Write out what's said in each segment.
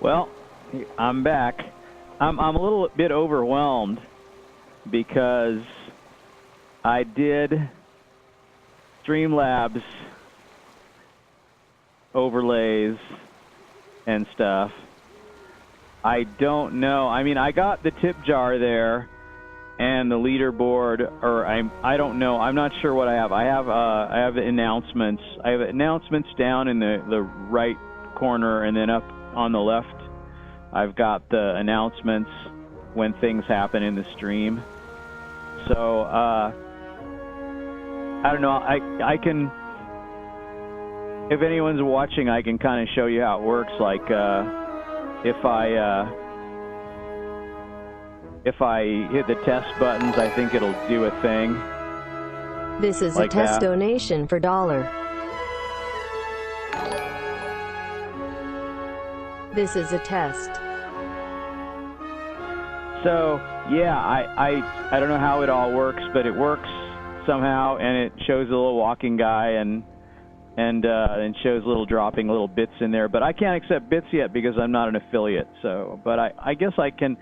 Well, I'm back. I'm a little bit overwhelmed because I did Streamlabs overlays and stuff. I don't know. I mean, I got the tip jar there and the leaderboard, or I don't know. I'm not sure what I have. I have the announcements. I have announcements down in the right corner, and then up on the left, I've got the announcements when things happen in the stream. So I don't know. I can, if anyone's watching, I can kind of show you how it works. Like if I hit the test buttons, I think it'll do a thing. This is like a test that. donation for $1. This is a test. So yeah, I don't know how it all works, but it works somehow, and it shows a little walking guy and shows little dropping little bits in there. But I can't accept bits yet because I'm not an affiliate. So, but I guess I can.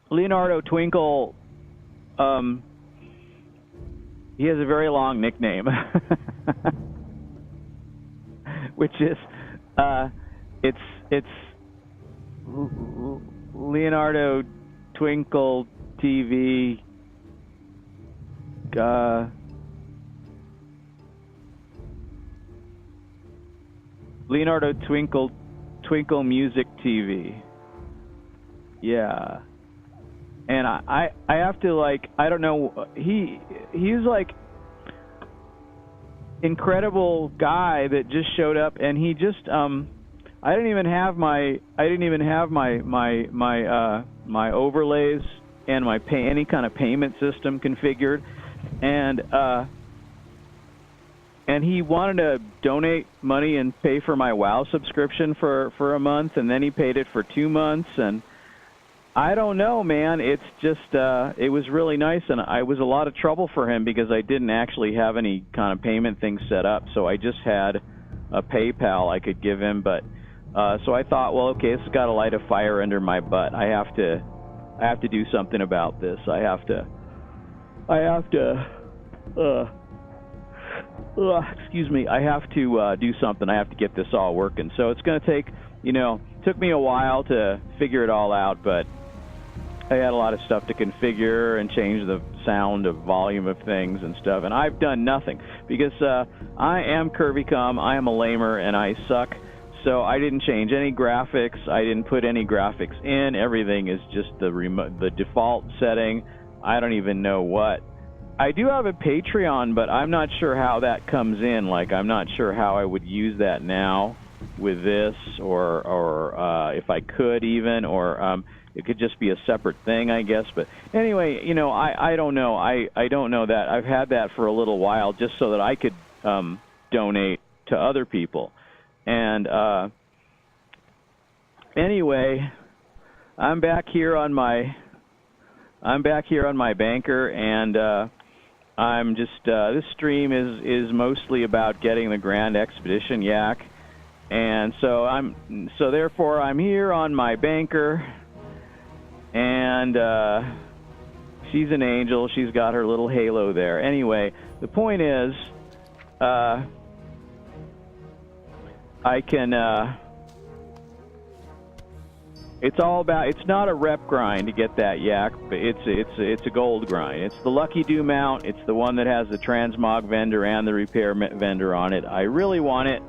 Leonardo Twinkle, he has a very long nickname, which is, it's Leonardo Twinkle TV, Leonardo Twinkle Music TV. Yeah. And I have to, like, I don't know, he's like incredible guy that just showed up, and he just I didn't even have my overlays and any kind of payment system configured, and he wanted to donate money and pay for my WoW subscription for a month, and then he paid it for 2 months, and I don't know, man. It's just, it was really nice, and it was a lot of trouble for him because I didn't actually have any kind of payment thing set up, so I just had a PayPal I could give him, but, so I thought, well, okay, this has got to light a fire under my butt. I have to do something about this. I have to, excuse me, I have to do something. I have to get this all working. So it's going to take, took me a while to figure it all out, but I had a lot of stuff to configure and change the sound of volume of things and stuff, and I've done nothing because I am curvycom, I am a lamer, and I suck, so I didn't change any graphics, I didn't put any graphics in, everything is just the default setting. I don't even know what. I do have a Patreon, but I'm not sure how that comes in. Like, I'm not sure how I would use that now with this, or if I could even, or it could just be a separate thing, I guess. But anyway, I don't know. I don't know that. I've had that for a little while just so that I could donate to other people. And anyway, I'm back here on my banker, and I'm just this stream is mostly about getting the Grand Expedition Yak, and so therefore I'm here on my banker, and she's an angel. She's got her little halo there. Anyway, the point is, I can. It's all about. It's not a rep grind to get that yak, but it's a gold grind. It's the Luckydo mount. It's the one that has the transmog vendor and the repair vendor on it. I really want it.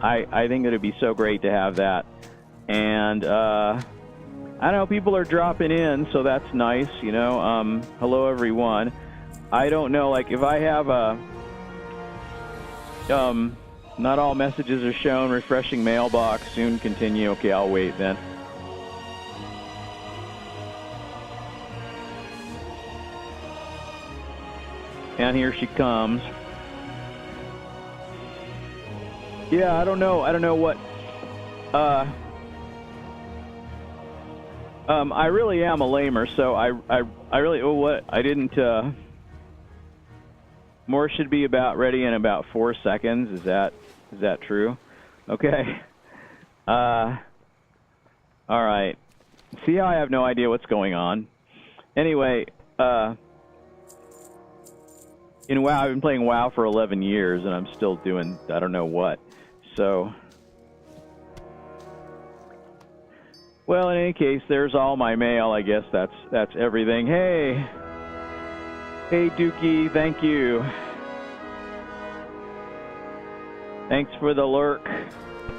I think it would be so great to have that. And I don't know. People are dropping in, so that's nice. Hello everyone. I don't know. Like if I have a not all messages are shown. Refreshing mailbox. Soon continue. Okay, I'll wait then. And here she comes. Yeah, I don't know what. I really am a lamer, so I really. Oh, what? I didn't. More should be about ready in about 4 seconds. Is that Is that true? Okay. All right. See how I have no idea what's going on? Anyway, in WoW, I've been playing WoW for 11 years, and I'm still doing I don't know what. So, well, in any case, there's all my mail. I guess that's everything. Hey, Dookie, thank you. Thanks for the lurk.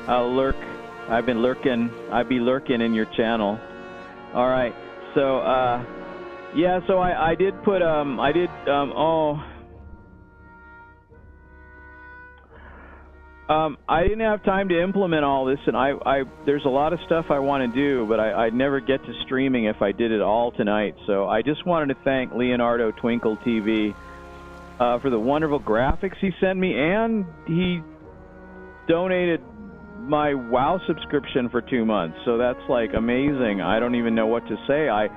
I'll lurk. I've been lurking. I'll be lurking in your channel. All right. So, yeah. So I did put I didn't have time to implement all this, and there's a lot of stuff I want to do, but I'd never get to streaming if I did it all tonight. So I just wanted to thank Leonardo Twinkle TV for the wonderful graphics he sent me, and he donated my WoW subscription for 2 months. So that's like amazing. I don't even know what to say. I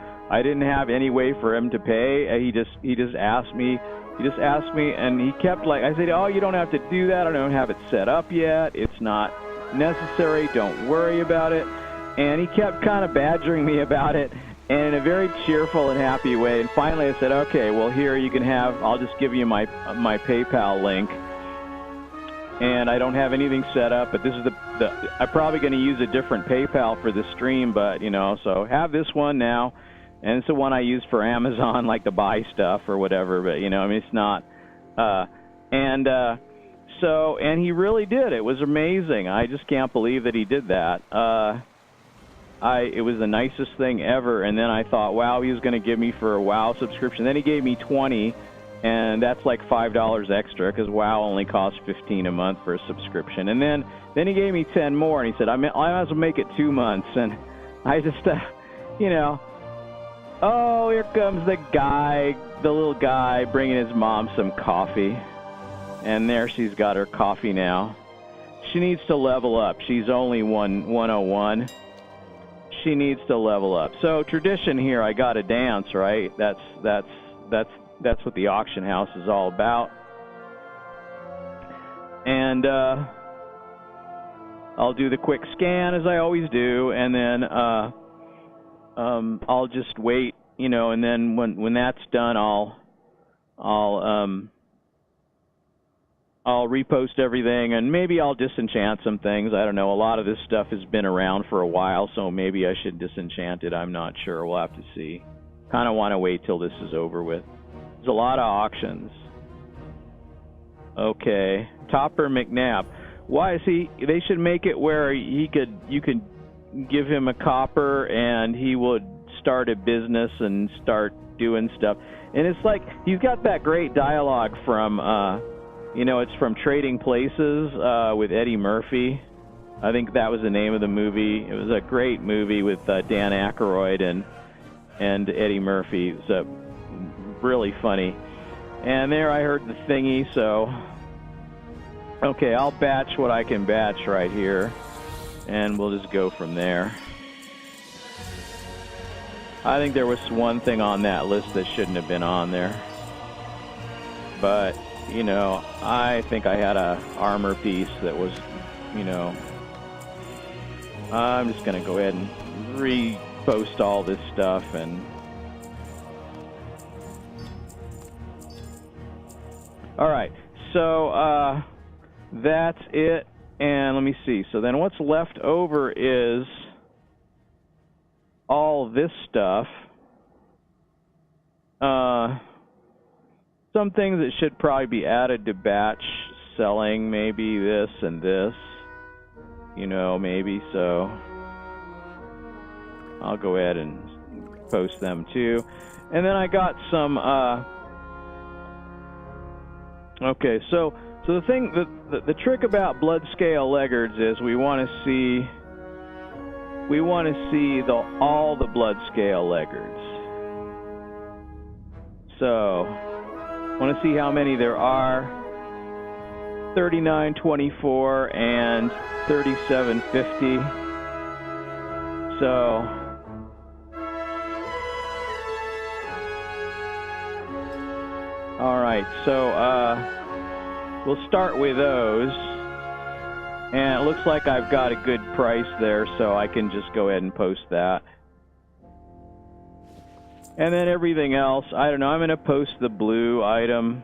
didn't have any way for him to pay. He just asked me. He just asked me, and he kept like, I said, oh, you don't have to do that. I don't have it set up yet. It's not necessary. Don't worry about it. And he kept kind of badgering me about it, and in a very cheerful and happy way. And finally I said, okay, well, here you can have, I'll just give you my PayPal link. And I don't have anything set up, but this is I'm probably going to use a different PayPal for the stream, but, you know, so have this one now. And it's the one I use for Amazon, like to buy stuff or whatever. But, you know, I mean, it's not. And he really did. It was amazing. I just can't believe that he did that. It was the nicest thing ever. And then I thought, wow, he was going to give me for a WoW subscription. Then he gave me 20, and that's like $5 extra because WoW only costs $15 a month for a subscription. And then he gave me 10 more, and he said, I might as well make it 2 months. And I just, you know. Oh, here comes the little guy, bringing his mom some coffee. And there she's got her coffee now. She needs to level up. She's only 101. She needs to level up. So tradition here, I got to dance, right? That's what the auction house is all about. And I'll do the quick scan as I always do, and then I'll just wait, you know, and then when that's done, I'll repost everything, and maybe I'll disenchant some things. I don't know. A lot of this stuff has been around for a while, so maybe I should disenchant it. I'm not sure. We'll have to see. Kind of want to wait till this is over with. There's a lot of auctions. Okay, Topper McNabb. Why is he? They should make it where you could give him a copper and he would start a business and start doing stuff. And it's like he's got that great dialogue from you know, it's from Trading Places with Eddie Murphy. I think that was the name of the movie. It was a great movie with Dan Aykroyd and Eddie Murphy. It's really funny. And there I heard the thingy, so okay, I'll batch what I can batch right here, and we'll just go from there. I think there was one thing on that list that shouldn't have been on there. But, you know, I think I had a armor piece that was, you know, I'm just going to go ahead and repost all this stuff. And all right, so that's it. And let me see. So then what's left over is all this stuff. Some things that should probably be added to batch selling, maybe this and this, you know, maybe. So I'll go ahead and post them too. And then I got some, okay, so the thing, the trick about blood scale leggards is we want to see all the blood scale leggards. So I want to see how many there are. 3924 and 3750. So all right, so we'll start with those. And it looks like I've got a good price there, so I can just go ahead and post that. And then everything else, I don't know, I'm going to post the blue item.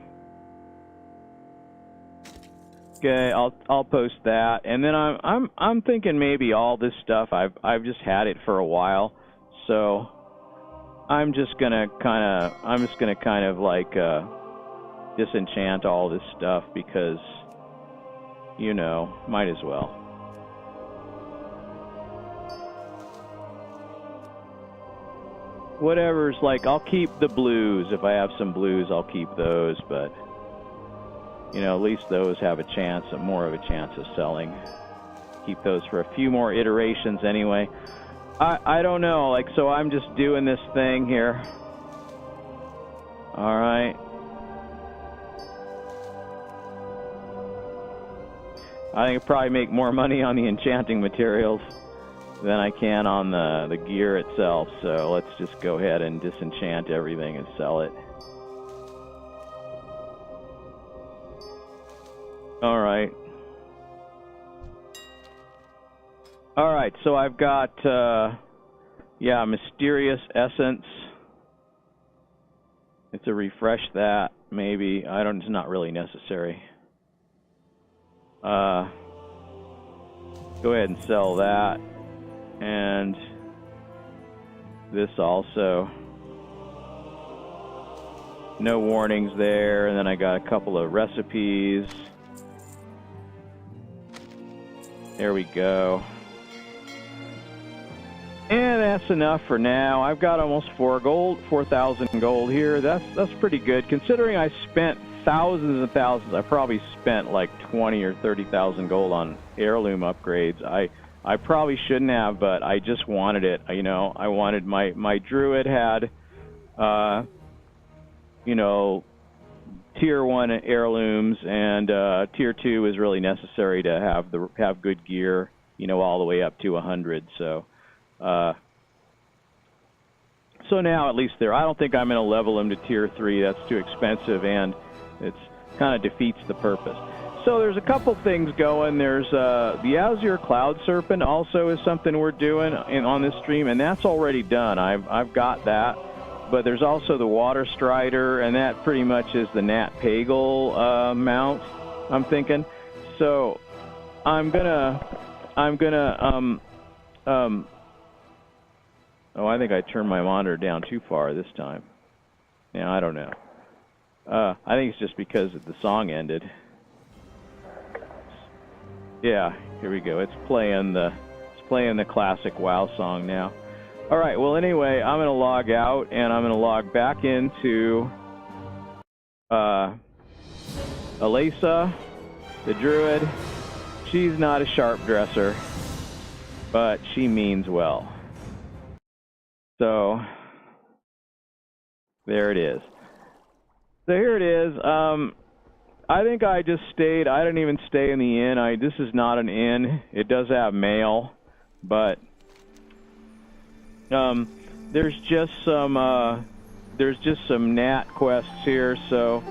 Okay, I'll post that. And then I'm thinking maybe all this stuff, I've just had it for a while. So I'm just going to kind of like disenchant all this stuff because, you know, might as well. Whatever's like, I'll keep the blues. If I have some blues, I'll keep those, but you know, at least those have a chance, more of a chance of selling. Keep those for a few more iterations anyway. I don't know, like, so I'm just doing this thing here. All right. I think I'll probably make more money on the enchanting materials than I can on the gear itself, so let's just go ahead and disenchant everything and sell it. Alright. Alright, so I've got, yeah, Mysterious Essence. It's a refresh that, maybe. It's not really necessary. Go ahead and sell that. And this also. No warnings there. And then I got a couple of recipes. There we go. And that's enough for now. I've got almost 4,000 gold here. That's pretty good. Considering I spent thousands and thousands, I probably spent like 20 or 30,000 gold on heirloom upgrades. I probably shouldn't have, but I just wanted it. You know, I wanted my druid had, you know, tier 1 heirlooms, and tier 2 is really necessary to have good gear, you know, all the way up to 100. So now at least there. I don't think I'm going to level them to tier 3. That's too expensive, and it's kind of defeats the purpose. So there's a couple things going. There's the Azure Cloud Serpent also is something we're doing on this stream, and that's already done. I've got that. But there's also the Water Strider, and that pretty much is the Nat Pagal mount, I'm thinking. So I'm gonna oh, I think I turned my monitor down too far this time. Yeah, I don't know. I think it's just because the song ended. Yeah, here we go. It's playing the classic WoW song now. All right. Well, anyway, I'm going to log out and I'm going to log back into Alisa, the druid. She's not a sharp dresser, but she means well. So there it is. So here it is. I think I just stayed. I didn't even stay in the inn. This is not an inn. It does have mail, but there's just some nat quests here. So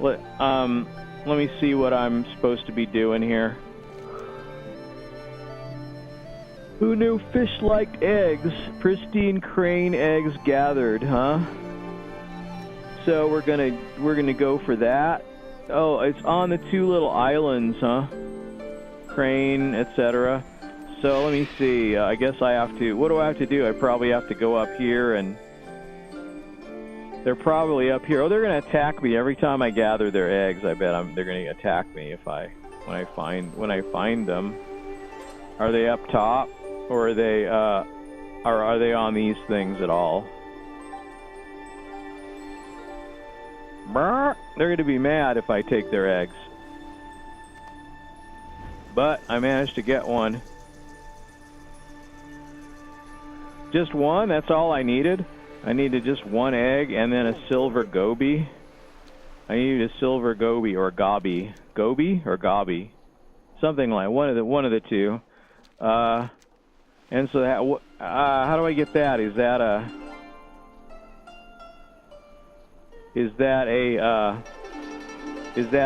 let me see what I'm supposed to be doing here. Who knew fish liked eggs? Pristine crane eggs gathered, huh? So we're gonna go for that. Oh, it's on the 2 little islands, huh? Crane, etc. So let me see. I guess I have to. What do I have to do? I probably have to go up here, and they're probably up here. Oh, they're gonna attack me every time I gather their eggs. I bet they're gonna attack me when I find them. Are they up top, or are they on these things at all? They're going to be mad if I take their eggs. But I managed to get one. Just one? That's all I needed? I needed just one egg and then a silver goby. I needed a silver goby or gobby. Goby or gobby? Something like one of the two. And so that, how do I get that? Is that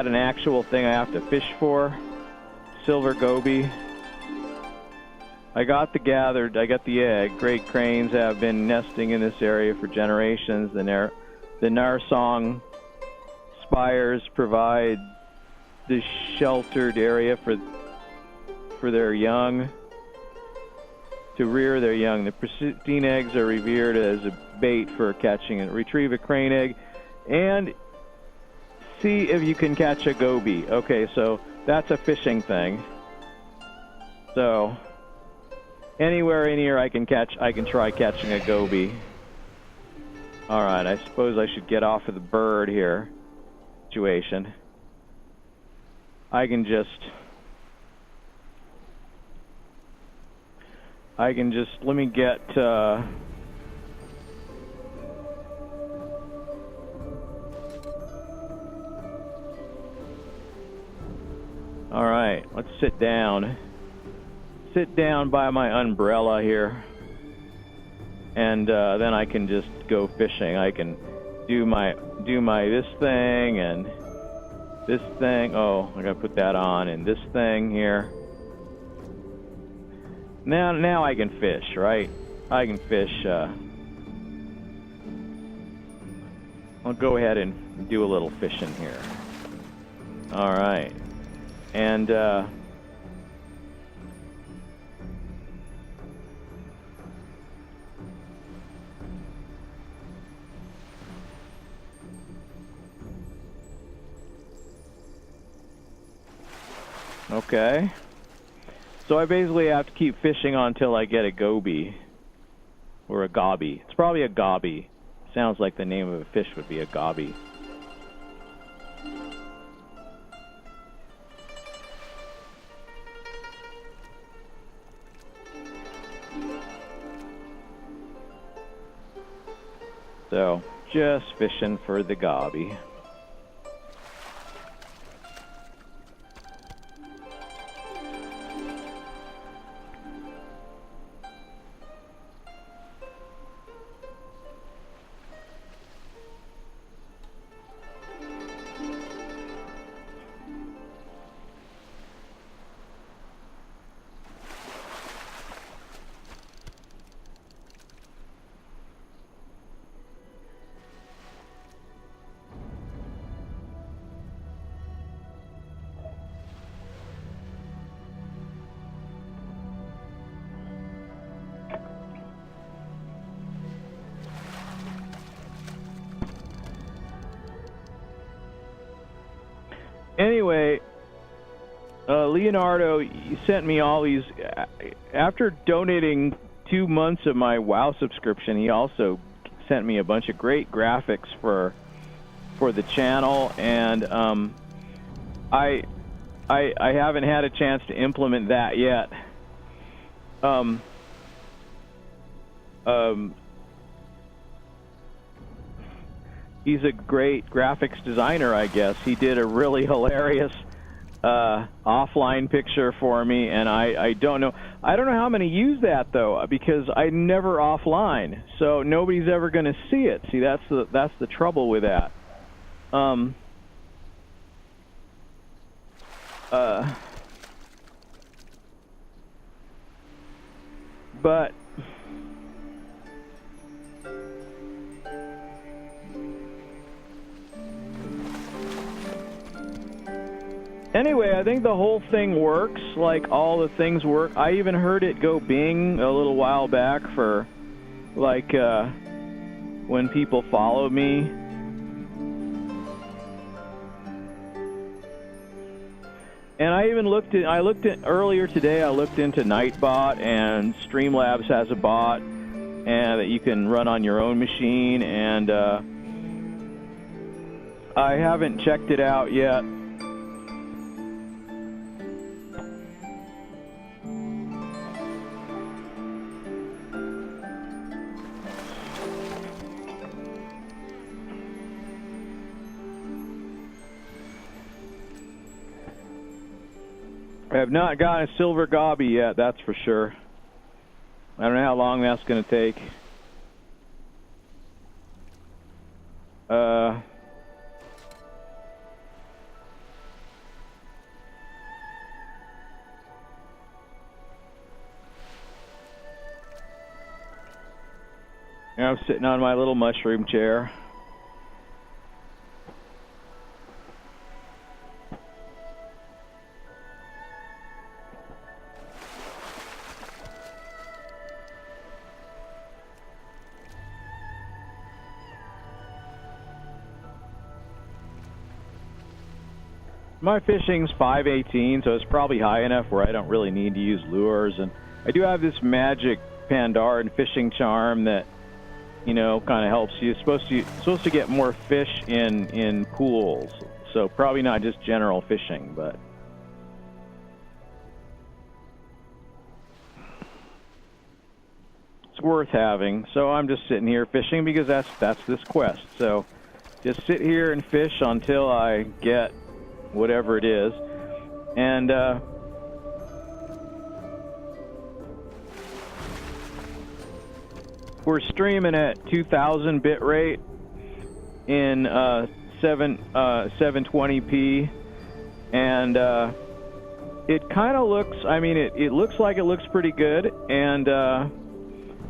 an actual thing I have to fish for? silver goby. I got the egg. Great cranes have been nesting in this area for generations. The Narsong spires provide the sheltered area for their young, to rear their young. The pristine eggs are revered as a bait for catching and retrieve a crane egg, and see if you can catch a goby. Okay, so that's a fishing thing. So anywhere in here I can try catching a goby. All right, I suppose I should get off of the bird here situation. I can just let me get all right, let's sit down by my umbrella here, and then I can just go fishing. I can do my this thing and this thing. Oh, I gotta put that on, and this thing here. Now I can fish, right? I can fish. I'll go ahead and do a little fishing here. All right, and okay. So I basically have to keep fishing until I get a goby. Or a gobby. It's probably a gobby. Sounds like the name of a fish would be a gobby. So, just fishing for the gobby. Anyway, Leonardo, you sent me all these. After donating 2 months of my WoW subscription, he also sent me a bunch of great graphics for the channel, and I haven't had a chance to implement that yet. He's a great graphics designer, I guess. He did a really hilarious offline picture for me, and I don't know how many use that though, because I never offline, so nobody's ever going to see it. See, that's the trouble with that. But anyway, I think the whole thing works, like all the things work. I even heard it go bing a little while back for, like, when people follow me. And I even earlier today, I looked into Nightbot, and Streamlabs has a bot and that you can run on your own machine, and I haven't checked it out yet. I have not gotten a silver gobby yet, that's for sure. I don't know how long that's going to take. I'm sitting on my little mushroom chair. My fishing's 518, so it's probably high enough where I don't really need to use lures. And I do have this magic Pandaria fishing charm that, you know, kind of helps you. It's supposed to get more fish in pools, so probably not just general fishing, but it's worth having. So I'm just sitting here fishing because that's this quest. So just sit here and fish until I get whatever it is. And we're streaming at 2000 bit rate in 720p, and it kind of looks, I mean, it looks like it looks pretty good. And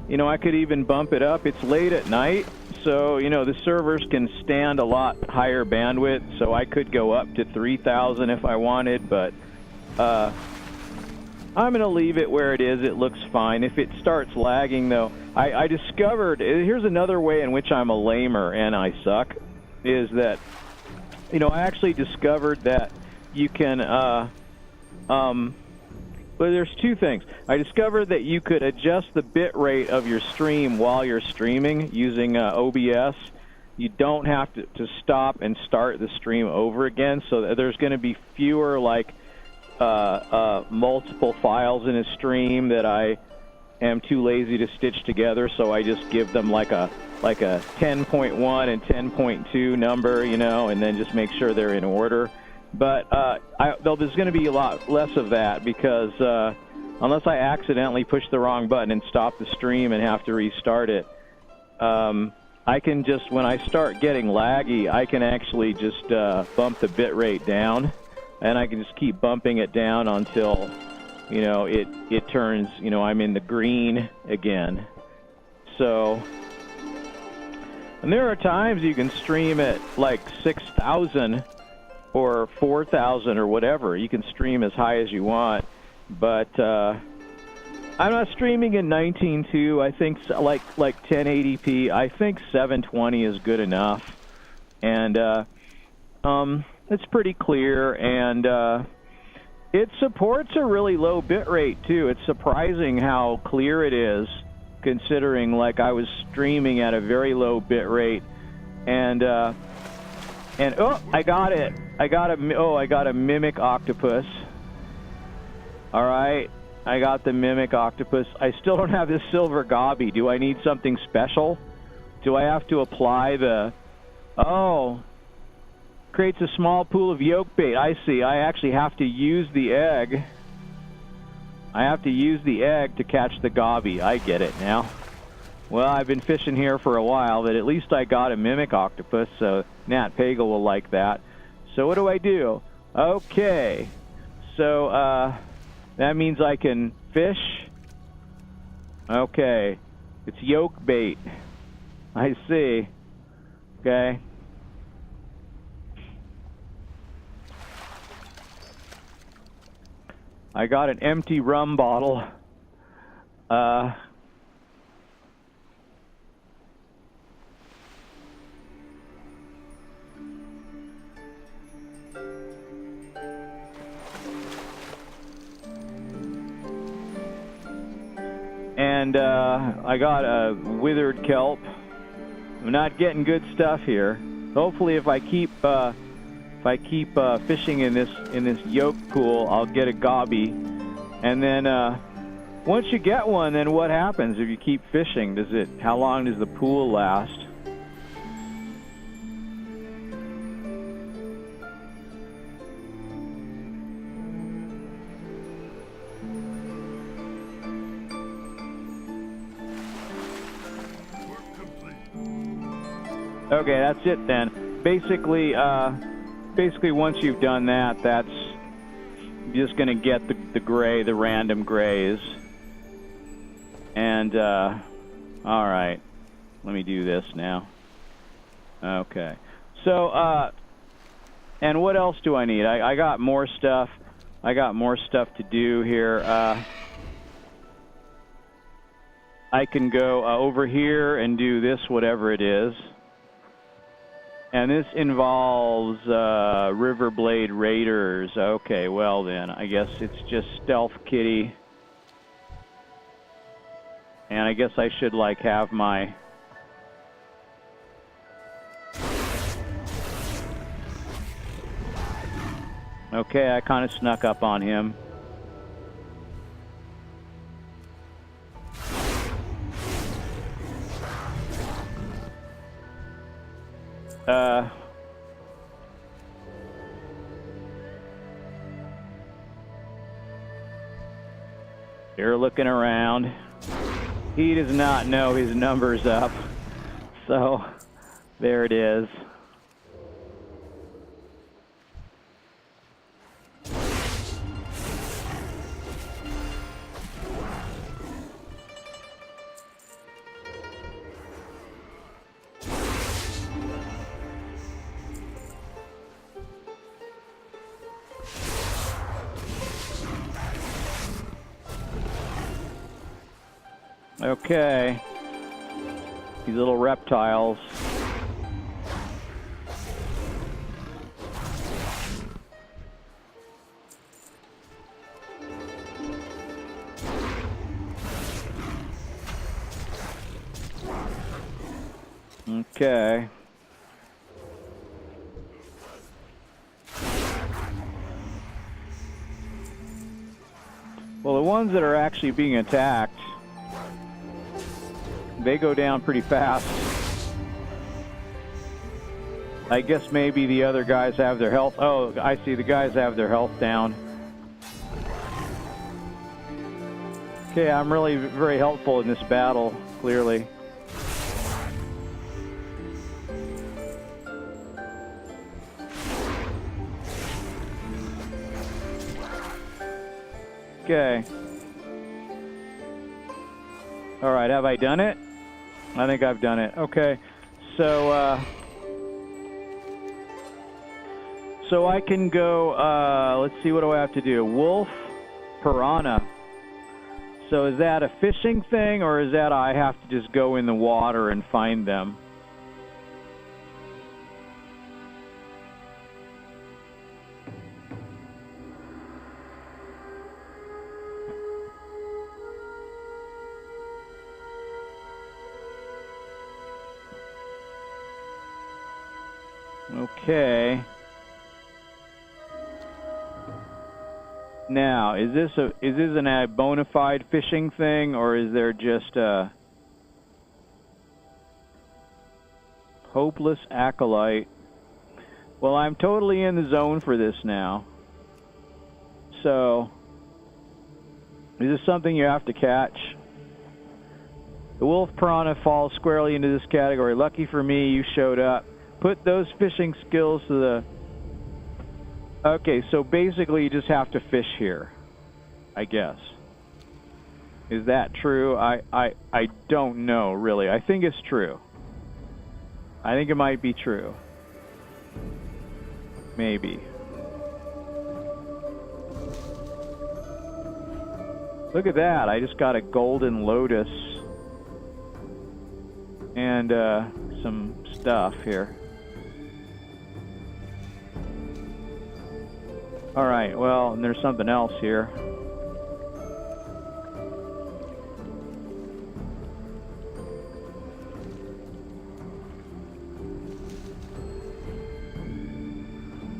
you know, I could even bump it up. It's late at night, so, you know, the servers can stand a lot higher bandwidth, so I could go up to 3000 if I wanted, but I'm going to leave it where it is. It looks fine. If it starts lagging, though, I discovered, here's another way in which I'm a lamer and I suck, is that, you know, I actually discovered that you can, well, there's two things. I discovered that you could adjust the bit rate of your stream while you're streaming using OBS. You don't have to stop and start the stream over again, so there's going to be fewer, like, multiple files in a stream that I am too lazy to stitch together, so I just give them like a 10.1 and 10.2 number, you know, and then just make sure they're in order. But there's going to be a lot less of that because unless I accidentally push the wrong button and stop the stream and have to restart it, I can just, when I start getting laggy, I can actually just bump the bit rate down, and I can just keep bumping it down until, you know, it turns, you know, I'm in the green again. So, and there are times you can stream at like 6,000 or 4,000 or whatever. You can stream as high as you want, but I'm not streaming in 19.2. I think like 1080p. I think 720 is good enough, and it's pretty clear, and it supports a really low bit rate too. It's surprising how clear it is, considering like I was streaming at a very low bit rate, and oh, I got it. I got a mimic octopus. All right, I got the mimic octopus. I still don't have this silver gobby. Do I need something special? Do I have to apply the... Oh, creates a small pool of yolk bait. I see. I actually have to use the egg. I have to use the egg to catch the gobby. I get it now. Well, I've been fishing here for a while, but at least I got a mimic octopus, so Nat Pagel will like that. So what do? Okay. So that means I can fish. Okay. It's yolk bait. I see. Okay. I got an empty rum bottle. And I got a withered kelp. I'm not getting good stuff here. Hopefully, if I keep fishing in this yolk pool, I'll get a gobby. And then once you get one, then what happens if you keep fishing? How long does the pool last? Okay, that's it then. Basically, once you've done that, that's just going to get the random grays. And, all right. Let me do this now. Okay. So, and what else do I need? I got more stuff. I got more stuff to do here. I can go over here and do this, whatever it is. And this involves Riverblade Raiders. Okay, well then, I guess it's just Stealth Kitty. And I guess I should, like, have my... Okay, I kind of snuck up on him. You're looking around. He does not know his number's up. So, there it is. Okay. These little reptiles. Okay. Well, the ones that are actually being attacked, they go down pretty fast. I guess maybe the other guys have their health. Oh, I see, the guys have their health down. Okay, I'm really very helpful in this battle, clearly. Okay. All right, have I done it? I think I've done it. Okay, so so I can go, let's see, what do I have to do? Wolf, piranha. So is that a fishing thing, or is that I have to just go in the water and find them? Okay. Now, is this a bona fide fishing thing, or is there just a hopeless acolyte? Well, I'm totally in the zone for this now. So, is this something you have to catch? The wolf piranha falls squarely into this category. Lucky for me, you showed up. Put those fishing skills to the... Okay, so basically you just have to fish here, I guess. Is that true? I don't know, really. I think it's true. I think it might be true. Maybe. Look at that. I just got a golden lotus and some stuff here. All right, well, and there's something else here.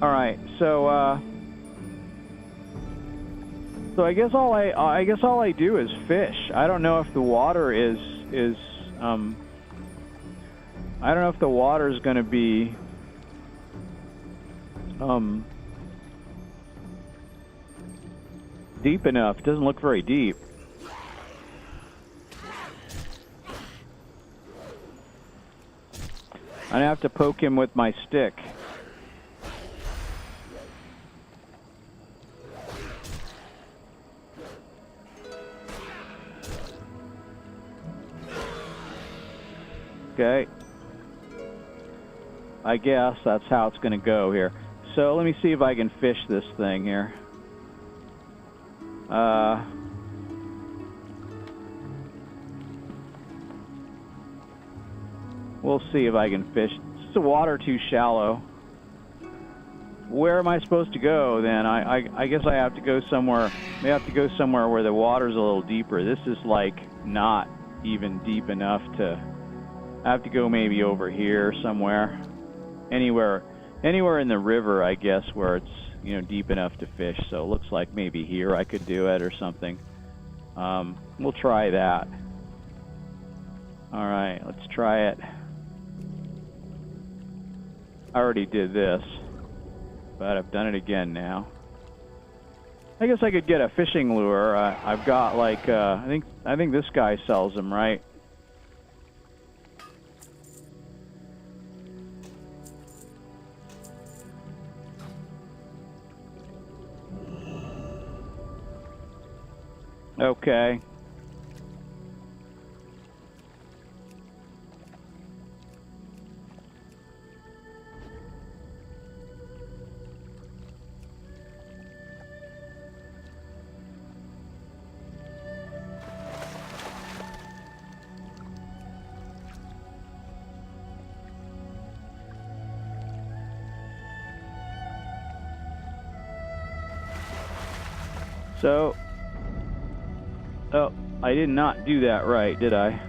All right, so I guess all I do is fish. I don't know if the water is I don't know if the water is going to be deep enough. It doesn't look very deep. I'd have to poke him with my stick. Okay. I guess that's how it's going to go here. So let me see if I can fish this thing here. We'll see if I can fish. Is the water too shallow? Where am I supposed to go then? I guess I have to go somewhere. I have to go somewhere where the water's a little deeper. This is like not even deep enough to. I have to go maybe over here somewhere. Anywhere in the river, I guess, where it's, you know, deep enough to fish. So it looks like maybe here I could do it or something. We'll try that. All right, let's try it. I already did this, but I've done it again now. I guess I could get a fishing lure. I've got like I think this guy sells them, right? Okay. So, oh, I did not do that right, did I?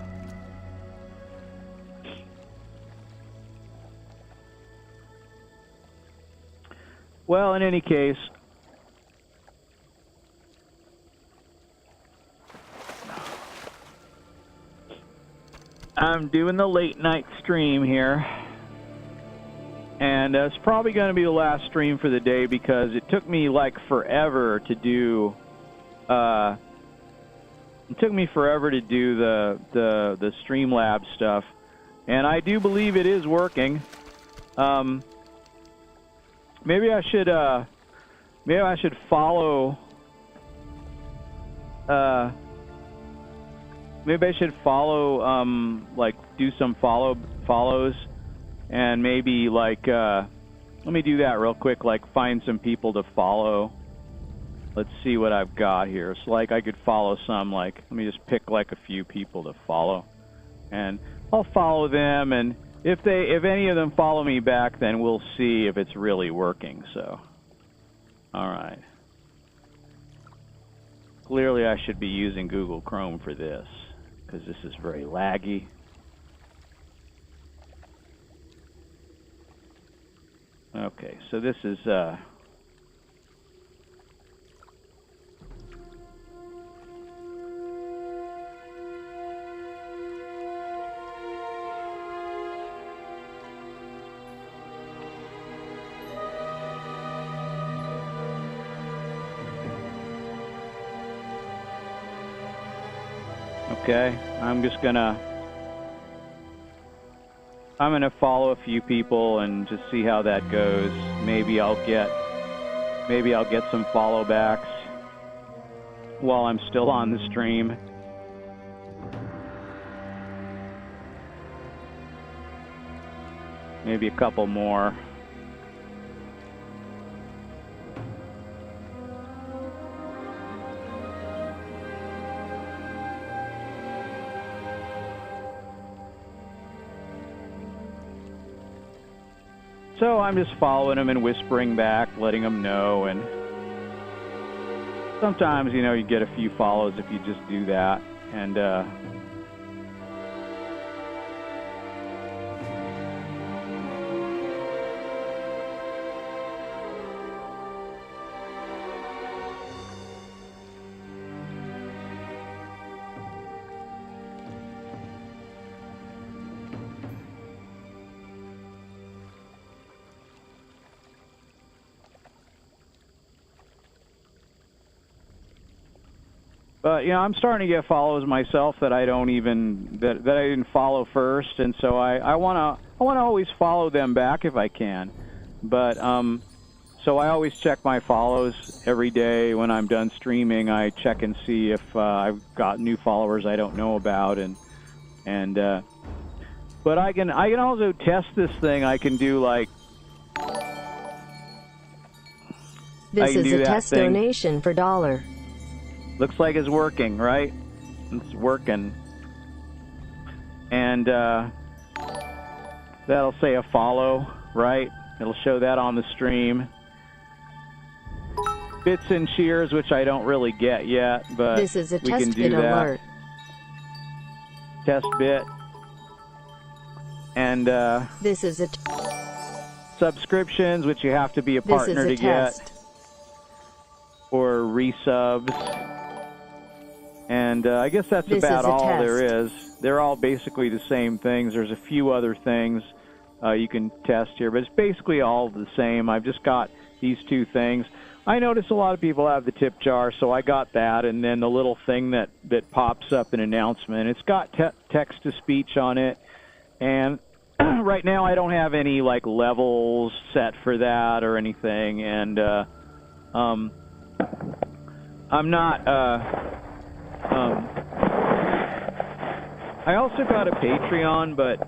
Well, in any case, I'm doing the late night stream here. And it's probably going to be the last stream for the day because it took me like forever to do. It took me forever to do the Streamlabs stuff, and I do believe it is working. Maybe I should follow. Maybe I should follow. Like do some follows. And maybe, like, let me do that real quick, like, find some people to follow. Let's see what I've got here. So, like, I could follow some, like, let me just pick, like, a few people to follow. And I'll follow them, and if any of them follow me back, then we'll see if it's really working, so. All right. Clearly, I should be using Google Chrome for this, because this is very laggy. Okay, so this is okay, I'm gonna follow a few people and just see how that goes. Maybe I'll get some follow backs while I'm still on the stream. Maybe a couple more. So I'm just following them and whispering back, letting them know, and sometimes, you know, you get a few follows if you just do that, and but, you know, I'm starting to get follows myself that I don't even that I didn't follow first, and so I wanna always follow them back if I can. But so I always check my follows every day when I'm done streaming. I check and see if I've got new followers I don't know about, and But I can also test this thing. I can do like. This is a test donation for $1. Looks like it's working, right? It's working. And that'll say a follow, right? It'll show that on the stream. Bits and cheers, which I don't really get yet, but this is a we test can do bit that. alert. Test bit. And this is a subscriptions, which you have to be a partner to get, or resubs. And I guess that's about all there is. They're all basically the same things. There's a few other things you can test here, but it's basically all the same. I've just got these two things. I notice a lot of people have the tip jar, so I got that, and then the little thing that pops up an announcement. It's got text-to-speech on it, and right now I don't have any like levels set for that or anything, and I'm not. I also got a Patreon, but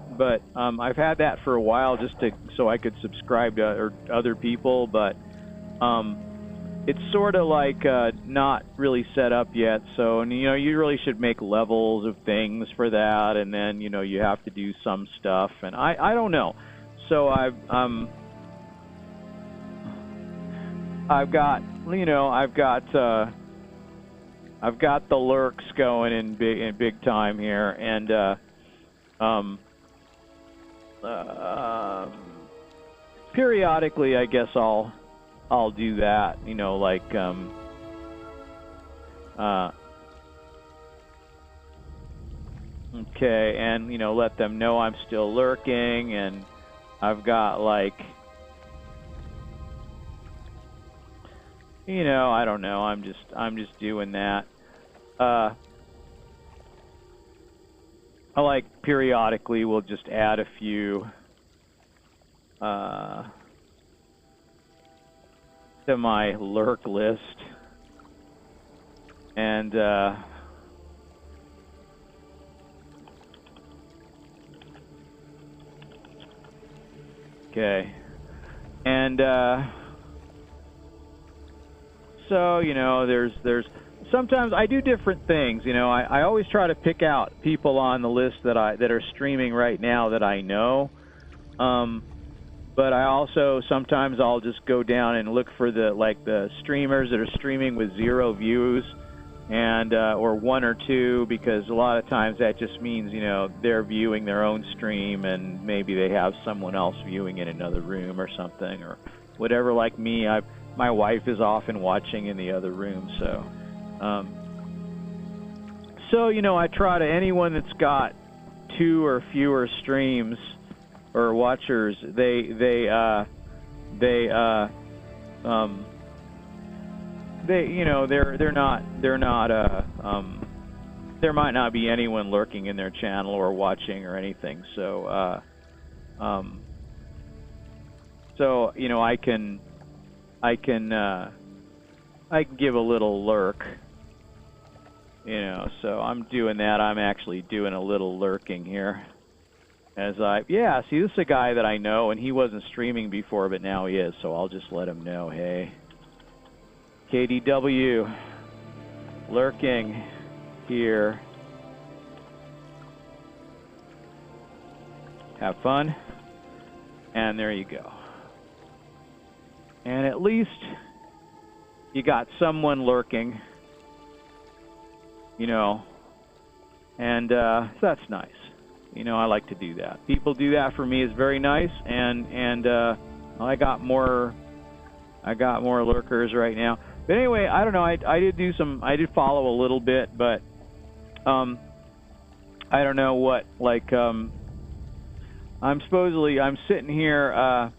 I've had that for a while just so I could subscribe to other people, but it's sort of like not really set up yet. So you really should make levels of things for that, and then you have to do some stuff, and I don't know. So I've got the lurks going in big time here, and periodically I guess I'll do that, like okay, and let them know I'm still lurking, and I've got like I don't know, I'm just doing that. I like periodically we'll just add a few to my lurk list, and okay, and so there's sometimes I do different things. I always try to pick out people on the list that are streaming right now that I know. But I also sometimes I'll just go down and look for the streamers that are streaming with 0 views, and or 1 or 2, because a lot of times that just means they're viewing their own stream, and maybe they have someone else viewing in another room or something or whatever. Like me, my wife is often watching in the other room, so I try to anyone that's got 2 or fewer streams or watchers, there might not be anyone lurking in their channel or watching or anything, so I can give a little lurk, so I'm doing that. I'm actually doing a little lurking here. See, this is a guy that I know, and he wasn't streaming before, but now he is, so I'll just let him know, hey, KDW, lurking here. Have fun. And there you go. And at least you got someone lurking, and that's nice. I like to do that. People do that for me is very nice, and I got more lurkers right now. But anyway, I don't know. I did follow a little bit, but I don't know what. I'm sitting here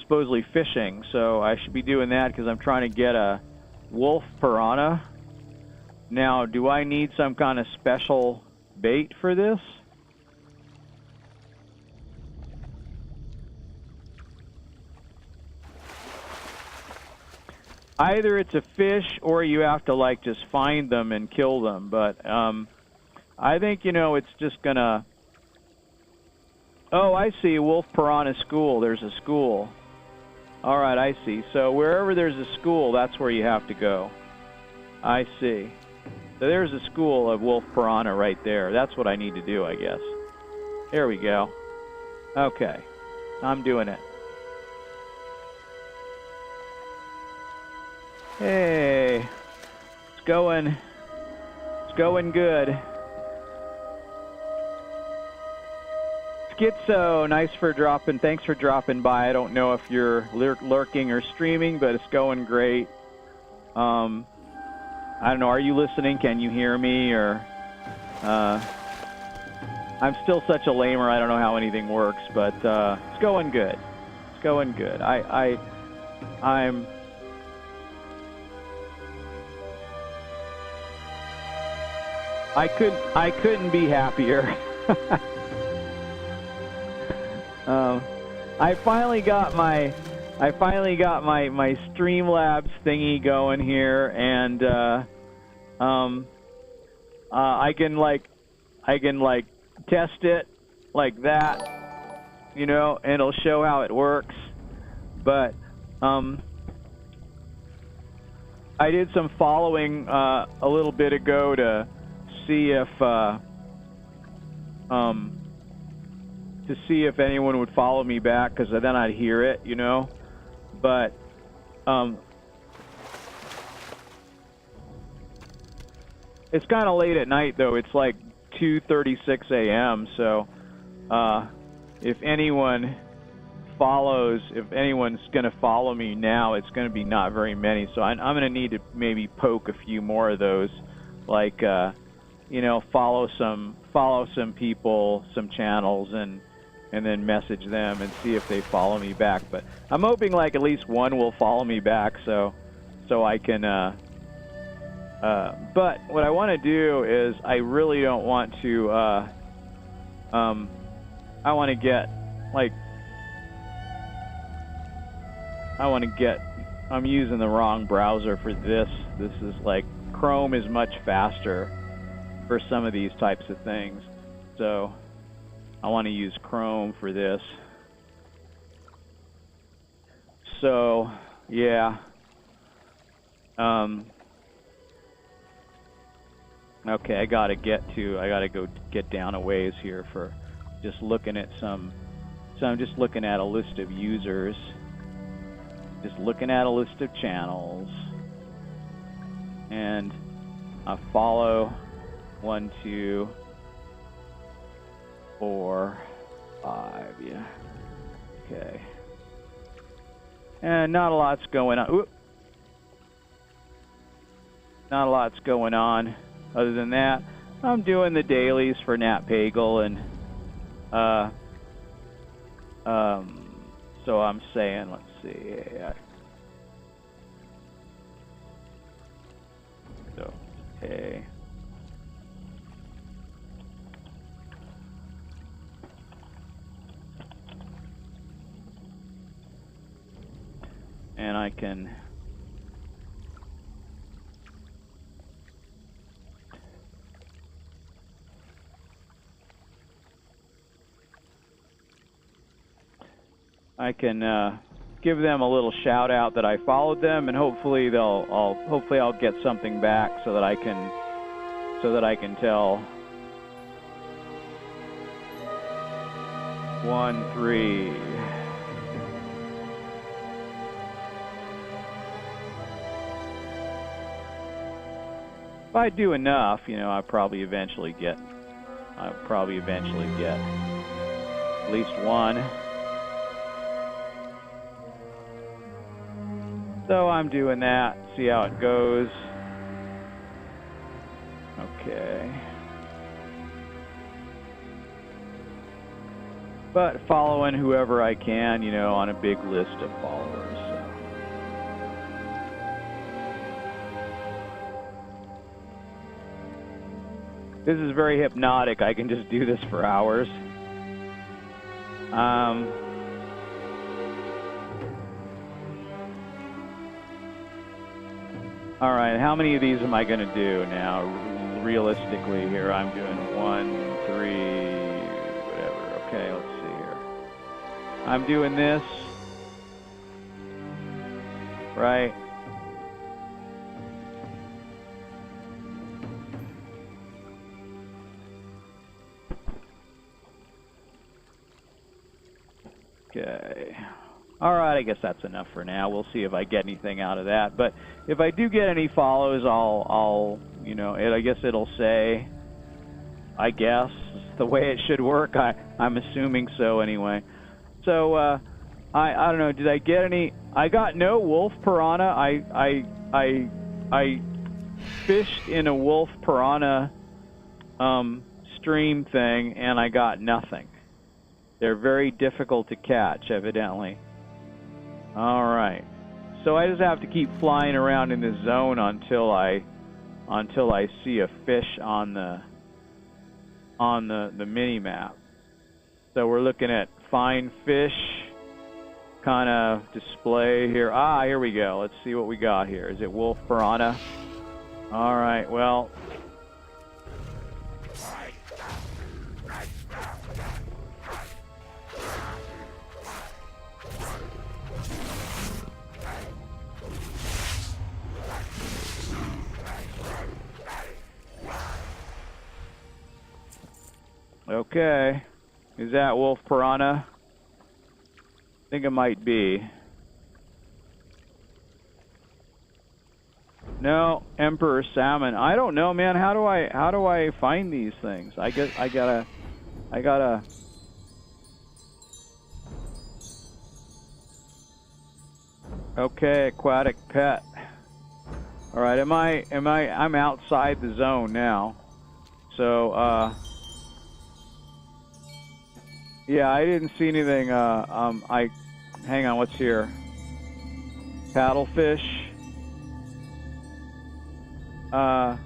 supposedly fishing, so I should be doing that because I'm trying to get a wolf piranha. Now, do I need some kind of special bait for this? Either it's a fish or you have to just find them and kill them, but I think it's just gonna Oh, I see. Wolf Piranha School. There's a school. All right, I see. So wherever there's a school, that's where you have to go. I see. So there's a school of Wolf Piranha right there. That's what I need to do, I guess. There we go. Okay. I'm doing it. Hey. It's going good. Schizo, thanks for dropping by. I don't know if you're lurking or streaming, but it's going great. I don't know, are you listening? Can you hear me? Or I'm still such a lamer, I don't know how anything works, but it's going good. It's going good. I couldn't be happier. I finally got my Streamlabs thingy going here, and I can test it like that, you know, and it'll show how it works. But I did some following a little bit ago to see if anyone would follow me back, because then I'd hear it, you know. But it's kind of late at night, though. It's like 2:36 a.m. So if anyone's going to follow me now, it's going to be not very many. So I'm going to need to maybe poke a few more of those, like you know, follow some people, some channels, and then message them and see if they follow me back. But I'm hoping like at least one will follow me back, so I can. But what I want to do is I really don't want to. I want to get I'm using the wrong browser for this. This is like Chrome is much faster for some of these types of things, so I want to use Chrome for this. So yeah, okay, I gotta go get down a ways here for just looking at some. So I'm just looking at a list of users, just looking at a list of channels, and I follow 1, 2, 4, 5, yeah. Okay. And not a lot's going on. Oop. Not a lot's going on. Other than that, I'm doing the dailies for Nat Pagel, and so I'm saying, let's see. So, okay. And I can give them a little shout out that I followed them, and hopefully I'll get something back so that I can tell 1, 3. If I do enough, you know, I'll probably eventually get at least one. So I'm doing that, see how it goes. Okay. But following whoever I can, you know, on a big list of followers. So. This is very hypnotic. I can just do this for hours. All right, how many of these am I going to do now? Realistically here, I'm doing 1, 3, whatever. Okay, let's see here. I'm doing this. Right. Okay. Alright, I guess that's enough for now. We'll see if I get anything out of that. But if I do get any follows, I'll you know, I guess it'll say, I guess, the way it should work. I'm assuming so anyway. So, I don't know, did I get any? I got no wolf piranha. I fished in a wolf piranha stream thing, and I got nothing. They're very difficult to catch, evidently. All right. So I just have to keep flying around in this zone until I see a fish on the mini map. So we're looking at find fish kind of display here. Ah, here we go. Let's see what we got here. Is it wolf piranha? All right. Well. Okay. Is that wolf piranha? I think it might be. No, emperor salmon. I don't know, man. How do I find these things? I guess I gotta. Okay, aquatic pet. All right. I'm outside the zone now. So yeah, I didn't see anything. Hang on, what's here? Paddlefish. Yeah,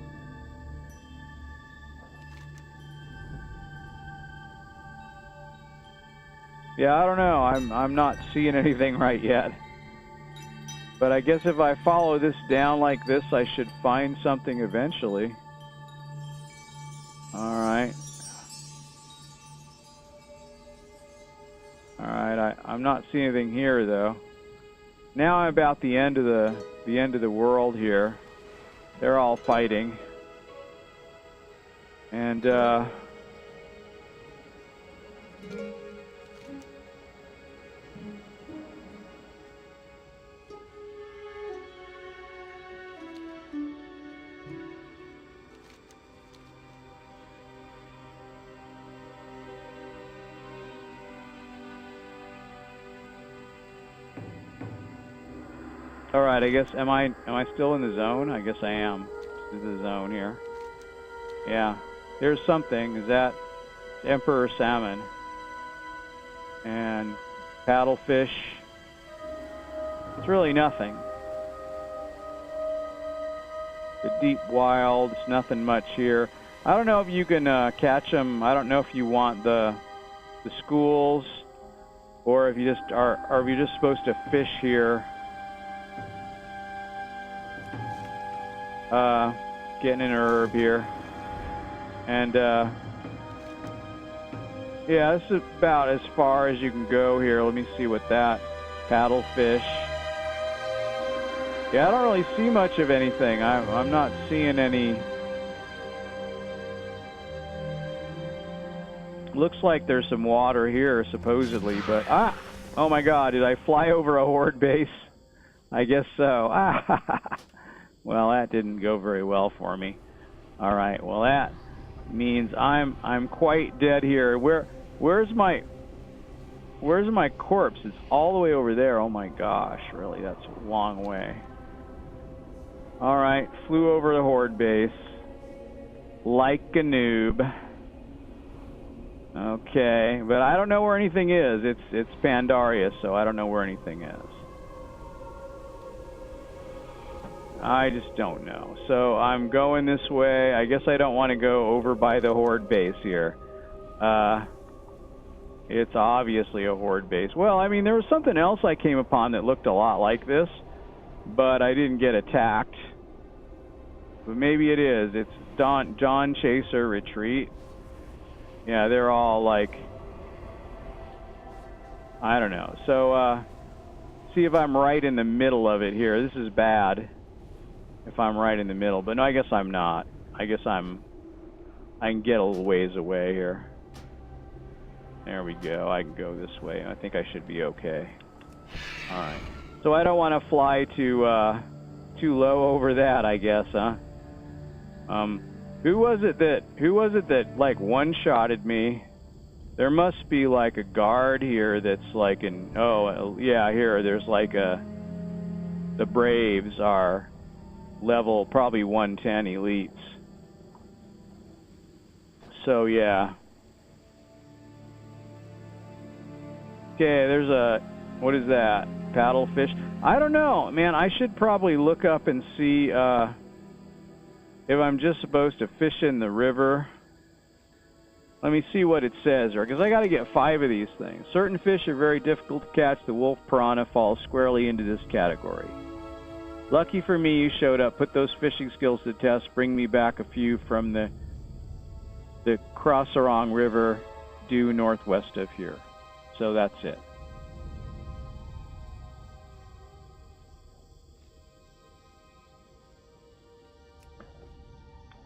I don't know. I'm not seeing anything right yet. But I guess if I follow this down like this, I should find something eventually. All right. Alright, I'm not seeing anything here though. Now I'm about the end of the world here. They're all fighting. And alright, I guess, am I still in the zone? I guess I am. This is the zone here. Yeah. There's something. Is that emperor salmon? And paddlefish. It's really nothing. The deep wild, it's nothing much here. I don't know if you can catch them. I don't know if you want the schools, or if you just are, or if you're just supposed to fish here. Getting an herb here. And, yeah, this is about as far as you can go here. Let me see what that, paddlefish. Yeah, I don't really see much of anything. I'm not seeing any. Looks like there's some water here, supposedly, but, oh my God, did I fly over a horde base? I guess so. Well, that didn't go very well for me. All right. Well, that means I'm quite dead here. Where's my corpse? It's all the way over there. Oh my gosh, really? That's a long way. All right. Flew over the horde base like a noob. Okay, but I don't know where anything is. It's Pandaria, so I don't know where anything is. I just don't know. So I'm going this way. I guess I don't want to go over by the horde base here. It's obviously a horde base. Well, I mean, there was something else I came upon that looked a lot like this, but I didn't get attacked. But maybe it is. It's John Chaser Retreat. Yeah, they're all like... I don't know. So, see if I'm right in the middle of it here. This is bad if I'm right in the middle, but no, I guess I'm not. I guess I can get a little ways away here. There we go. I can go this way. I think I should be okay. All right. So I don't want to fly too low over that, I guess, huh? Who was it that like one-shotted me? There must be like a guard here that's like an, oh yeah, here there's like the Braves are level probably 110 elites. So yeah. Okay, there's a, what is that? Paddlefish? I don't know, man. I should probably look up and see if I'm just supposed to fish in the river. Let me see what it says here, because I got to get 5 of these things. Certain fish are very difficult to catch. The wolf piranha falls squarely into this category. Lucky for me, you showed up. Put those fishing skills to test. Bring me back a few from the Crossarong River due northwest of here. So that's it.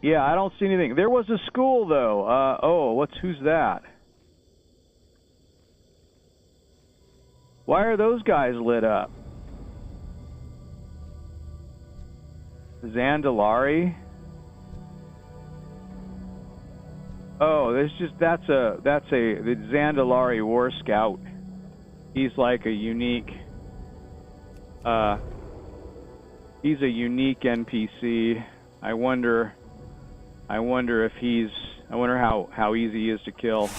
Yeah, I don't see anything. There was a school, though. Who's that? Why are those guys lit up? Zandalari? Oh, that's the Zandalari War Scout. He's like a unique, he's a unique NPC. I wonder if I wonder how easy he is to kill.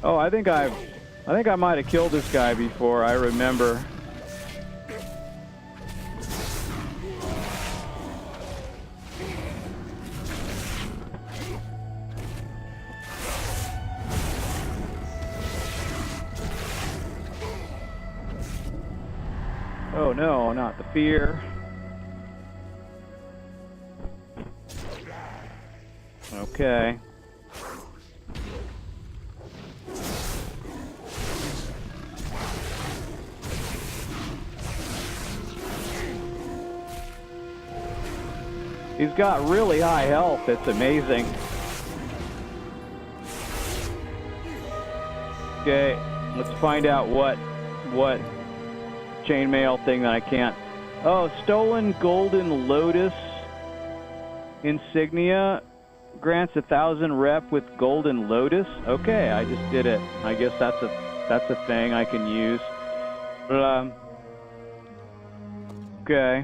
Oh, I think I might have killed this guy before, I remember. Oh no, not the fear. Okay. He's got really high health. It's amazing. Okay, let's find out what chainmail thing that I can't. Oh, stolen golden lotus insignia grants 1,000 rep with golden lotus. Okay, I just did it. I guess that's a thing I can use. But, okay.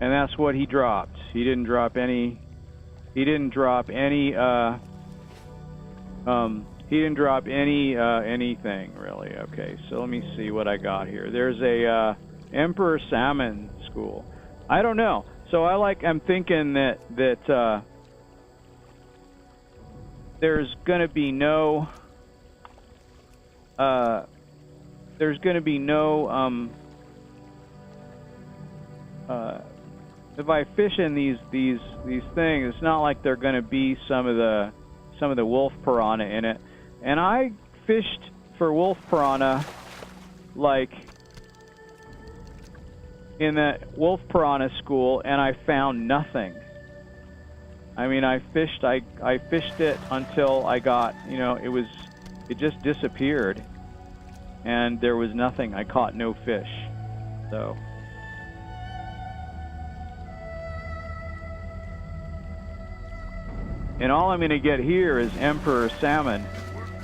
And that's what he dropped. He didn't drop any. He didn't drop any. He didn't drop any anything really. Okay, so let me see what I got here. There's a Emperor Salmon School. I don't know. So I'm thinking that there's going to be no. There's going to be no. If I fish in these things, it's not like they're going to be some of the wolf piranha in it. And I fished for wolf piranha, like in that wolf piranha school, and I found nothing. I mean, I fished it until I got, it just disappeared, and there was nothing. I caught no fish, so. And all I'm going to get here is Emperor Salmon.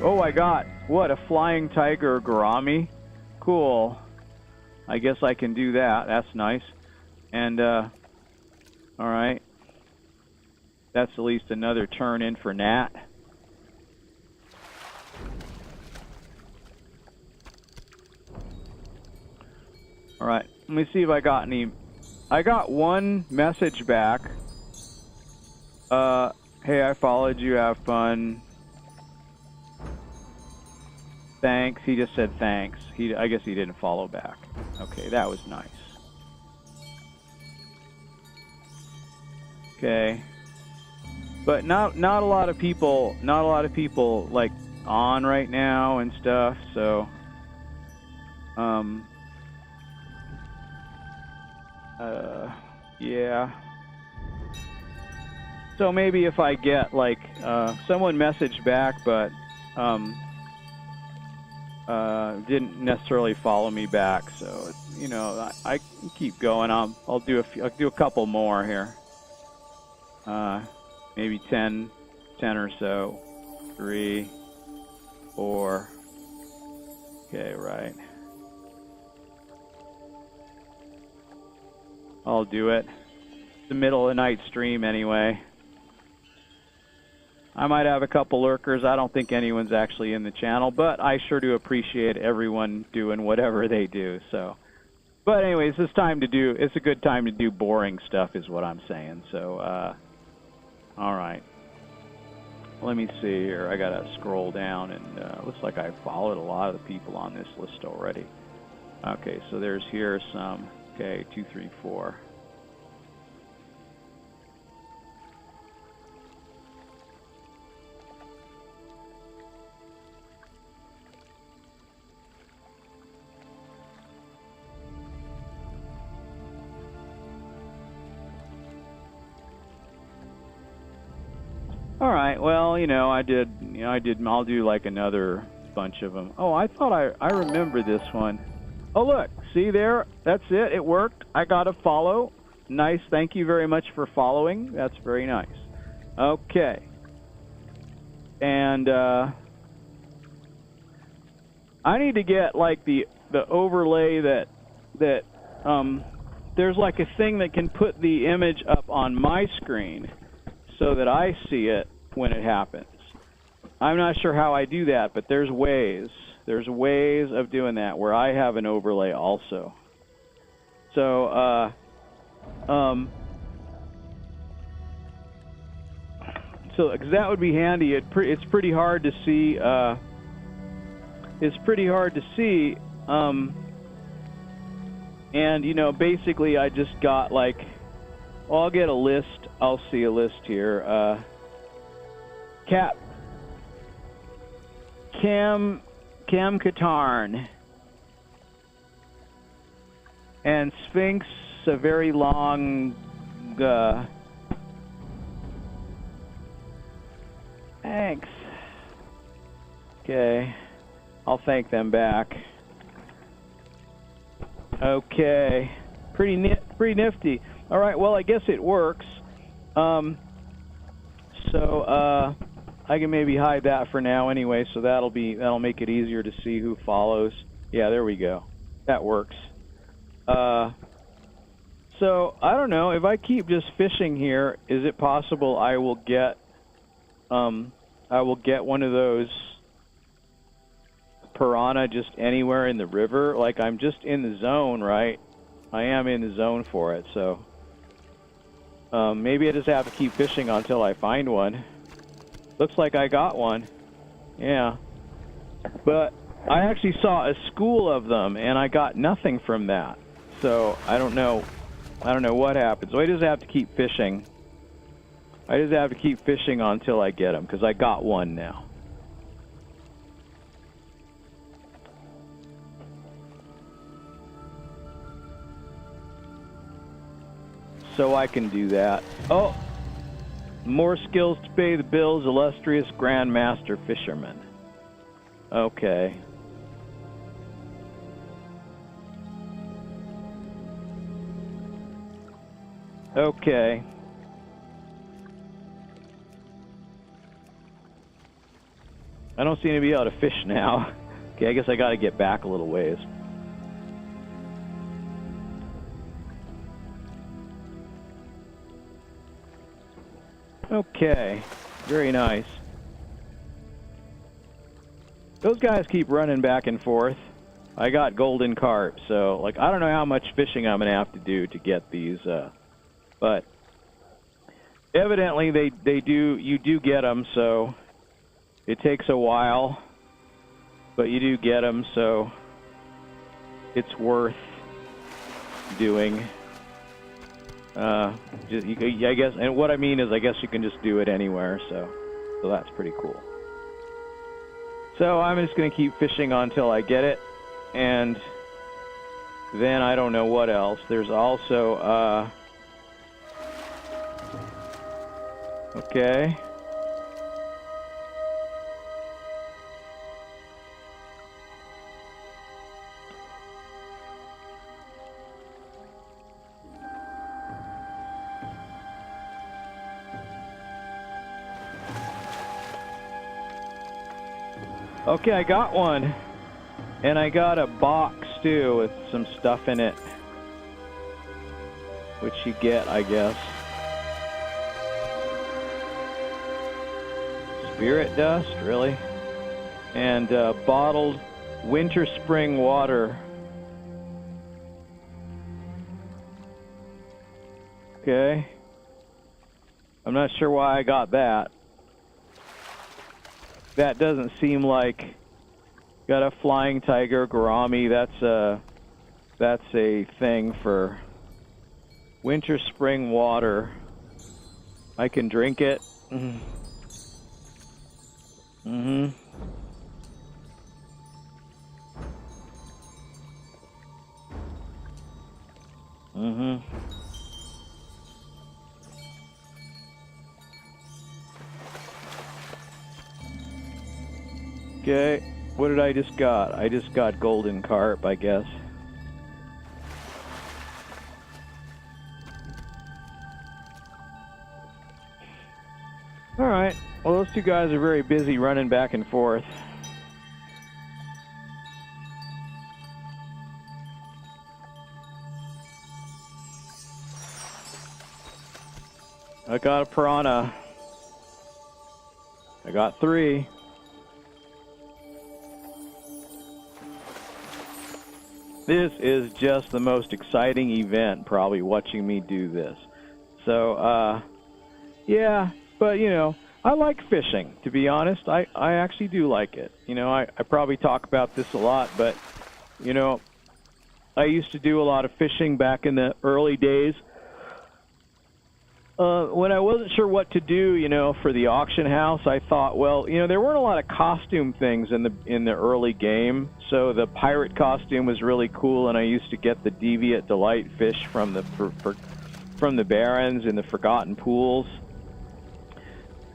Oh, I got, what, a flying tiger gourami? Cool. I guess I can do that. That's nice. And, all right. That's at least another turn in for Nat. All right. Let me see if I got any. I got one message back Hey, I followed you. Have fun. Thanks. He just said thanks. I guess he didn't follow back. Okay, that was nice. Okay. But not a lot of people like on right now and stuff, so yeah. So maybe if I get like someone messaged back but didn't necessarily follow me back, so you know, I can keep going. I'll do a couple more here. Maybe 10 or so. 3, 4. Okay, right. I'll do it. It's the middle of the night stream anyway. I might have a couple lurkers. I don't think anyone's actually in the channel, but I sure do appreciate everyone doing whatever they do. So, but anyways, it's a good time to do boring stuff, is what I'm saying. So, all right. Let me see here. I gotta scroll down, and looks like I followed a lot of the people on this list already. Okay, so here's some. Okay, 2, 3, 4. All right. Well, I'll do like another bunch of them. Oh, I thought I remember this one. Oh, look. See there? That's it. It worked. I got a follow. Nice. Thank you very much for following. That's very nice. Okay. And I need to get like the overlay that there's like a thing that can put the image up on my screen so that I see it when it happens. I'm not sure how I do that, but there's ways. There's ways of doing that where I have an overlay also. So, because that would be handy. It's pretty hard to see. It's pretty hard to see. And basically, I just got like, I'll get a list. I'll see a list here. Cam Katarn and Sphinx, a very long. Thanks. Okay, I'll thank them back. Okay, pretty nifty. All right, well, I guess it works. So I can maybe hide that for now anyway, so that'll make it easier to see who follows. Yeah, there we go. That works. So I don't know, if I keep just fishing here, is it possible I will get one of those piranha just anywhere in the river? Like, I'm just in the zone, right? I am in the zone for it, so maybe I just have to keep fishing until I find one. Looks like I got one. Yeah. But I actually saw a school of them, and I got nothing from that. So I don't know what happened. So I just have to keep fishing. I just have to keep fishing until I get them, because I got one now. So I can do that. Oh! More skills to pay the bills, illustrious Grandmaster Fisherman. Okay. Okay. I don't seem to be able to fish now. Okay, I guess I gotta get back a little ways. Okay, very nice. Those guys keep running back and forth. I got golden carp, so like I don't know how much fishing I'm gonna have to do to get these, but evidently you do get them, so it takes a while, but you do get them, so it's worth doing. I guess, and what I mean is, I guess you can just do it anywhere, so that's pretty cool. So I'm just going to keep fishing until I get it, and then I don't know what else. There's also, okay. Okay, I got one. And I got a box, too, with some stuff in it. Which you get, I guess. Spirit dust, really? And bottled winter spring water. Okay. I'm not sure why I got that. That doesn't seem like... Got a flying tiger, gourami. That's a thing for winter spring water. I can drink it. Mm-hmm. Mm-hmm. Mm-hmm. Okay. What did I just got? I just got golden carp, I guess. Alright. Well, those two guys are very busy running back and forth. I got a piranha. I got 3. This is just the most exciting event, probably, watching me do this. So, yeah, but, you know, I like fishing, to be honest. I actually do like it. You know, I probably talk about this a lot, but, you know, I used to do a lot of fishing back in the early days. When I wasn't sure what to do, you know, for the auction house, I thought, well, you know, there weren't a lot of costume things in the early game, so the pirate costume was really cool, and I used to get the deviate delight fish from the barrens in the forgotten pools.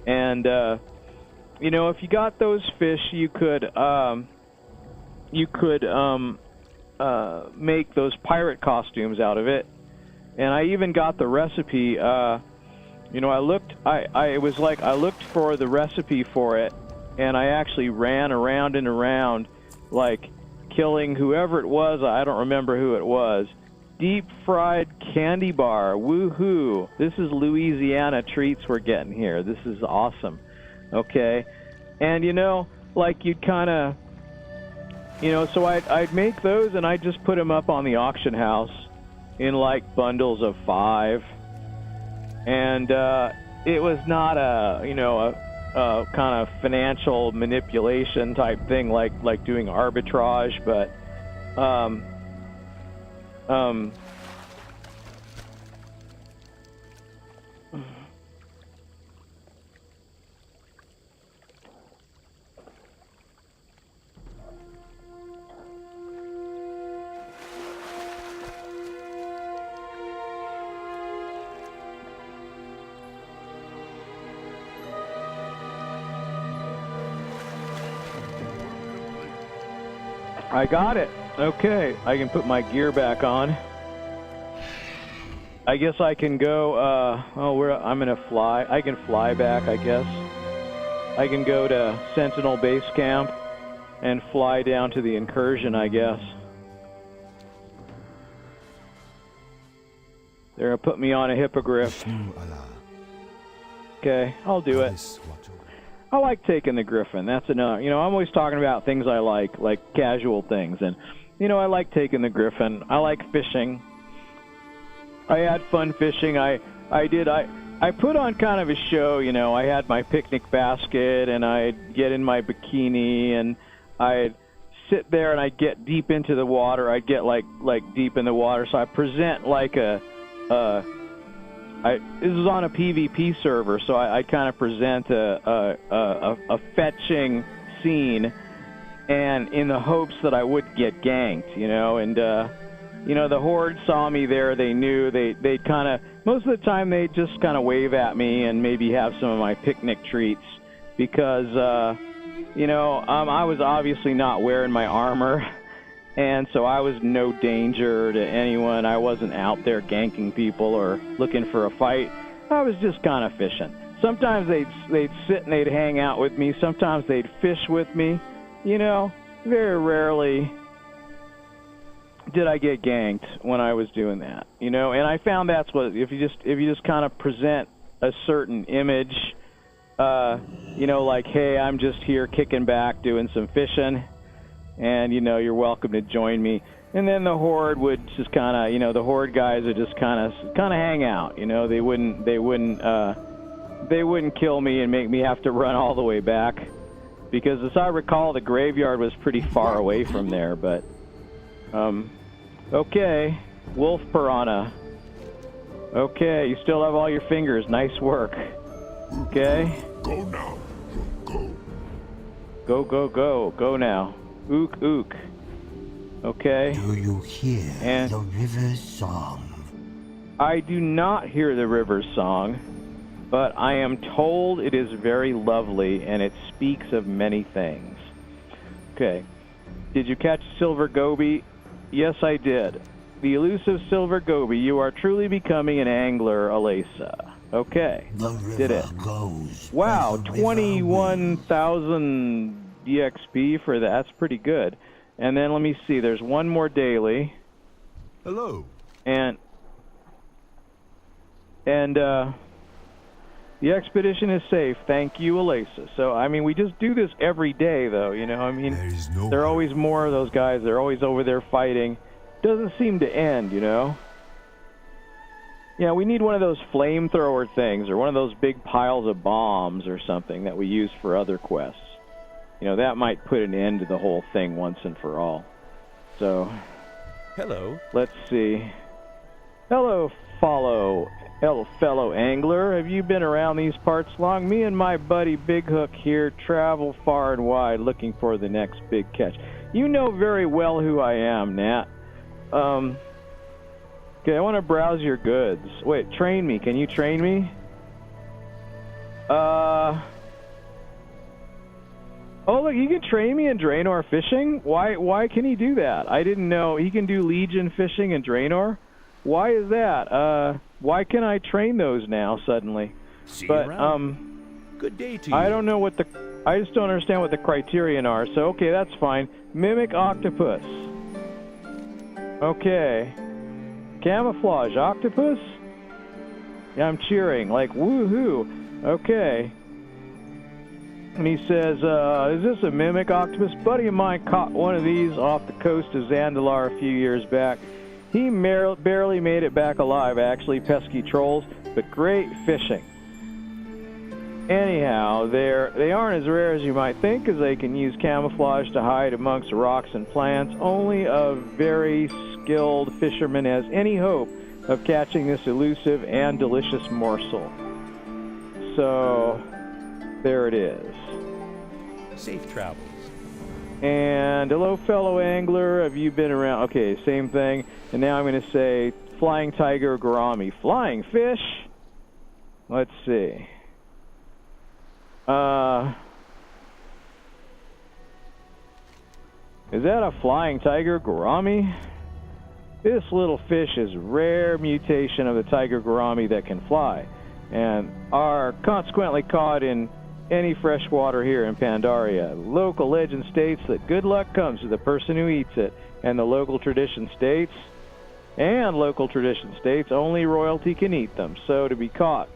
And you know, if you got those fish, you could make those pirate costumes out of it. And I even got the recipe. You know, I looked for the recipe for it, and I actually ran around and around, like killing whoever it was. I don't remember who it was. Deep fried candy bar. Woohoo! This is Louisiana treats we're getting here. This is awesome. Okay, and you know, like you'd kind of, you know, so I'd make those and I'd just put them up on the auction house in like bundles of 5, and it was not a, you know, a kind of financial manipulation type thing like doing arbitrage, but I got it. Okay, I can put my gear back on. I guess I can go, I'm gonna fly. I can fly back, I guess. I can go to Sentinel Base Camp and fly down to the incursion, I guess. They're gonna put me on a hippogriff. Okay, I'll do it. I like taking the griffin. That's enough. You know, I'm always talking about things I like casual things. And, you know, I like taking the griffin. I like fishing. I had fun fishing. I put on kind of a show, you know. I had my picnic basket, and I'd get in my bikini, and I'd sit there, and I'd get deep into the water. I'd get like deep in the water, so I present like this is on a PvP server, so I kind of present a fetching scene, and in the hopes that I would get ganked, you know. And you know, the Horde saw me there. They knew they'd kind of, most of the time they'd just kind of wave at me and maybe have some of my picnic treats, because you know, I was obviously not wearing my armor, and so I was no danger to anyone. I wasn't out there ganking people or looking for a fight. I was just kind of fishing. Sometimes they'd sit and they'd hang out with me. Sometimes they'd fish with me. You know, very rarely did I get ganked when I was doing that. You know, and I found that's what, if you just kind of present a certain image, you know, like, hey, I'm just here kicking back, doing some fishing, and, you know, you're welcome to join me. And then the Horde would just kind of, you know, the Horde guys would just kind of hang out. You know, they wouldn't kill me and make me have to run all the way back, because as I recall, the graveyard was pretty far away from there. But okay, Wolf Piranha. Okay, you still have all your fingers. Nice work. Okay. Go now. Go. Go now. Ook, ook. Okay. Do you hear and the river's song? I do not hear the river's song, but I am told it is very lovely, and it speaks of many things. Okay. Did you catch silver goby? Yes, I did. The elusive silver goby. You are truly becoming an angler, Alesa. Okay. The river did it. Goes wow, where the river 21,000 EXP for that. That's pretty good. And then let me see. There's one more daily. Hello. And the expedition is safe. Thank you, Alesa. So, I mean, we just do this every day, though, you know. I mean, there are always more of those guys. They're always over there fighting. Doesn't seem to end, you know. Yeah, we need one of those flamethrower things, or one of those big piles of bombs or something that we use for other quests. You know, that might put an end to the whole thing once and for all. So, hello. Let's see. Hello, fellow angler. Have you been around these parts long? Me and my buddy Big Hook here travel far and wide looking for the next big catch. You know very well who I am, Nat. Okay, I want to browse your goods. Wait, train me. Can you train me? Oh, look, he can train me in Draenor fishing? Why can he do that? I didn't know. He can do Legion fishing in Draenor? Why is that? Why can I train those now suddenly? See but, you around. Good day to you. I don't know what I just don't understand what the criterion are. So, okay, that's fine. Mimic octopus. Okay. Camouflage octopus? Yeah, I'm cheering. Like, woohoo. Okay. And he says, is this a mimic octopus? Buddy of mine caught one of these off the coast of Zandalar a few years back. He barely made it back alive, actually, pesky trolls, but great fishing. Anyhow, they aren't as rare as you might think, as they can use camouflage to hide amongst rocks and plants. Only a very skilled fisherman has any hope of catching this elusive and delicious morsel. So, there it is. Safe travels. And hello, fellow angler. Have you been around? Okay, same thing. And now I'm going to say flying tiger gourami. Flying fish? Let's see. Is that a flying tiger gourami? This little fish is a rare mutation of the tiger gourami that can fly, and are consequently caught in any fresh water here in Pandaria. Local legend states that good luck comes to the person who eats it, and the local tradition states only royalty can eat them. So to be caught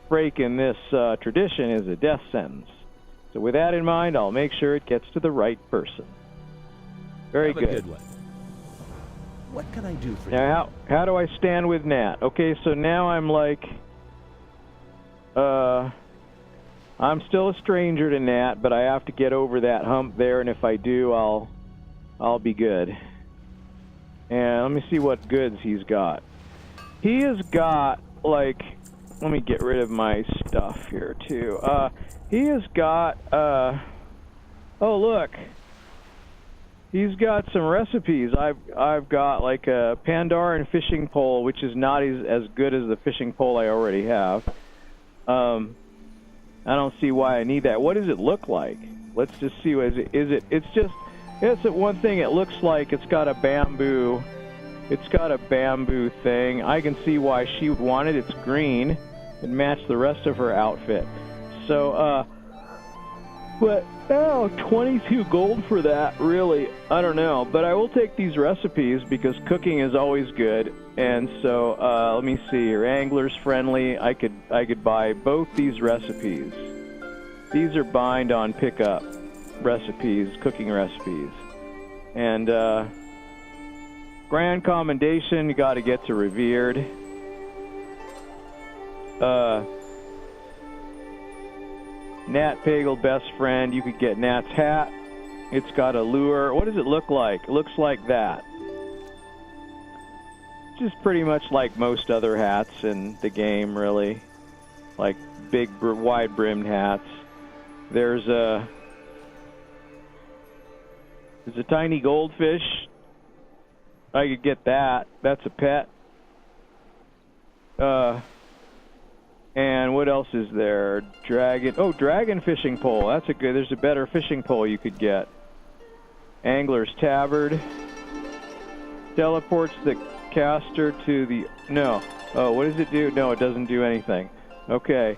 breaking this tradition is a death sentence. So with that in mind, I'll make sure it gets to the right person. Very good. Have a good one. What can I do for you? Now, how do I stand with Nat? Okay, so now I'm like, I'm still a stranger to Nat, but I have to get over that hump there, and if I do, I'll be good. And let me see what goods he's got. He has got, like, let me get rid of my stuff here, too. He has got, oh, look. He's got some recipes. I've got, like, a Pandaria fishing pole, which is not as good as the fishing pole I already have. I don't see why I need that. What does it look like? Let's just see. It's one thing. It looks like it's got a bamboo. It's got a bamboo thing. I can see why she would want it. It's green and match the rest of her outfit. So, but 22 gold for that, really. I don't know, but I will take these recipes because cooking is always good. And so, let me see here. Anglers friendly. I could buy both these recipes. These are bind on pickup recipes, cooking recipes. And grand commendation, you got to get to revered. Nat Pagel, best friend. You could get Nat's hat. It's got a lure. What does it look like? It looks like that. Just pretty much like most other hats in the game, really. Like big, wide-brimmed hats. There's a tiny goldfish. I could get that. That's a pet. And what else is there? Dragon. Oh, dragon fishing pole. That's a good. There's a better fishing pole you could get. Angler's tabard. Teleports the caster to the. No. Oh, what does it do? No, it doesn't do anything. Okay.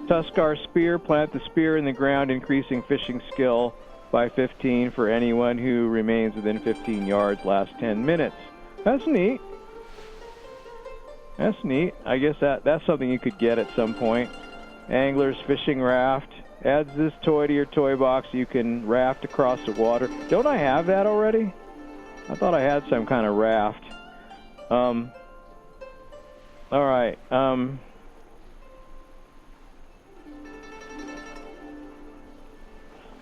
Tuskar spear. Plant the spear in the ground, increasing fishing skill by 15 for anyone who remains within 15 yards. Last 10 minutes. That's neat. That's neat. I guess that's something you could get at some point. Angler's fishing raft. Adds this toy to your toy box. You can raft across the water. Don't I have that already? I thought I had some kind of raft. All right.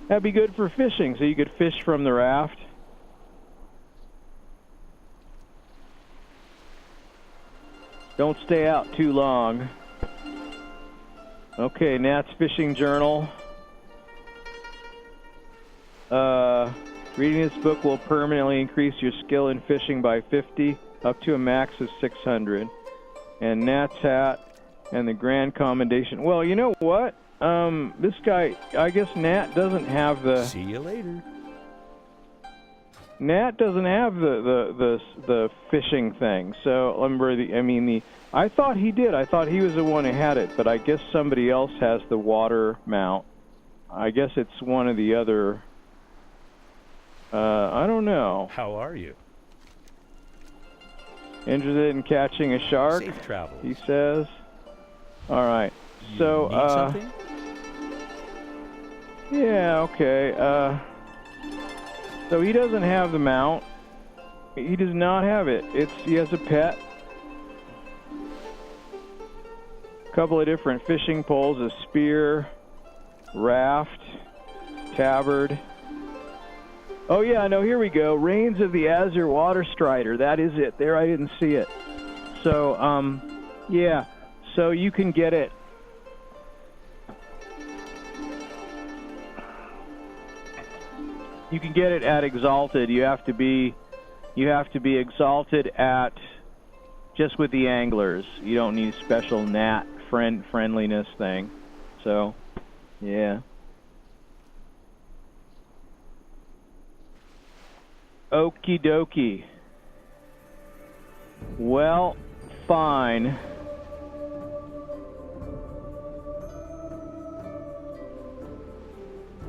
That'd be good for fishing, so you could fish from the raft. Don't stay out too long. Okay, Nat's fishing journal. Reading this book will permanently increase your skill in fishing by 50, up to a max of 600. And Nat's hat and the grand commendation. Well, you know what? This guy, I guess Nat doesn't have the. See you later. Nat doesn't have the fishing thing. So I thought he did. I thought he was the one who had it, but I guess somebody else has the water mount. I guess it's one of the other. I don't know. How are you? Interested in catching a shark? Safe travels. He says. All right. So. Need something? Yeah. Okay. So he doesn't have the mount. He does not have it. He has a pet. A couple of different fishing poles, a spear, raft, tabard. Oh yeah, no, here we go. Reins of the Azure Water Strider. That is it. There, I didn't see it. So, yeah. So you can get it. You can get it at Exalted. You have to be Exalted at just with the anglers. You don't need a special Nat friendliness thing. So, yeah. Okie dokie. Well, fine.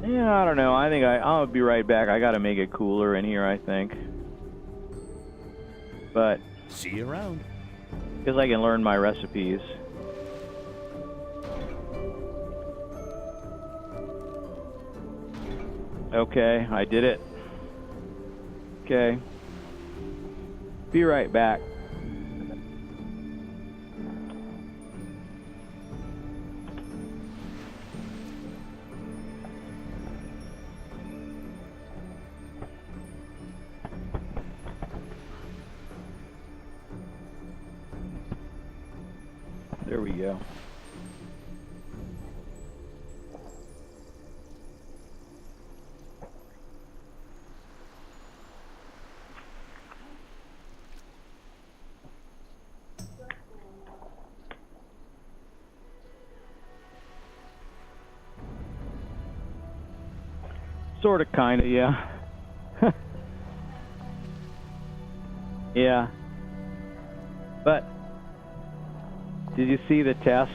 Yeah, I don't know. I think I'll be right back. I gotta make it cooler in here, I think. But see you around. Because I can learn my recipes. Okay, I did it. Okay. Be right back. There we go. Sort of, kind of, yeah. Yeah. But, did you see the test?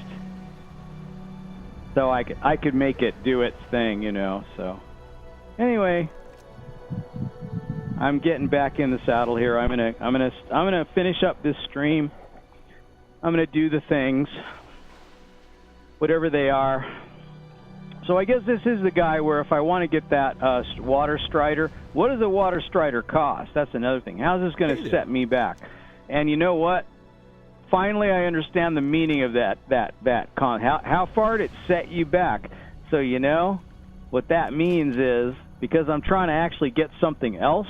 So I could make it do its thing, you know, so. Anyway, I'm getting back in the saddle here. I'm gonna finish up this stream. I'm gonna do the things, whatever they are. So I guess this is the guy where if I want to get that water strider, what does a water strider cost? That's another thing. How's this going to set me back? And you know what? Finally, I understand the meaning of that how far did it set you back? So you know what that means is because I'm trying to actually get something else.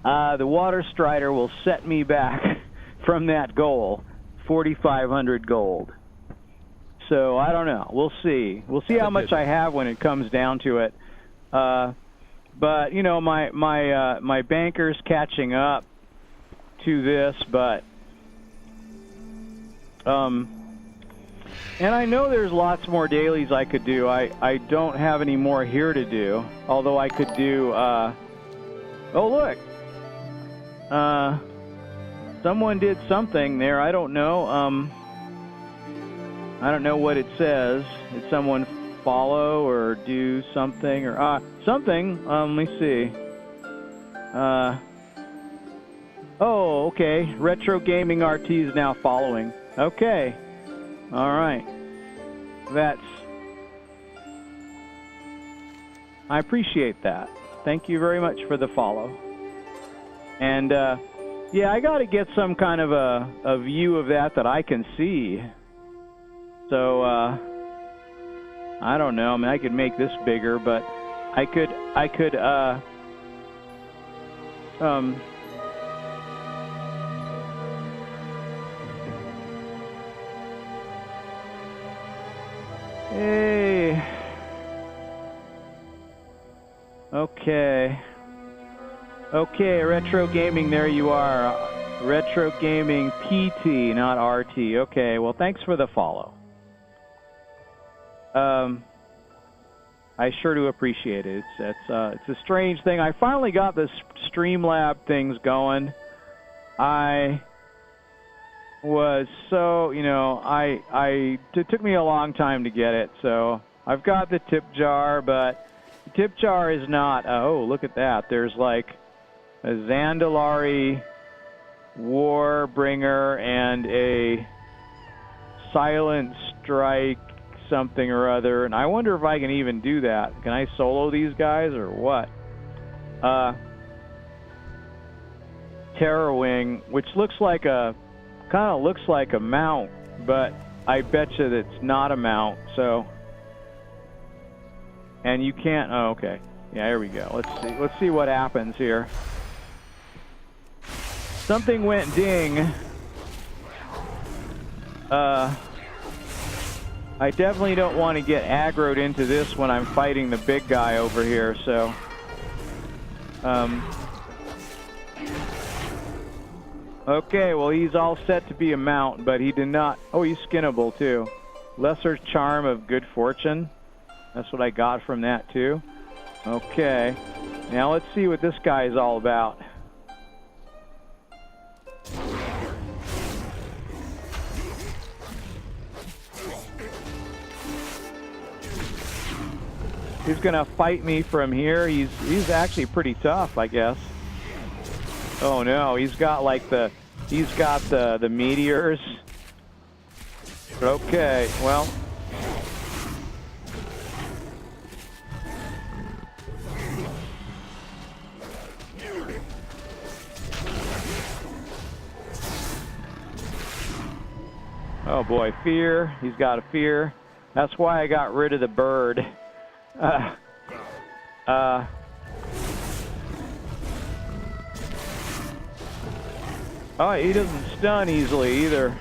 The water strider will set me back from that goal, 4,500 gold. So I don't know. We'll see. We'll see how much I have when it comes down to it. But you know, my banker's catching up to this, but and I know there's lots more dailies I could do. I don't have any more here to do. Although I could do. Oh look, someone did something there. I don't know. I don't know what it says. Did someone follow or do something or something? Let me see. Oh, okay. Retro Gaming RT is now following. Okay. All right. I appreciate that. Thank you very much for the follow. And yeah, I got to get some kind of a view of that I can see. So, I don't know. I mean, I could make this bigger, but I could, hey. Okay. Okay, Retro Gaming, there you are. Retro Gaming PT, not RT. Okay, well, thanks for the follow. I sure do appreciate it. It's a strange thing. I finally got the Streamlab things going. I was so, you know, it took me a long time to get it. So I've got the tip jar, but the tip jar is not. Oh, look at that. There's like a Zandalari Warbringer and a Silent Strike something or other, and I wonder if I can even do that. Can I solo these guys or what? Terrorwing, which looks like kind of looks like a mount, but I bet you that it's not a mount. So, and you can't. Oh, okay. Yeah, here we go. Let's see what happens here. Something went ding. I definitely don't want to get aggroed into this when I'm fighting the big guy over here, so. Okay, well, he's all set to be a mount, but he did not. Oh, he's skinnable, too. Lesser Charm of Good Fortune. That's what I got from that, too. Okay. Now let's see what this guy is all about. He's gonna fight me from here. He's actually pretty tough, I guess. Oh no, he's got the meteors. Okay, well. Oh boy, fear. He's got a fear. That's why I got rid of the bird. Oh, he doesn't stun easily either.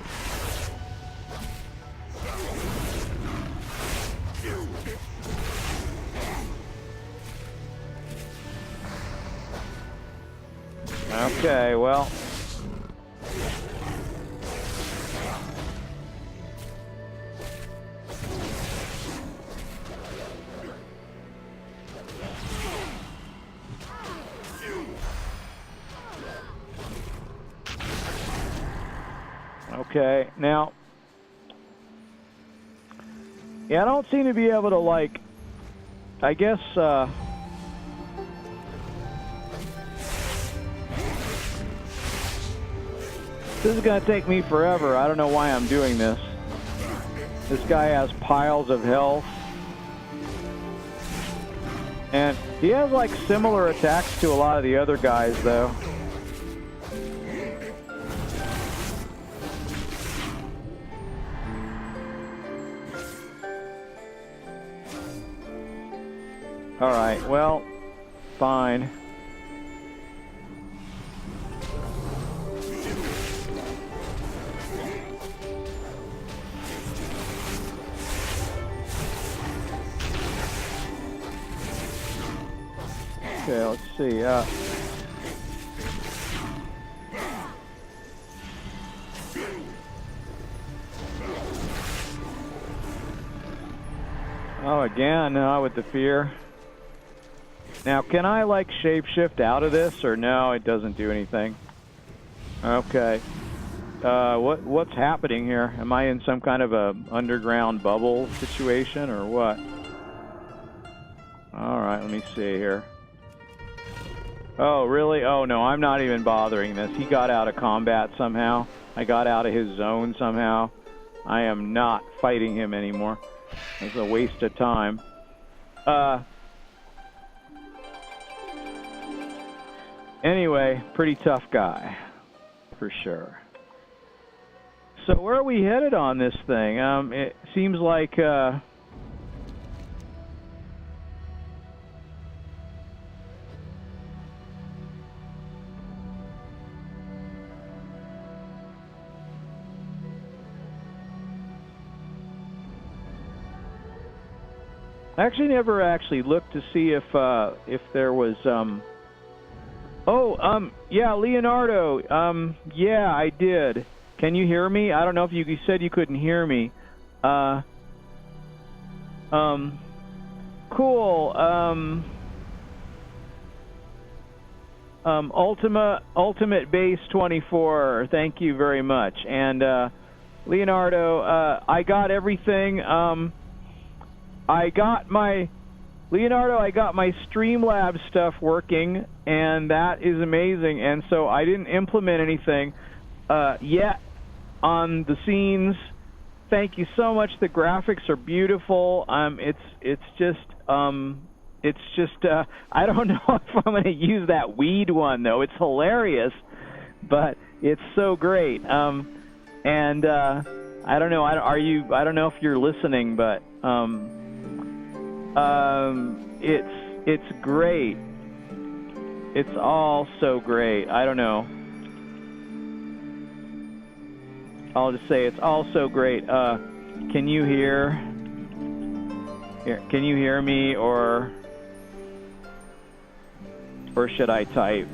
Okay, well. Okay, now, yeah, I don't seem to be able to, like, I guess, this is going to take me forever. I don't know why I'm doing this. This guy has piles of health. And he has, like, similar attacks to a lot of the other guys, though. Alright, well, fine. Okay, let's see. Oh, again, with the fear. Now, can I, like, shapeshift out of this, or no, it doesn't do anything? Okay. What's happening here? Am I in some kind of a underground bubble situation, or what? Alright, let me see here. Oh, really? Oh, no, I'm not even bothering this. He got out of combat somehow. I got out of his zone somehow. I am not fighting him anymore. It's a waste of time. Anyway, pretty tough guy, for sure. So where are we headed on this thing? It seems like, I actually never actually looked to see if there was, yeah, Leonardo, yeah, I did. Can you hear me? I don't know if you said you couldn't hear me. Cool, Ultimate Base 24, thank you very much. And, Leonardo, I got everything, I got my Streamlabs stuff working, and that is amazing. And so I didn't implement anything yet on the scenes. Thank you so much. The graphics are beautiful. It's just I don't know if I'm going to use that weed one though. It's hilarious, but it's so great. I don't know. I don't know if you're listening, but it's great. It's all so great. I don't know. I'll just say it's all so great. Can you hear? Here, can you hear me, or should I type?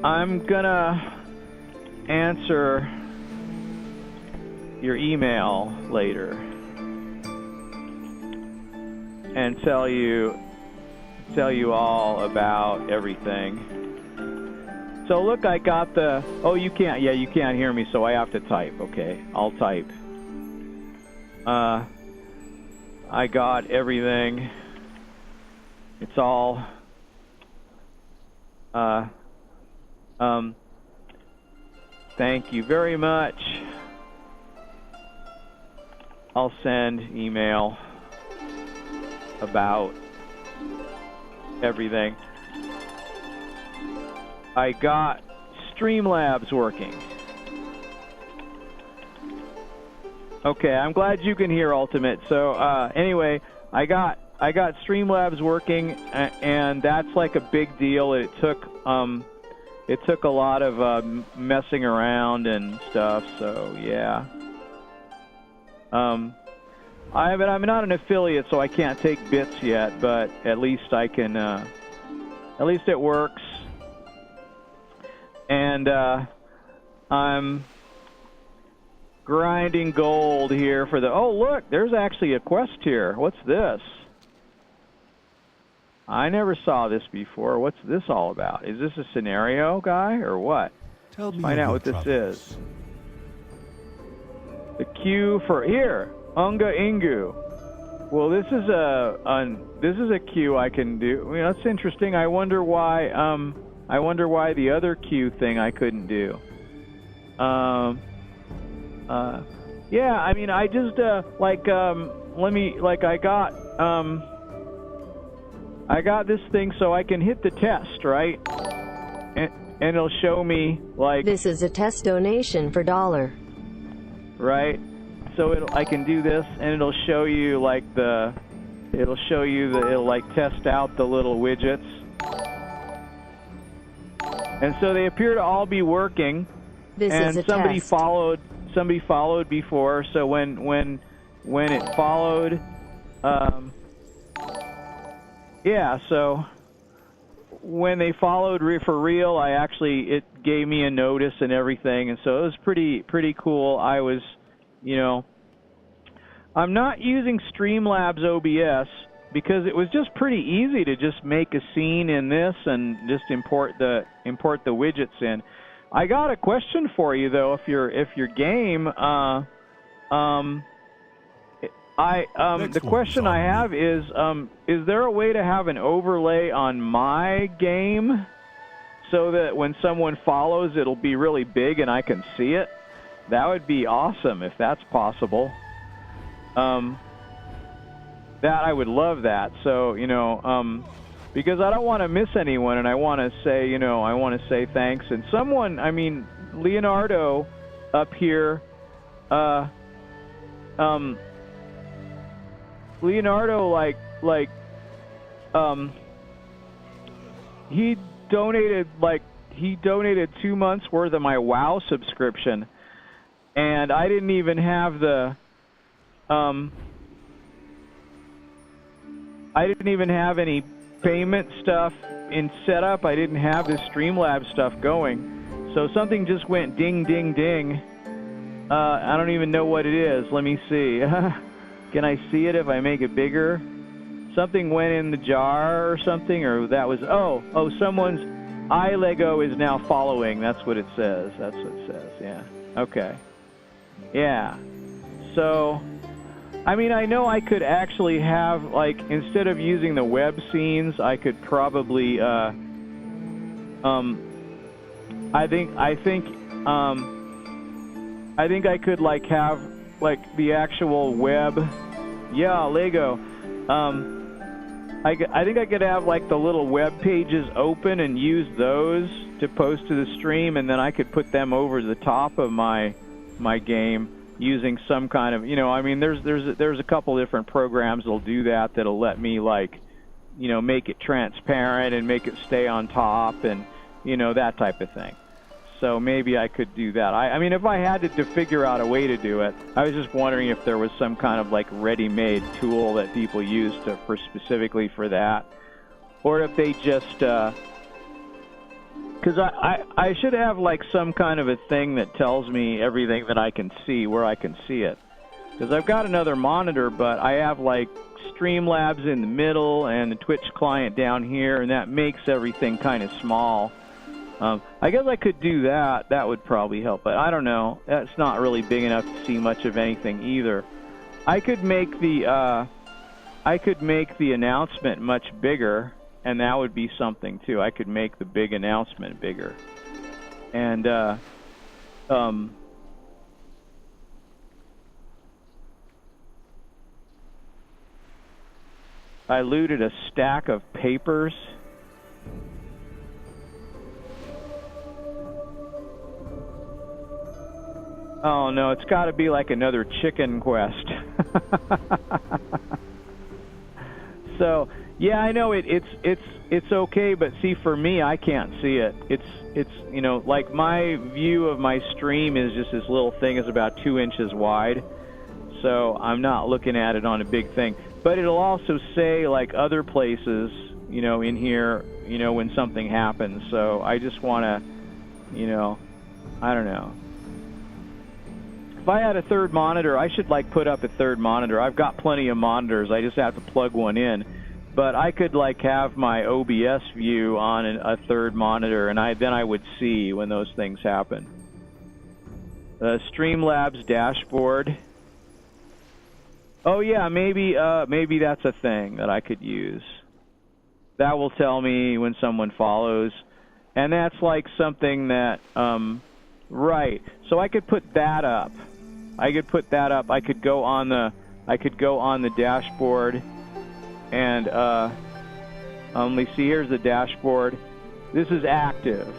I'm gonna answer your email later and tell you all about everything. So look, I got the, oh, you can't hear me, so I have to type. Okay, I'll type. I got everything. It's all thank you very much. I'll send email about everything. I got Streamlabs working. Okay, I'm glad you can hear, Ultimate. So anyway, I got Streamlabs working, and that's like a big deal. It took a lot of messing around and stuff. So yeah. I'm not an affiliate, so I can't take bits yet, but at least I can At least it works. And I'm grinding gold here for the... Oh, look, there's actually a quest here. What's this? I never saw this before. What's this all about? Is this a scenario guy or what? Tell me Find out what this is. The queue for here, Unga Ingu. Well, this is a queue I can do. I mean, that's interesting. I wonder why the other queue thing I couldn't do. Yeah, I mean, I just I got this thing so I can hit the test, right? And it'll show me like... This is a test donation for $1. Right? So I can do this and it'll show you like it'll like test out the little widgets. And so they appear to all be working. This and is a somebody test. Somebody followed before, so when it followed, yeah, so when they followed for real, it gave me a notice and everything, and so it was pretty cool. I was, I'm not using Streamlabs OBS because it was just pretty easy to just make a scene in this and just import the widgets in. I got a question for you though. If your game, the question I have is there a way to have an overlay on my game so that when someone follows, it'll be really big and I can see it? That would be awesome if that's possible. That I would love that. So because I don't want to miss anyone, and I want to say, thanks. And someone, I mean, Leonardo up here, Leonardo, he donated 2 months worth of my WoW subscription, and I didn't even have any payment stuff in setup. I didn't have this Streamlabs stuff going. So something just went ding, ding, ding. I don't even know what it is. Let me see. Can I see it if I make it bigger? Something went in the jar or something, or that was... Oh, someone's iLego is now following. That's what it says. That's what it says, yeah. Okay. Yeah. So... I mean, I know I could actually have, instead of using the web scenes, I could probably, I think I could, have, the actual web, yeah, Lego, I think I could have, the little web pages open and use those to post to the stream, and then I could put them over the top of my game. Using some kind of, I mean, there's a couple different programs that'll do that. That'll let me make it transparent and make it stay on top, and that type of thing. So maybe I could do that. I mean, if I had to figure out a way to do it, I was just wondering if there was some kind of ready-made tool that people use specifically for that, or if they just. Because I should have some kind of a thing that tells me everything that I can see, where I can see it. Because I've got another monitor, but I have Streamlabs in the middle and the Twitch client down here, and that makes everything kind of small. I guess I could do that. That would probably help, but I don't know. That's not really big enough to see much of anything either. I could make the announcement much bigger. And that would be something, too. I could make the big announcement bigger. And, I looted a stack of papers. Oh, no, it's got to be another chicken quest. So... Yeah, I know it's okay, but see, for me, I can't see it. It's my view of my stream is just this little thing is about 2 inches wide, so I'm not looking at it on a big thing. But it'll also say other places, in here, you know, when something happens. So I just want to, you know, I don't know. If I had a third monitor, I should like put up a third monitor. I've got plenty of monitors. I just have to plug one in. But I could like have my OBS view on a third monitor, and then I would see when those things happen. Streamlabs dashboard. Oh yeah, maybe that's a thing that I could use. That will tell me when someone follows, and that's like something that right. So I could put that up. I could put that up. I could go on the dashboard, and let me see. Here's the dashboard. This is active.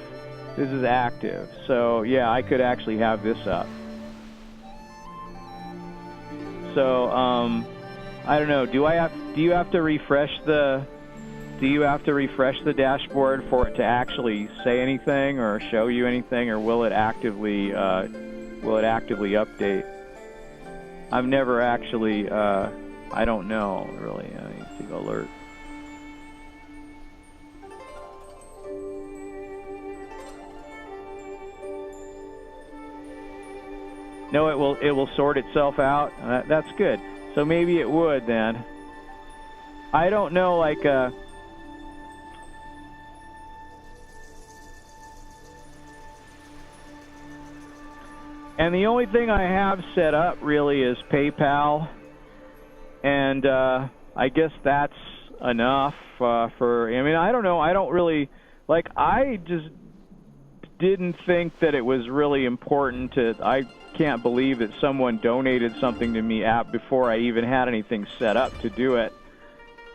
This is active. So yeah, I could actually have this up. So I don't know. Do you have to refresh the dashboard for it to actually say anything or show you anything, or will it actively update? I've never actually I don't know really. I need to go alert. No, it will sort itself out. That's good. So maybe it would then. I don't know, like and the only thing I have set up really is PayPal, and I guess that's enough for. I mean, I don't know. I don't really like. I just didn't think that it was really important to. I can't believe that someone donated something to me before I even had anything set up to do it.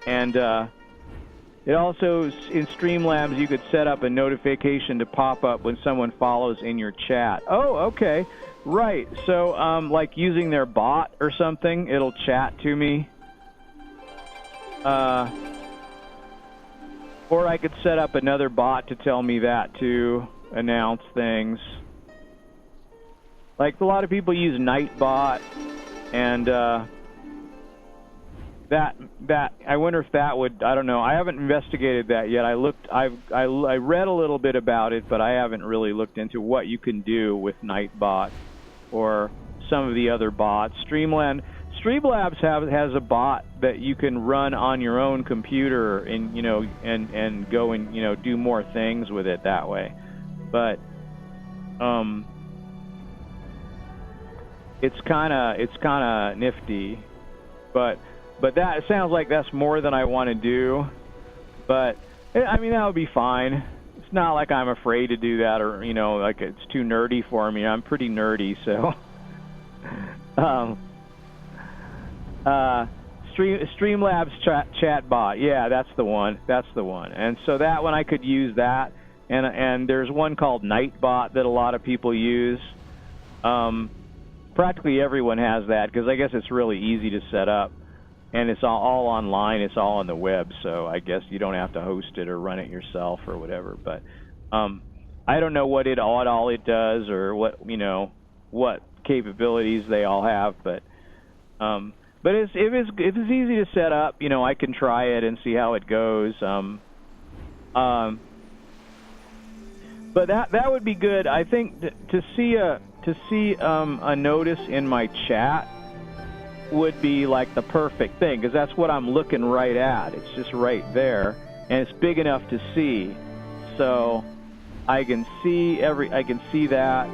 And it also, in Streamlabs, you could set up a notification to pop up when someone follows in your chat. Oh, okay. Right. So, like using their bot or something, it'll chat to me. Or I could set up another bot to tell me that, to announce things. Like a lot of people use Nightbot, and that I wonder if that would. I don't know. I haven't investigated that yet. I read a little bit about it, but I haven't really looked into what you can do with Nightbot or some of the other bots. Streamlabs has a bot that you can run on your own computer, and you know, and go and do more things with it that way. But it's kind of nifty, but that, it sounds like that's more than I want to do. But I mean, that would be fine. It's not like I'm afraid to do that, or like it's too nerdy for me. I'm pretty nerdy, so. Streamlabs chatbot, yeah, that's the one. That's the one. And so that one, I could use that. And there's one called Nightbot that a lot of people use. Practically everyone has that, because I guess it's really easy to set up, and it's all online. It's all on the web, so I guess you don't have to host it or run it yourself or whatever. But I don't know what all it does, or what capabilities they all have. But if it's easy to set up, I can try it and see how it goes. But that would be good. I think to see a notice in my chat would be like the perfect thing, because that's what I'm looking right at. It's just right there, and it's big enough to see, so I can see that.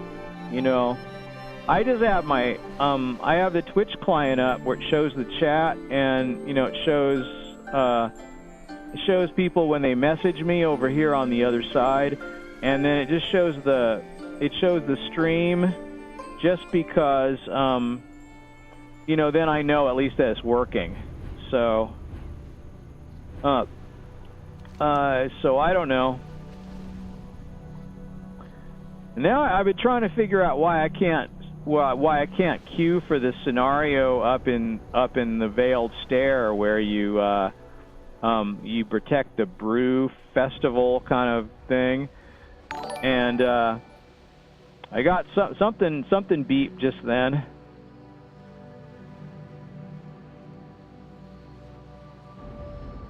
I just have my I have the Twitch client up where it shows the chat, and it shows people when they message me over here on the other side, and then it just shows the stream, just because then I know at least that it's working. So so I don't know. Now I've been trying to figure out why I can't queue for this scenario up in the Veiled Stair, where you protect the brew festival kind of thing, and I got something beep just then.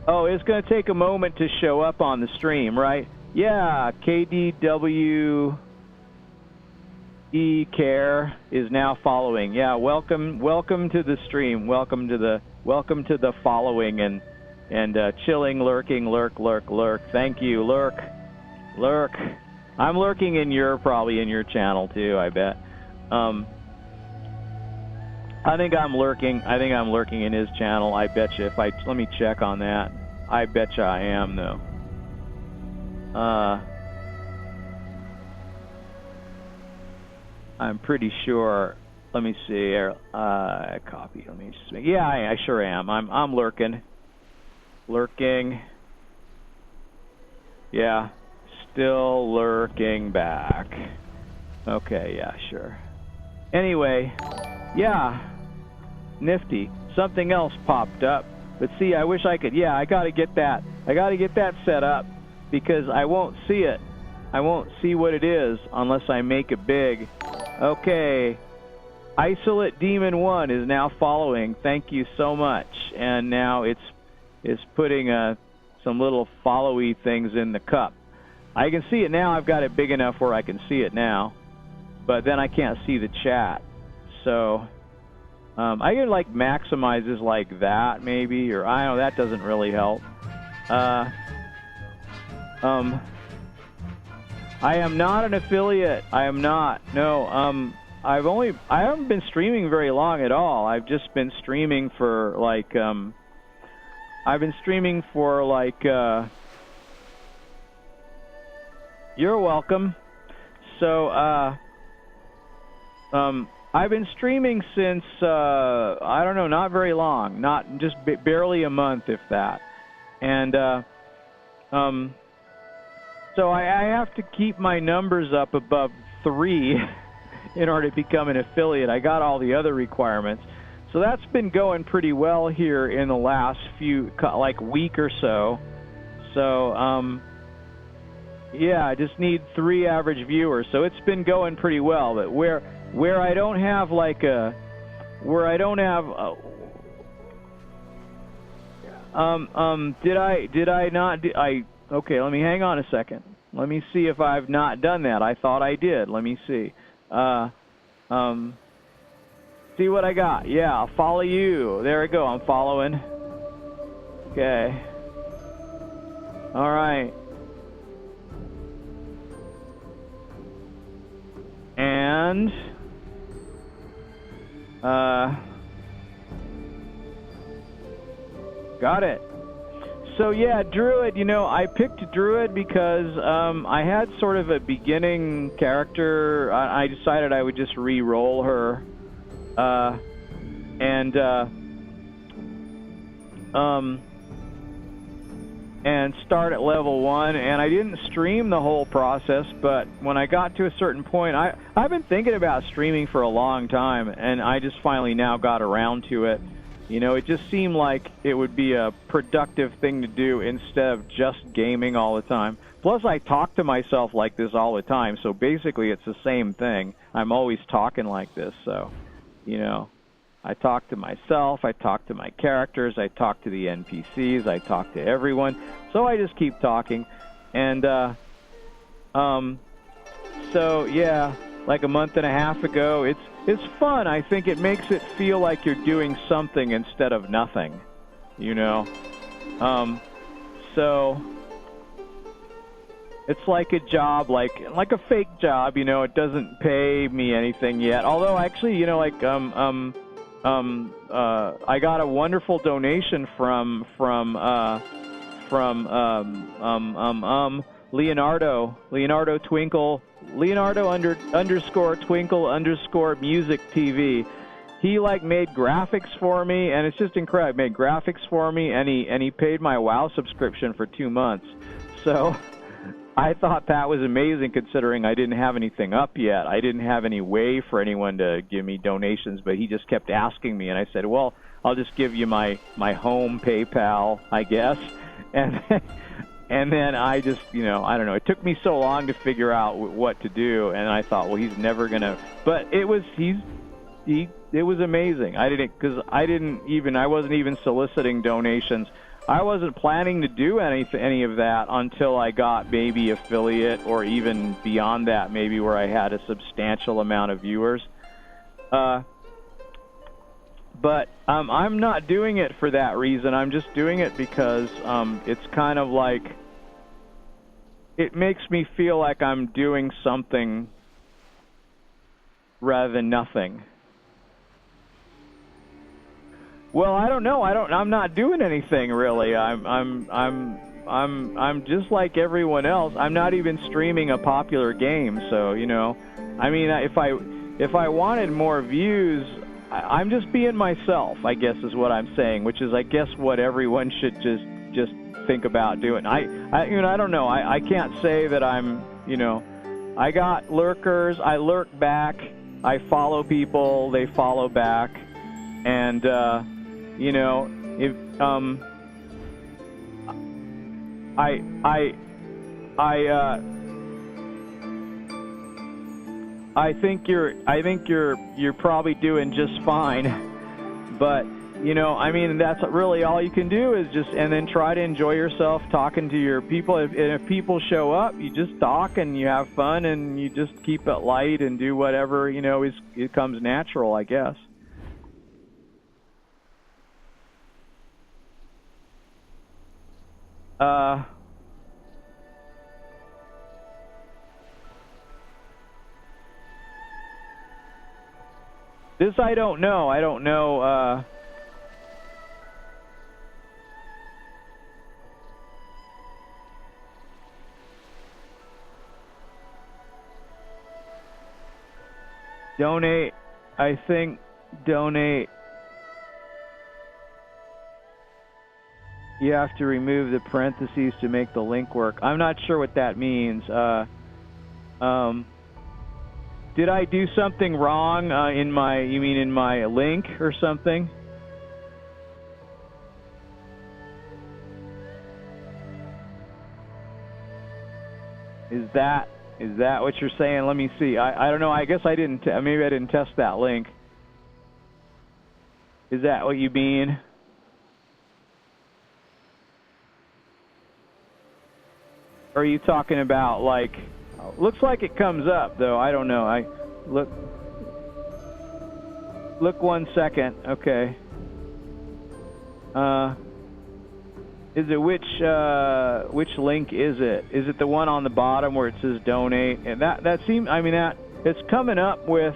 Oh, it's going to take a moment to show up on the stream, right? Yeah, KDW Care is now following. Yeah, welcome to the stream. Welcome to the following and chilling, lurking, lurk. Thank you, lurk. I'm lurking in probably in your channel too, I bet. I think I'm lurking in his channel. I bet you let me check on that. I bet you I am though. I'm pretty sure. Let me see. Copy. Let me just. Yeah, I sure am. I'm lurking. Yeah, still lurking back. Okay. Yeah, sure. Anyway, yeah. Nifty. Something else popped up. But see, I wish I could. Yeah, I gotta get that. Set up because I won't see it. I won't see what it is unless I make it big. Okay. Isolate Demon 1 is now following. Thank you so much. And now it's putting some little followy things in the cup. I can see it now. I've got it big enough where I can see it now. But then I can't see the chat. So I could like maximize this like that maybe, or I don't know, that doesn't really help. I am not an affiliate. I am not. No. I haven't been streaming very long at all. I've just been streaming for like you're welcome. So I've been streaming since I don't know, not very long, not just barely a month, if that. And so I have to keep my numbers up above 3 in order to become an affiliate. I got all the other requirements. So that's been going pretty well here in the last week or so. So, yeah, I just need 3 average viewers. So it's been going pretty well. But where I don't have okay, let me hang on a second. Let me see if I've not done that. I thought I did. Let me see. See what I got. Yeah, I'll follow you. There we go. I'm following. Okay. All right. And got it. So yeah, Druid, I picked Druid because I had sort of a beginning character. I decided I would just re-roll her. And start at level 1, and I didn't stream the whole process, but when I got to a certain point, I've been thinking about streaming for a long time, and I just finally now got around to it. It just seemed like it would be a productive thing to do instead of just gaming all the time. Plus, I talk to myself like this all the time, so basically it's the same thing. I'm always talking like this, so, I talk to myself, I talk to my characters, I talk to the NPCs, I talk to everyone, so I just keep talking. And, so, yeah, like a month and a half ago, it's fun. I think it makes it feel like you're doing something instead of nothing, So it's like a job, like a fake job, it doesn't pay me anything yet. Although actually, I got a wonderful donation from Leonardo Twinkle, _Twinkle_ Music TV. He made graphics for me, and it's just incredible. Made graphics for me, and he paid my WoW subscription for 2 months. So I thought that was amazing, considering I didn't have anything up yet. I didn't have any way for anyone to give me donations, but he just kept asking me, and I said, well, I'll just give you my home PayPal, I guess. And then I just, I don't know. It took me so long to figure out what to do, and I thought, well, he's never gonna. But it was it was amazing. I wasn't even soliciting donations. I wasn't planning to do any of that until I got maybe affiliate, or even beyond that, maybe where I had a substantial amount of viewers. But I'm not doing it for that reason. I'm just doing it because it's kind of like, it makes me feel like I'm doing something rather than nothing. Well, I don't know. I'm not doing anything really. I'm just like everyone else. I'm not even streaming a popular game, so you know. I mean, if I wanted more views, I'm just being myself, I guess is what I'm saying, which is I guess what everyone should just think about doing. I don't know. I can't say that I'm, you know, I got lurkers. I lurk back. I follow people. They follow back, and you know, if I think you're probably doing just fine, but you know, I mean, that's really all you can do is just, and then try to enjoy yourself talking to your people. If people show up, you just talk and you have fun and you just keep it light and do whatever, you know, it comes natural, I guess. This I don't know. I don't know. Donate. I think donate. You have to remove the parentheses to make the link work. I'm not sure what that means. Did I do something wrong in my, you mean in my link or something? Is that what you're saying? Let me see. I don't know. I guess I didn't, maybe I didn't test that link. Is that what you mean? Or are you talking about like, looks like it comes up though. I don't know. I look 1 second. Okay. Is it which link is it? Is it the one on the bottom where it says donate? And that seems, I mean, that it's coming up with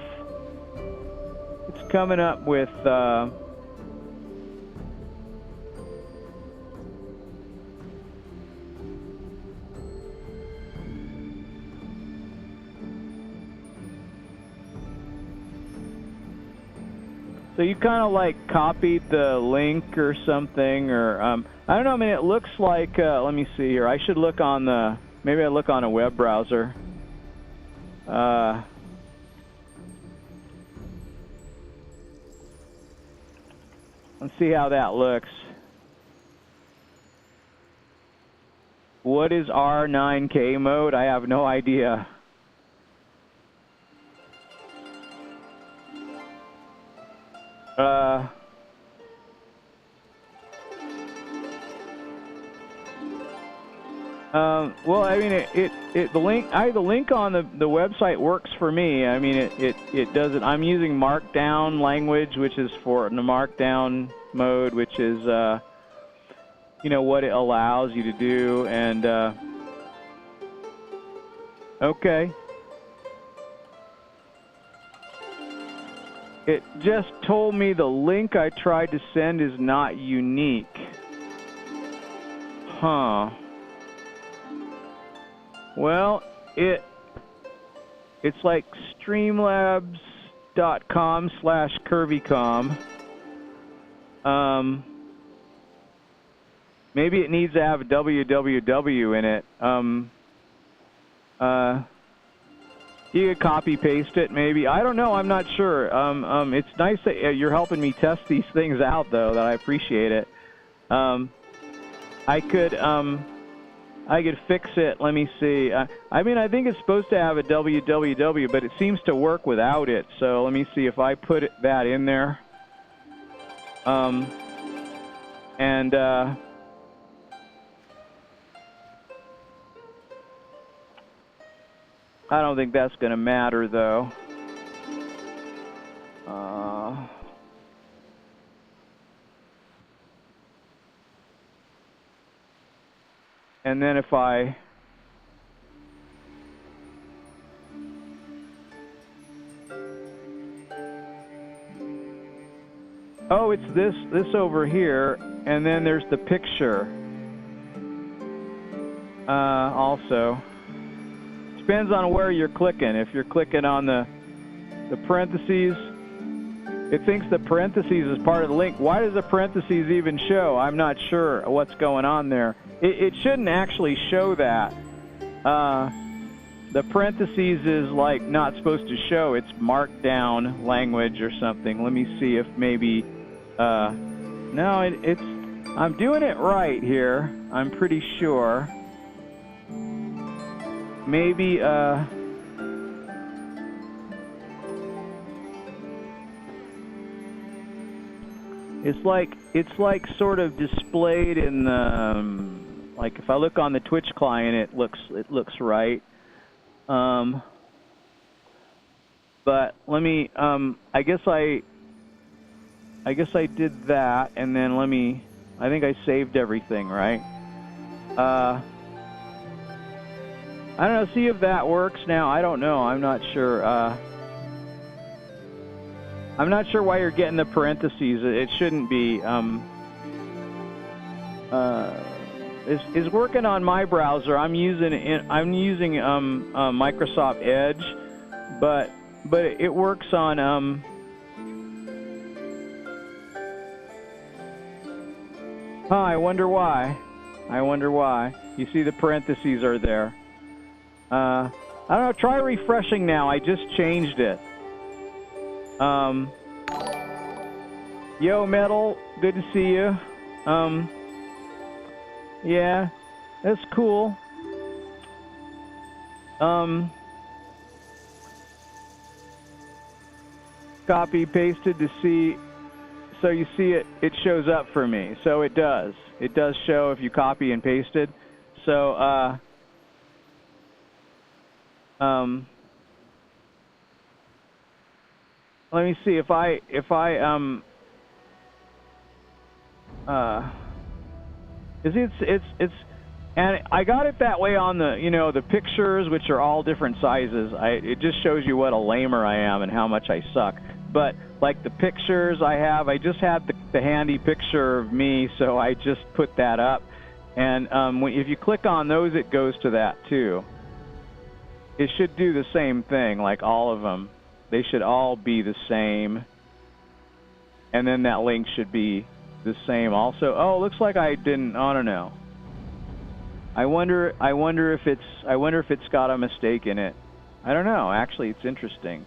so you kind of like copied the link or something, or I don't know. I mean, it looks like. Let me see here. I should look on the. Maybe I look on a web browser. Let's see how that looks. What is R9K mode? I have no idea. Well, I mean, the link on the website works for me. I mean, it doesn't. I'm using Markdown language, which is for the Markdown mode, which is you know what it allows you to do, and okay. It just told me the link I tried to send is not unique. Huh. Well, it's like streamlabs.com/curvycom. Maybe it needs to have a www in it. You could copy paste it, maybe. I don't know. I'm not sure. It's nice that you're helping me test these things out, though. That I appreciate it. I could fix it. Let me see. I mean, I think it's supposed to have a www, but it seems to work without it. So let me see if I put that in there. And I don't think that's going to matter, though. And then if I... Oh, it's this over here, and then there's the picture. Also, depends on where you're clicking. If you're clicking on the parentheses, it thinks the parentheses is part of the link. Why does the parentheses even show? I'm not sure what's going on there. It shouldn't actually show that. The parentheses is like not supposed to show. It's marked down language or something. Let me see if maybe. No, it's. I'm doing it right here. I'm pretty sure. Maybe, it's like sort of displayed in the, like if I look on the Twitch client, it looks right. But let me, I guess I did that, and then I think I saved everything, right? I don't know, see if that works now. I don't know. I'm not sure. I'm not sure why you're getting the parentheses. It shouldn't be. It's working on my browser. I'm using Microsoft Edge, but it works on I wonder why. You see the parentheses are there. I don't know, try refreshing now. I just changed it. Yo, Metal, good to see you. Yeah, that's cool. Copy, pasted to see, so you see it shows up for me. So it does show if you copy and pasted. So, let me see if I it's and I got it that way on the the pictures, which are all different sizes. It just shows you what a lamer I am and how much I suck. But like the pictures I just had the handy picture of me, so I just put that up. And if you click on those, it goes to that too. It should do the same thing, like all of them. They should all be the same. And then that link should be the same also. Oh, looks like I didn't. I don't know. I wonder if it's got a mistake in it. I don't know. Actually, it's interesting.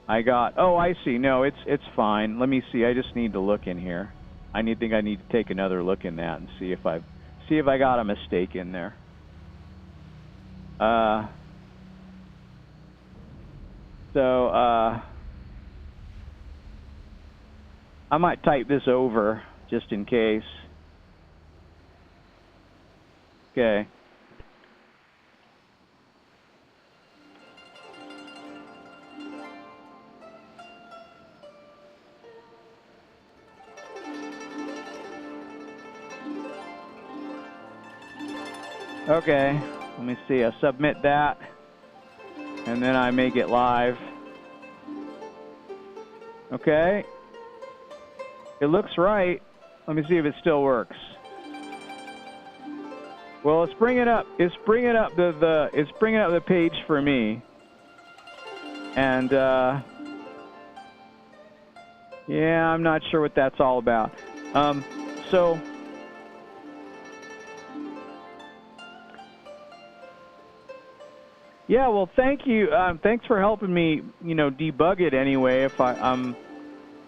Oh, I see. No, it's fine. Let me see. I just need to look in here. I think I need to take another look in that and see if I got a mistake in there. So, I might type this over just in case. Okay. Okay, let me see. I submit that, and then I make it live. Okay. It looks right. Let me see if it still works. Well, it's bringing up the page for me, and yeah, I'm not sure what that's all about. So. Yeah, well, thank you. Thanks for helping me, debug it anyway. If I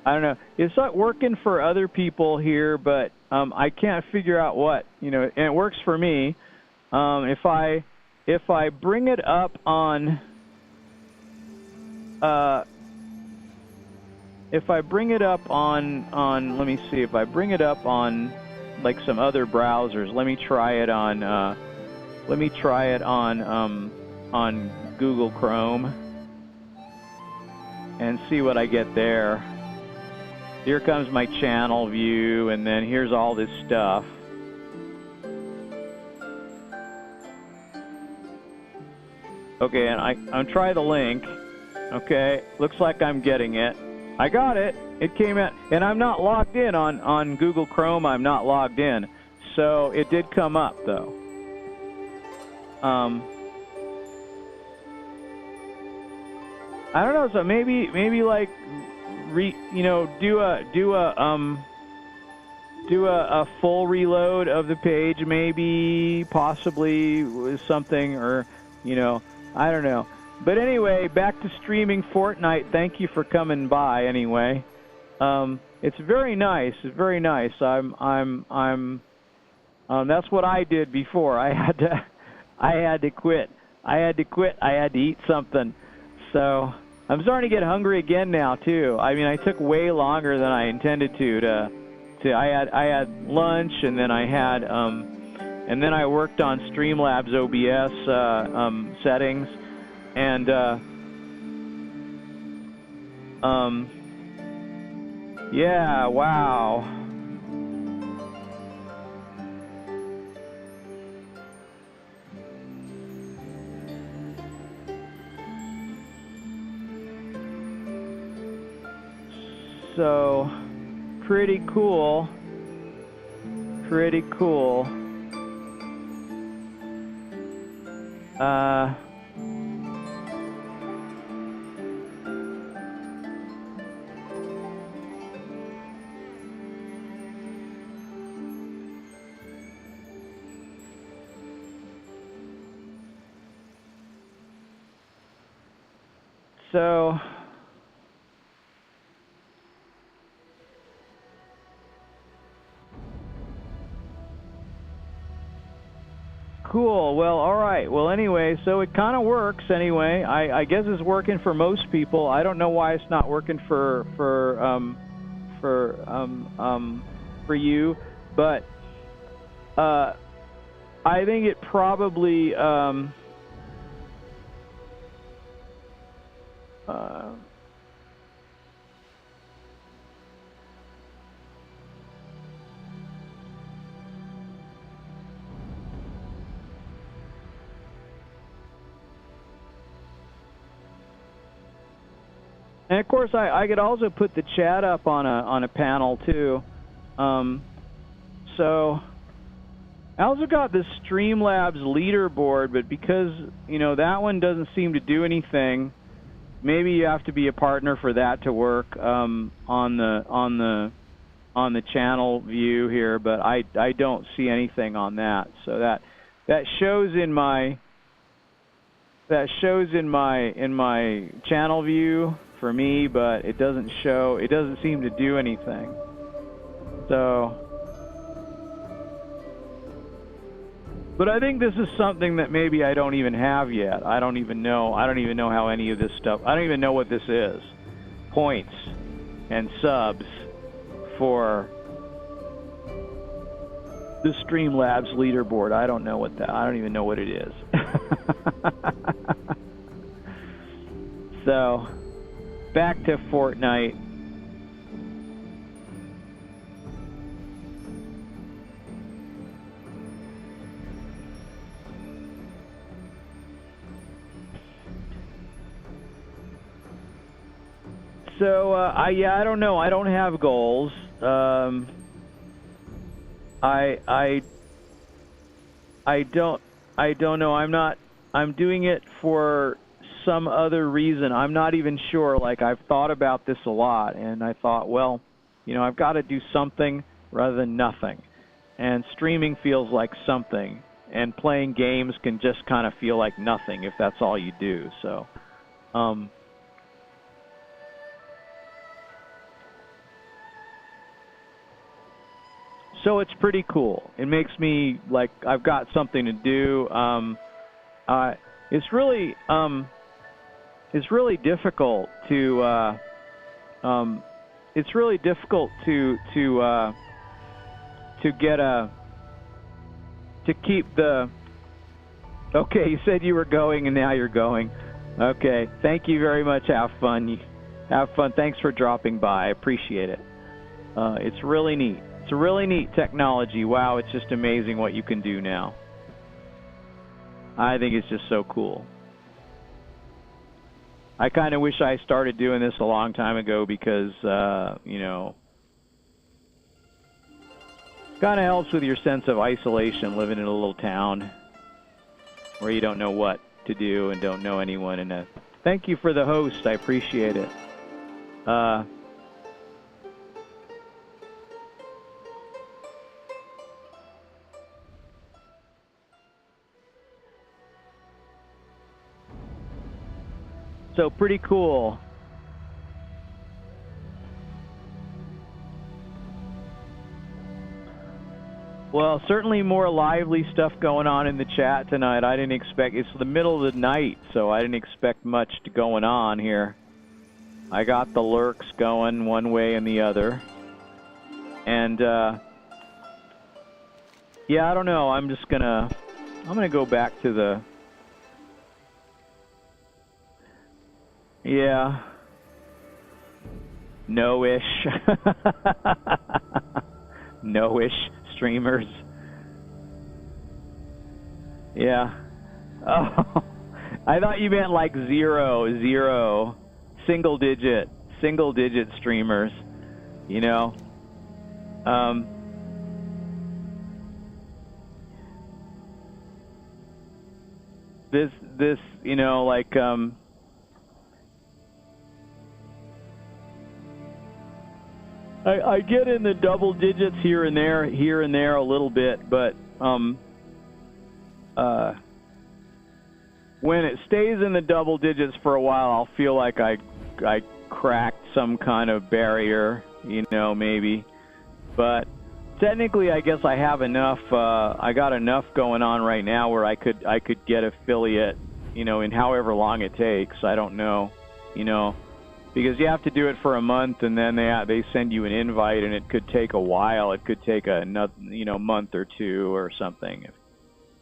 don't know. It's not working for other people here, but I can't figure out what, and it works for me. If I bring it up on, let me see, if I bring it up on like some other browsers, let me try it on on Google Chrome and see what I get there. Here comes my channel view, and then here's all this stuff. Okay, and I'm try the link. Okay, looks like I'm getting it. I got it. It came out, and I'm not logged in on Google Chrome. I'm not logged in, so it did come up though. I don't know. So maybe like do a full reload of the page, maybe, possibly with something, or I don't know. But anyway, back to streaming Fortnite. Thank you for coming by. Anyway, it's very nice. It's very nice. That's what I did before. I had to quit. I had to eat something. So I'm starting to get hungry again now too. I mean, I took way longer than I intended to. I had lunch, and then I had and then I worked on Streamlabs OBS settings, and yeah, wow. So, pretty cool. Pretty cool. So, cool. Well, all right. Well, anyway, so it kind of works anyway. I guess it's working for most people. I don't know why it's not working for you, but I think it probably and of course, I could also put the chat up on a panel too. So I also got the Streamlabs leaderboard, but because that one doesn't seem to do anything, maybe you have to be a partner for that to work on the channel view here. But I don't see anything on that. So that shows in my channel view for me, but it doesn't show. It doesn't seem to do anything. So, but I think this is something that maybe I don't even have yet. I don't even know how any of this stuff. I don't even know what this is. Points and subs for the Streamlabs leaderboard. I don't know what that. I don't even know what it is. So, back to Fortnite. So, I don't know. I don't have goals. I don't know. I'm doing it for some other reason. I'm not even sure. Like, I've thought about this a lot, and I thought, well, I've got to do something rather than nothing. And streaming feels like something, and playing games can just kind of feel like nothing if that's all you do. So, so it's pretty cool. It makes me like I've got something to do. It's really difficult to keep the Okay, you said you were going, and now you're going. Okay, thank you very much. Have fun. Have fun. Thanks for dropping by. I appreciate it. It's really neat. It's a really neat technology. Wow, it's just amazing what you can do now. I think it's just so cool. I kind of wish I started doing this a long time ago because, you know, kind of helps with your sense of isolation living in a little town where you don't know what to do and don't know anyone. And thank you for the host. I appreciate it. So pretty cool. Well, certainly more lively stuff going on in the chat tonight. I didn't expect, it's the middle of the night, so I didn't expect much going on here. I got the lurks going one way and the other. And, yeah, I don't know. I'm gonna go back to the, yeah, no-ish. No-ish streamers. Yeah. Oh, I thought you meant like zero, single digit streamers, you know. This, you know, like, I get in the double digits here and there a little bit, but when it stays in the double digits for a while, I'll feel like I cracked some kind of barrier, you know, maybe. But technically, I guess I have enough. I got enough going on right now where I could get affiliate, you know, in however long it takes. I don't know, you know. Because you have to do it for a month, and then they send you an invite, and it could take a while. It could take another, you know, month or two or something, if,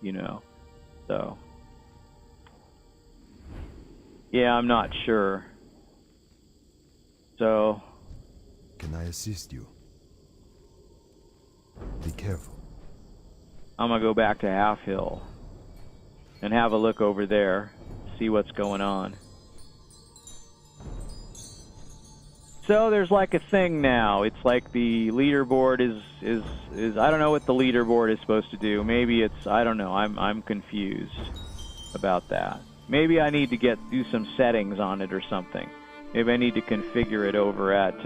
you know. So, yeah, I'm not sure. So, Can I assist you? Be careful. I'm gonna go back to Half Hill and have a look over there, see what's going on. So there's like a thing now. It's like the leaderboard is I don't know what the leaderboard is supposed to do. Maybe it's, I don't know. I'm confused about that. Maybe I need to do some settings on it or something. Maybe I need to configure it over at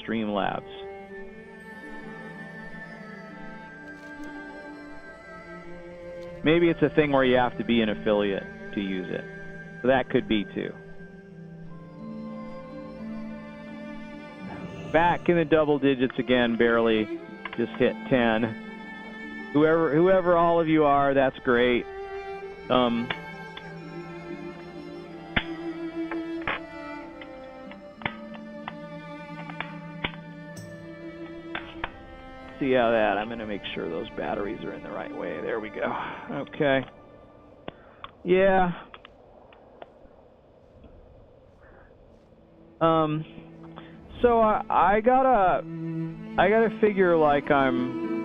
Streamlabs. Maybe it's a thing where you have to be an affiliate to use it. So that could be too. Back in the double digits again, barely. Just hit 10. Whoever all of you are, that's great. See how that, I'm gonna make sure those batteries are in the right way. There we go. Okay. Yeah. So I gotta figure like I'm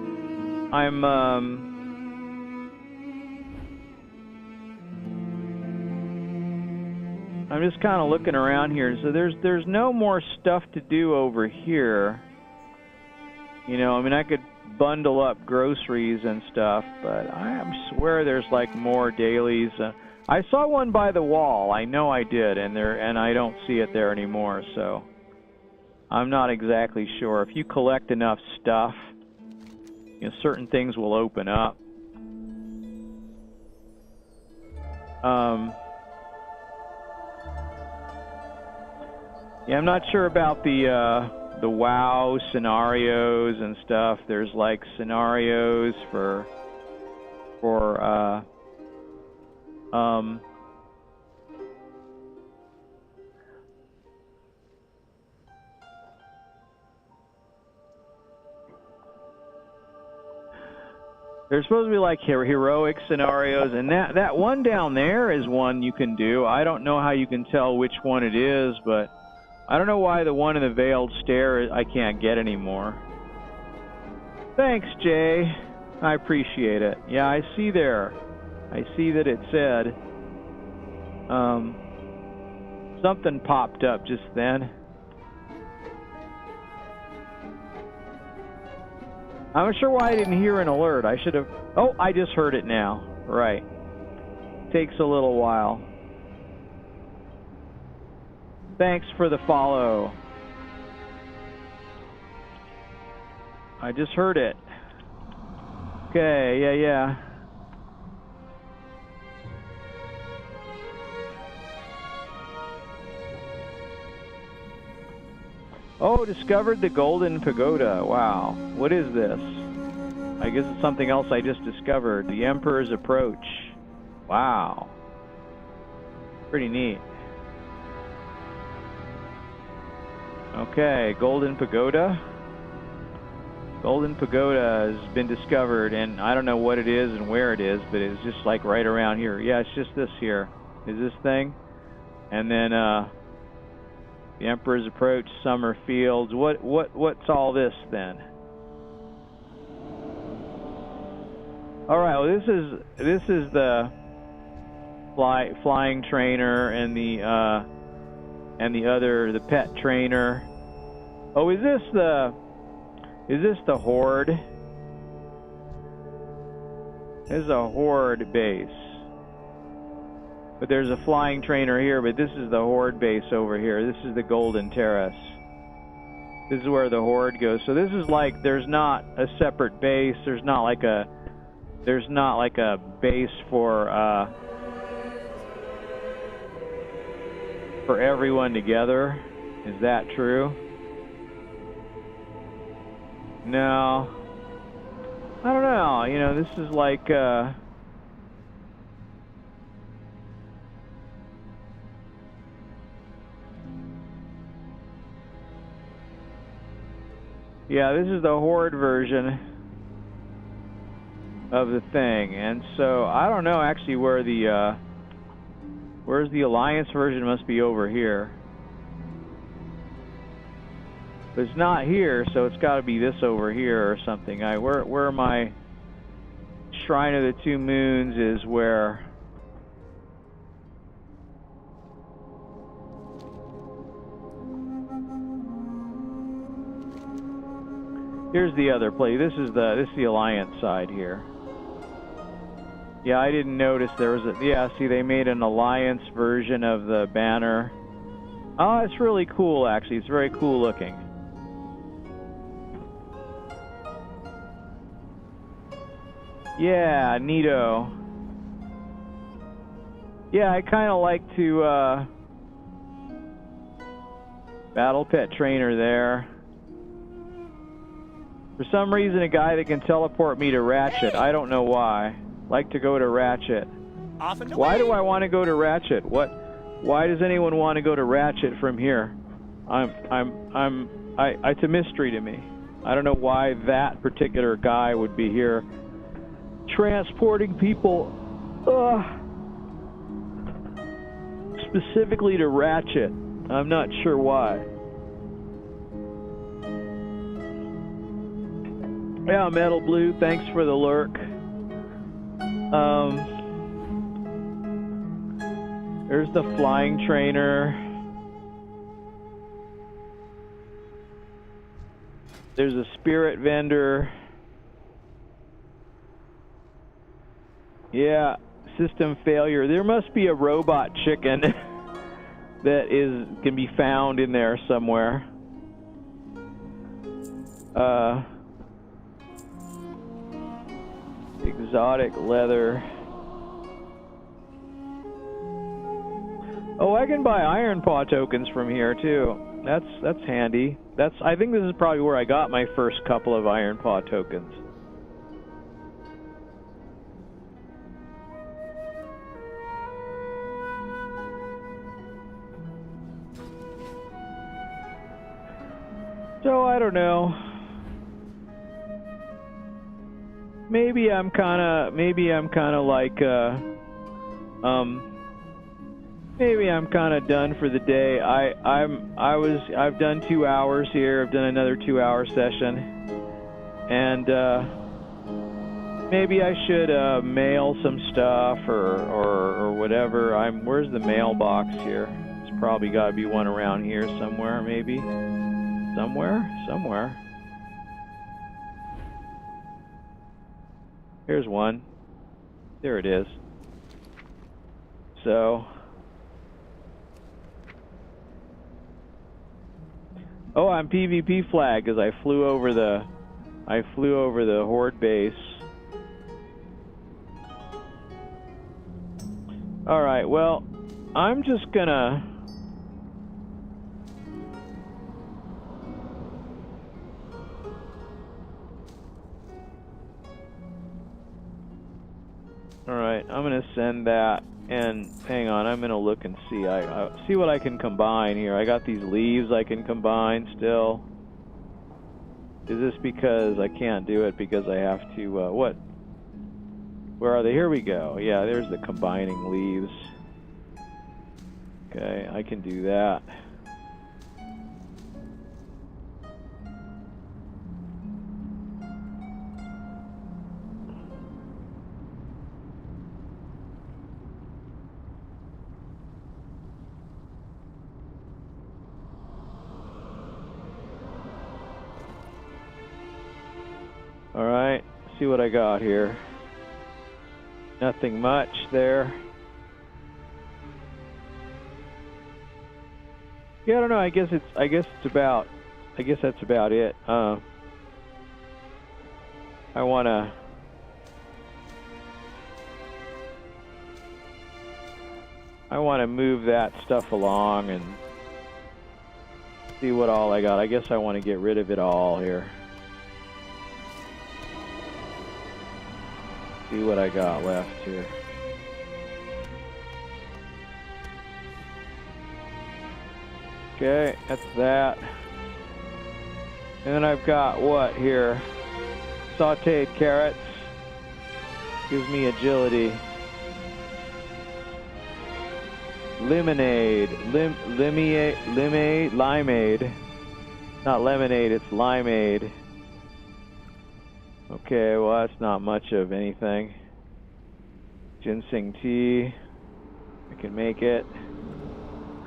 just kind of looking around here. So there's no more stuff to do over here. You know, I mean, I could bundle up groceries and stuff, but I swear there's like more dailies. I saw one by the wall. I know I did, and I don't see it there anymore. So I'm not exactly sure. If you collect enough stuff, you know, certain things will open up. Yeah, I'm not sure about the WoW scenarios and stuff. There's like scenarios for There's supposed to be like heroic scenarios, and that one down there is one you can do. I don't know how you can tell which one it is, but I don't know why the one in the Veiled Stair I can't get anymore. Thanks, Jay. I appreciate it. Yeah, I see there. I see that it said something popped up just then. I'm not sure why I didn't hear an alert. I should have... Oh, I just heard it now. Right. Takes a little while. Thanks for the follow. I just heard it. Okay, yeah. Oh, discovered the Golden Pagoda. Wow. What is this? I guess it's something else I just discovered. The Emperor's Approach. Wow. Pretty neat. Okay, Golden Pagoda. Golden Pagoda has been discovered, and I don't know what it is and where it is, but it's just like right around here. Yeah, it's just this here. Is this thing? And then, the Emperor's Approach, Summer Fields. What's all this then? All right. Well, this is the flying trainer and the pet trainer. Oh, is this the Horde? This is a Horde base. But there's a flying trainer here, but this is the Horde base over here. This is the Golden Terrace. This is where the Horde goes. So this is like, there's not a separate base. There's not like a base for everyone together. Is that true? No. I don't know. You know, this is like yeah, this is the Horde version of the thing, and so I don't know actually where the where's the Alliance version. Must be over here, but it's not here, so it's got to be this over here or something. Where my Shrine of the Two Moons is where. Here's the other place. This is the Alliance side here. Yeah, I didn't notice there was a... Yeah, see, they made an Alliance version of the banner. Oh, it's really cool, actually. It's very cool looking. Yeah, neato. Yeah, I kind of like to... Battle Pet Trainer there. For some reason, a guy that can teleport me to Ratchet. I don't know why. Like to go to Ratchet. Why do I want to go to Ratchet? Why does anyone want to go to Ratchet from here? It's a mystery to me. I don't know why that particular guy would be here transporting people specifically to Ratchet. I'm not sure why. Yeah, Metal Blue, thanks for the lurk. There's the flying trainer. There's a spirit vendor. Yeah, system failure. There must be a robot chicken that can be found in there somewhere. Exotic leather. Oh, I can buy Iron Paw tokens from here too. That's handy. I think this is probably where I got my first couple of Iron Paw tokens. So I don't know. maybe I'm kind of like maybe I'm kind of done for the day. I've done 2 hours here. I've done another 2-hour session, and maybe I should mail some stuff or whatever. Where's the mailbox here? It's probably got to be one around here somewhere, maybe. Somewhere. Here's one. There it is. So, oh, I'm PvP flag because I flew over the horde base. All right, well, I'm just gonna I'm gonna send that, and hang on, I'm gonna look and see. I see what I can combine here. I got these leaves I can combine still. Is this because I can't do it because I have to? What? Where are they? Here we go. Yeah, there's the combining leaves. Okay, I can do that. Alright, see what I got here. Nothing much there. Yeah, I don't know, I guess that's about it. I wanna move that stuff along and see what all I got. I guess I want to get rid of it all here. See what I got left here. Okay, that's that. And then I've got what here? Sauteed carrots. Gives me agility. Limeade. Limeade. Not lemonade, it's limeade. Okay, well that's not much of anything. Ginseng tea. I can make it.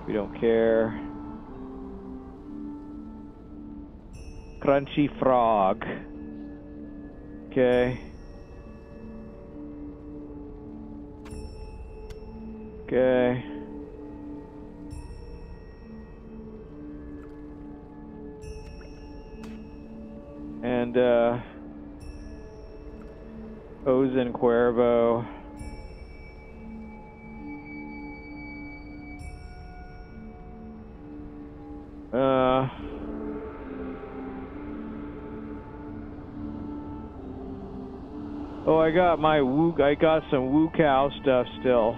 We don't care. Crunchy frog. Okay. Okay. And Ozen Cuervo. Oh, I got some Woo Cow stuff still.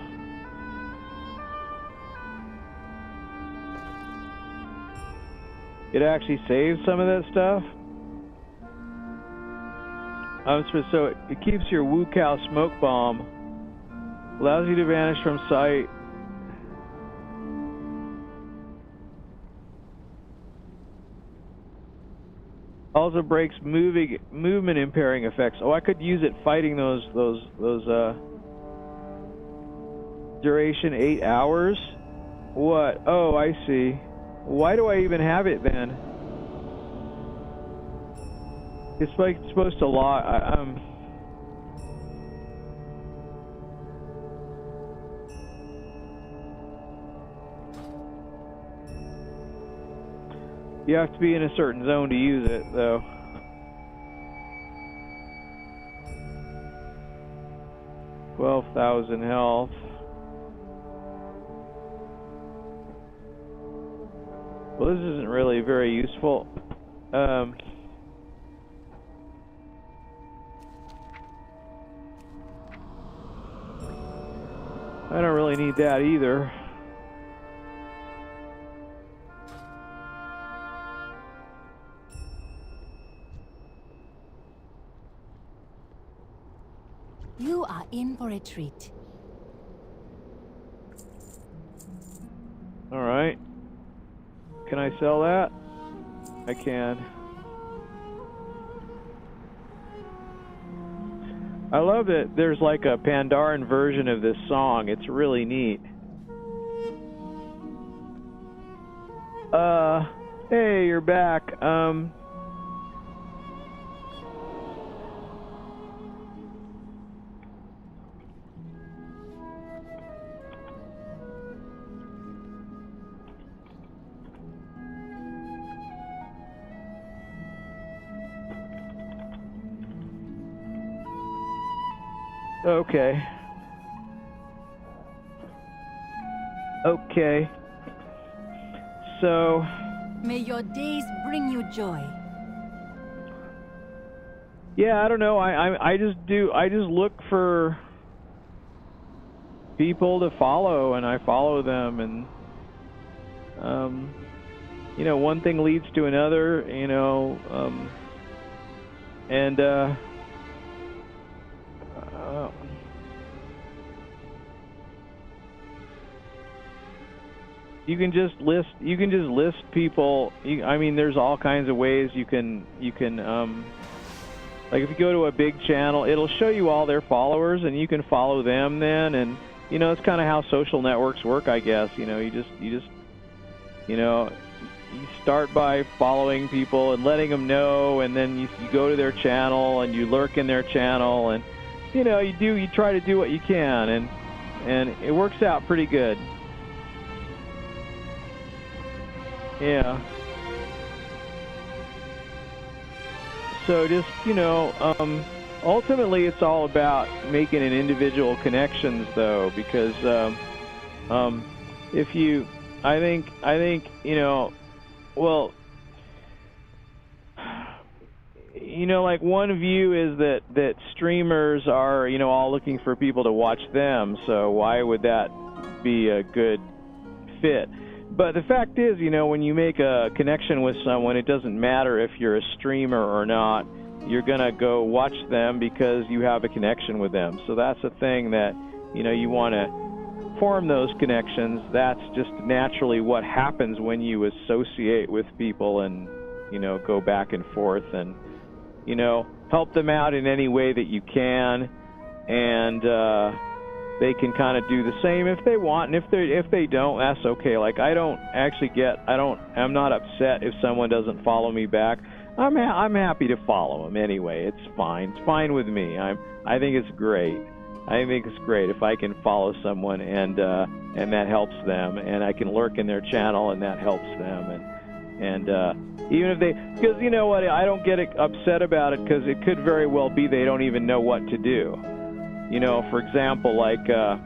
It actually saves some of that stuff. So it keeps your Woo Cow smoke bomb. Allows you to vanish from sight. Also breaks movement impairing effects. Oh, I could use it fighting those duration 8 hours. What? Oh, I see. Why do I even have it then? It's like it's supposed to lock. You have to be in a certain zone to use it, though. $12,000 health. Well, this isn't really very useful. I don't really need that either. in for a treat. All right. Can I sell that? I can. I love that there's like a Pandaren version of this song. It's really neat. Hey, you're back. Okay. Okay. So... May your days bring you joy. Yeah, I don't know. I just look for people to follow, and I follow them, and you know, one thing leads to another, you know, and you can just list people. I mean, there's all kinds of ways you can like if you go to a big channel, it'll show you all their followers, and you can follow them then. And you know, it's kind of how social networks work, I guess. You know, you just you know, you start by following people and letting them know, and then you go to their channel and you lurk in their channel, and you know, you try to do what you can, and it works out pretty good. Yeah. So just, you know, ultimately it's all about making an individual connections, though, because if you, I think, you know, well, you know, like one view is that streamers are, you know, all looking for people to watch them, so why would that be a good fit? But the fact is, you know, when you make a connection with someone, it doesn't matter if you're a streamer or not. You're going to go watch them because you have a connection with them. So that's a thing that, you know, you want to form those connections. That's just naturally what happens when you associate with people and, you know, go back and forth and, you know, help them out in any way that you can. And, they can kind of do the same if they want, and if they don't, that's okay. Like I'm not upset if someone doesn't follow me back. I'm happy to follow them anyway. It's fine. It's fine with me. I think it's great. I think it's great if I can follow someone and that helps them, and I can lurk in their channel and that helps them, and even if they, because you know what, I don't get upset about it because it could very well be they don't even know what to do. You know, for example, like, I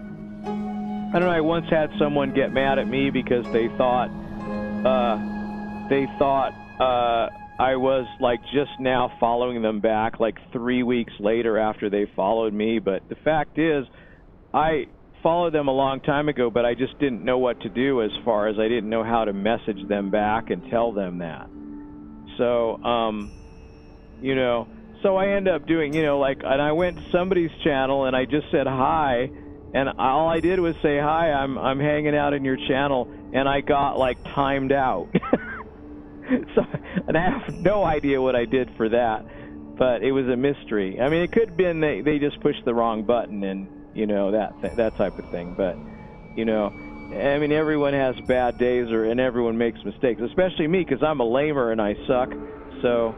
don't know, I once had someone get mad at me because they thought I was, like, just now following them back, like, 3 weeks later after they followed me. But the fact is, I followed them a long time ago, but I just didn't know what to do as far as I didn't know how to message them back and tell them that. So, you know... So I end up doing, you know, like, and I went to somebody's channel and I just said hi, and all I did was say hi, I'm hanging out in your channel, and I got like timed out. So, and I have no idea what I did for that, but it was a mystery. I mean, it could have been they just pushed the wrong button and, you know, that type of thing. But, you know, I mean, everyone has bad days and everyone makes mistakes, especially me because I'm a lamer and I suck. So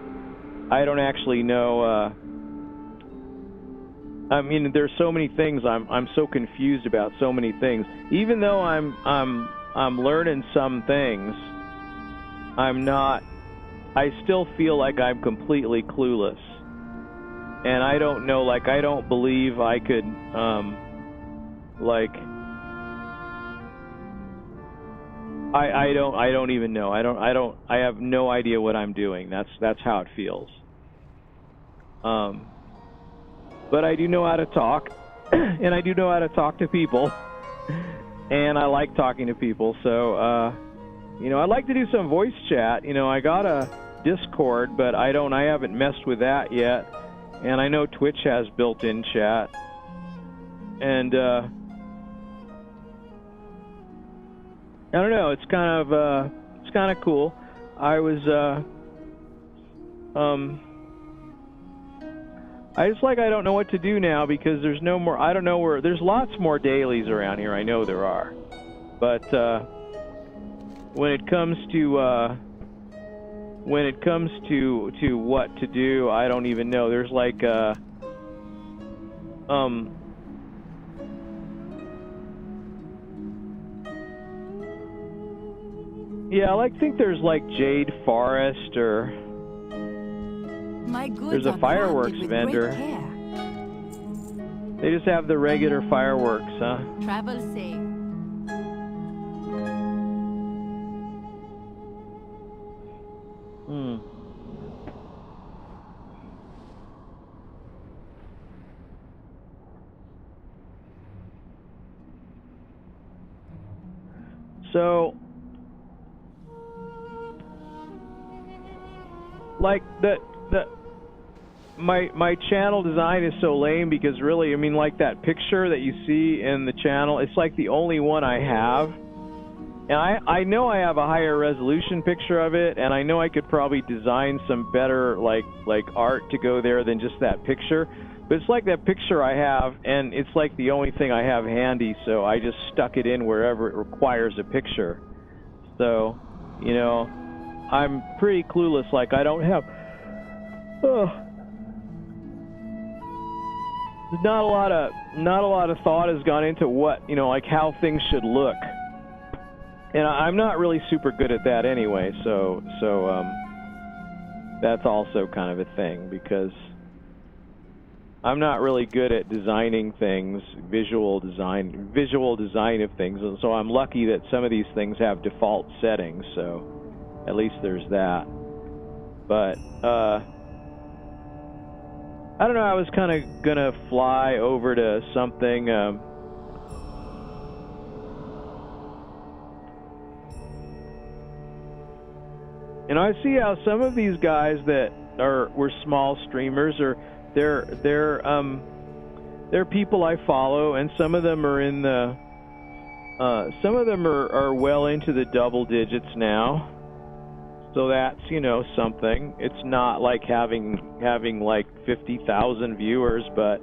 I don't actually know. I mean, there's so many things. I'm so confused about so many things. Even though I'm learning some things, I'm not. I still feel like I'm completely clueless, and I don't know. Like, I don't believe I could. Like, I don't even know. I have no idea what I'm doing. That's how it feels. But I do know how to talk, and I do know how to talk to people, and I like talking to people. So, you know, I'd like to do some voice chat. You know, I got a Discord, but I haven't messed with that yet. And I know Twitch has built-in chat. And I don't know. It's kind of cool. I was I just I don't know what to do now because there's no more. I don't know where. There's lots more dailies around here. I know there are, but when it comes to what to do, I don't even know. There's yeah, I think there's Jade Forest or My goods there's a are fireworks guarded with vendor. great care. They just have the regular fireworks, huh? Travel safe. So, my channel design is so lame because really, I mean, that picture that you see in the channel, it's the only one I have. And I know I have a higher resolution picture of it, and I know I could probably design some better art to go there than just that picture. But it's that picture I have, and it's the only thing I have handy, so I just stuck it in wherever it requires a picture. So, you know, I'm pretty clueless. I don't have... not a lot of thought has gone into what, how things should look. And I'm not really super good at that anyway, so that's also kind of a thing, because I'm not really good at designing things, visual design of things, and so I'm lucky that some of these things have default settings, so at least there's that. But, I don't know, I was kind of gonna fly over to something, and I see how some of these guys that were small streamers, or they're people I follow, and some of them are in the some of them are well into the double digits now. So that's, something. It's not like having 50,000 viewers, but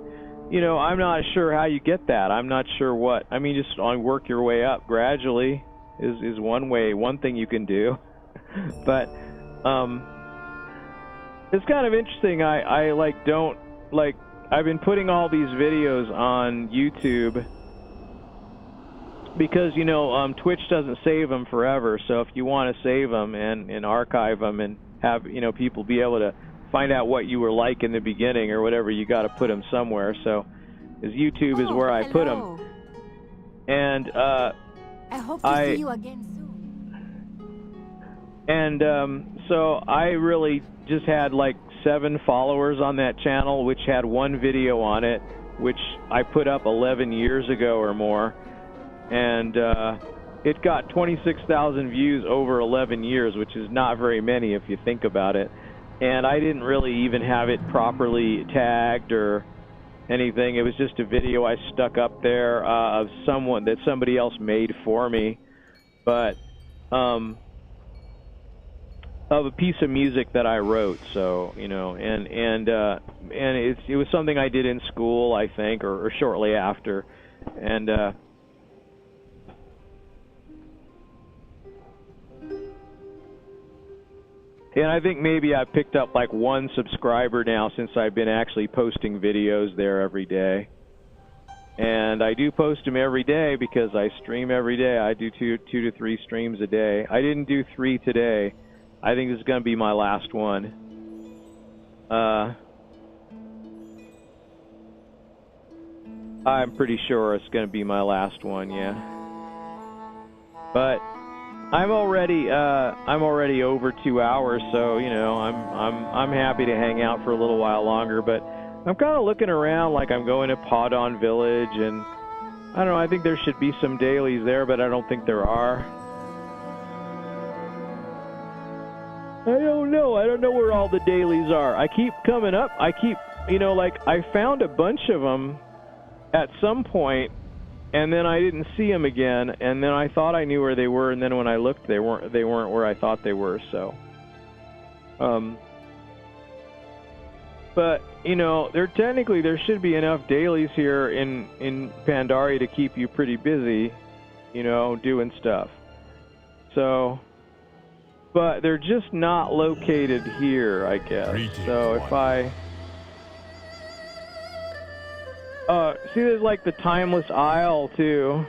I'm not sure how you get that. I'm not sure what. I mean, just work your way up gradually is one thing you can do. But it's kind of interesting. I've been putting all these videos on YouTube because, Twitch doesn't save them forever. So if you want to save them and archive them and have, people be able to find out what you were like in the beginning or whatever, you got to put them somewhere. So YouTube is where I put them. And I hope to see you again soon. And so I really just had 7 followers on that channel, which had one video on it, which I put up 11 years ago or more. And it got 26,000 views over 11 years, which is not very many if you think about it. And I didn't really even have it properly tagged or anything. It was just a video I stuck up there of somebody else made for me, but of a piece of music that I wrote. So and it was something I did in school, I think, or shortly after, and I think maybe I picked up 1 subscriber now since I've been actually posting videos there every day. And I do post them every day because I stream every day. I do 2 to 3 streams a day. I didn't do 3 today. I think this is going to be my last one. I'm pretty sure it's going to be my last one, yeah. But I'm already over 2 hours, so I'm happy to hang out for a little while longer. But I'm kind of looking around like I'm going to Podon Village, and I don't know. I think there should be some dailies there, but I don't think there are. I don't know. I don't know where all the dailies are. I keep coming up. I keep, I found a bunch of them at some point, and then I didn't see them again, and then I thought I knew where they were, and then when I looked, they weren't where I thought they were. So, but you know, there should be enough dailies here in Pandaria to keep you pretty busy, you know, doing stuff. So, but they're just not located here, I guess. So if I see, there's like the Timeless Isle too.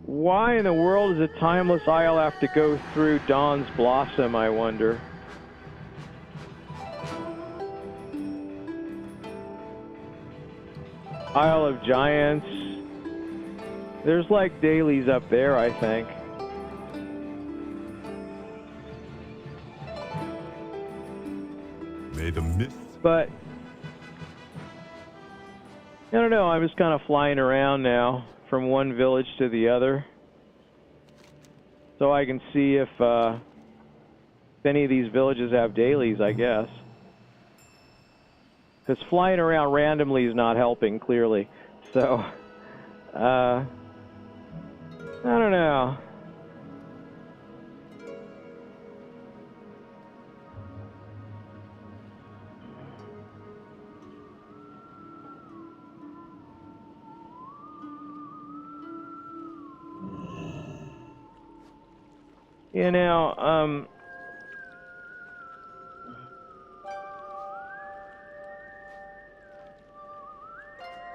Why in the world does a Timeless Isle have to go through Dawn's Blossom, I wonder? Isle of Giants. There's like dailies up there, I think. May the myth. But I don't know, I'm just kind of flying around now from one village to the other, so I can see if any of these villages have dailies, I guess. Because flying around randomly is not helping, clearly. So, I don't know. You know,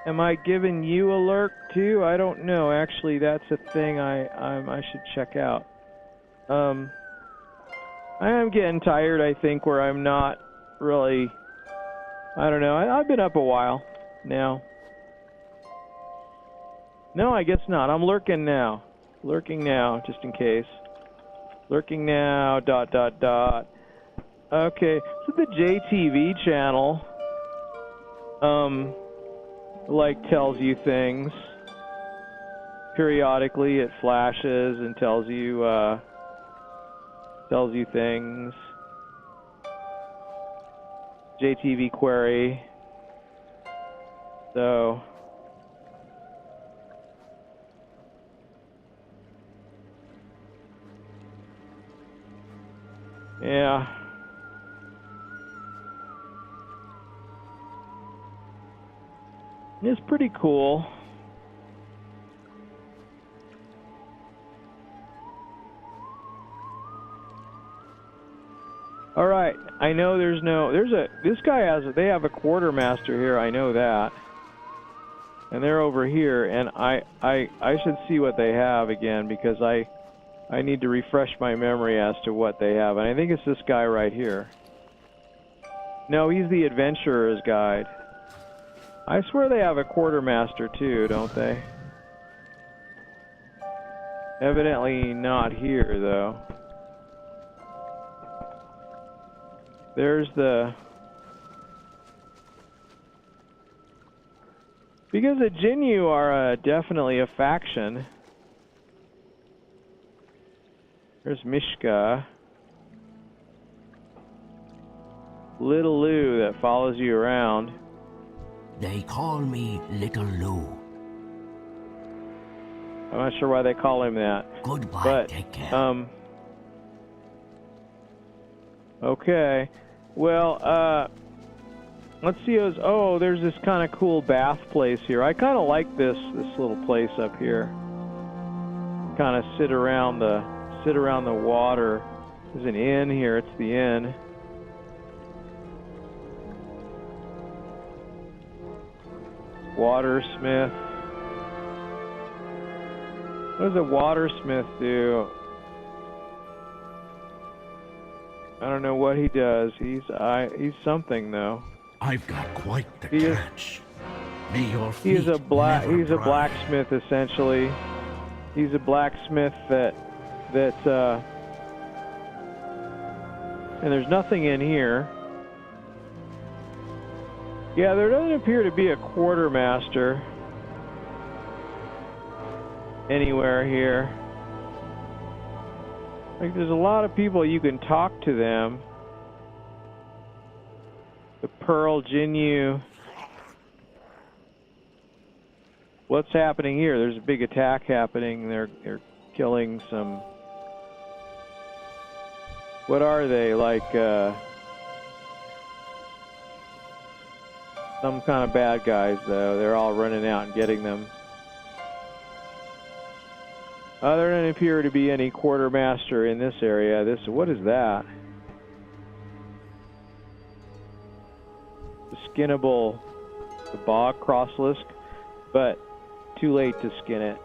am I giving you a lurk too? I don't know. Actually, that's a thing I should check out. I am getting tired, I think, where I'm not really. I don't know. I've been up a while now. No, I guess not. I'm lurking now. Lurking now, just in case. Lurking now, ... Okay, so the JTV channel, like, tells you things. Periodically it flashes and tells you things. JTV query. So... yeah. It's pretty cool. All right, I know they have a quartermaster here, I know that. And they're over here, and I should see what they have again, because I need to refresh my memory as to what they have. And I think it's this guy right here. No, he's the adventurer's guide. I swear they have a quartermaster too, don't they? Evidently not here, though. There's the... because the Jinyu are definitely a faction. There's Mishka. Little Lou that follows you around. They call me Little Lou. I'm not sure why they call him that. Goodbye, but, take care. Okay. Well, let's see. Oh, there's this kind of cool bath place here. I kind of like this little place up here. Kind of sit around the water. There's an inn here. It's the inn. Watersmith. What does a watersmith do? I don't know what he does. He's something though. I've got quite the catch. May your feet He's a blacksmith essentially. He's a blacksmith that and there's nothing in here. Yeah, there doesn't appear to be a quartermaster anywhere here. Like, there's a lot of people, you can talk to them. The Pearl Jinyu. what's happening here? There's a big attack happening. They're killing some. What are they, like? Some kind of bad guys, though. They're all running out and getting them. There doesn't appear to be any quartermaster in this area. What is that? The skinnable, the bog crosslisk, but too late to skin it.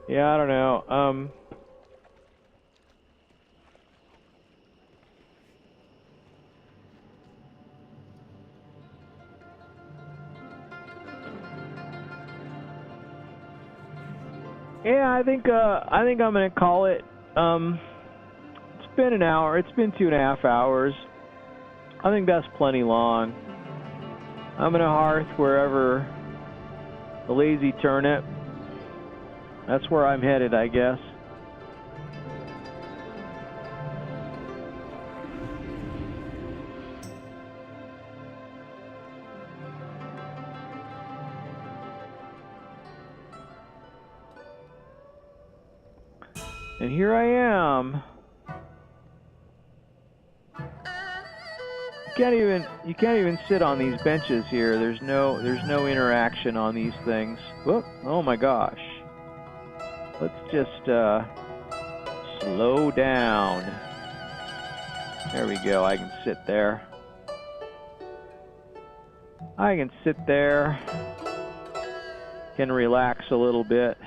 Yeah, I don't know. Yeah, I think I'm gonna call it. It's been an hour. It's been 2.5 hours. I think that's plenty long. I'm gonna hearth wherever the lazy turnip. That's where I'm headed, I guess. And here I am. You can't even sit on these benches here. There's no interaction on these things. Whoop, oh my gosh. Let's just slow down. There we go. I can sit there. I can sit there. Can relax a little bit.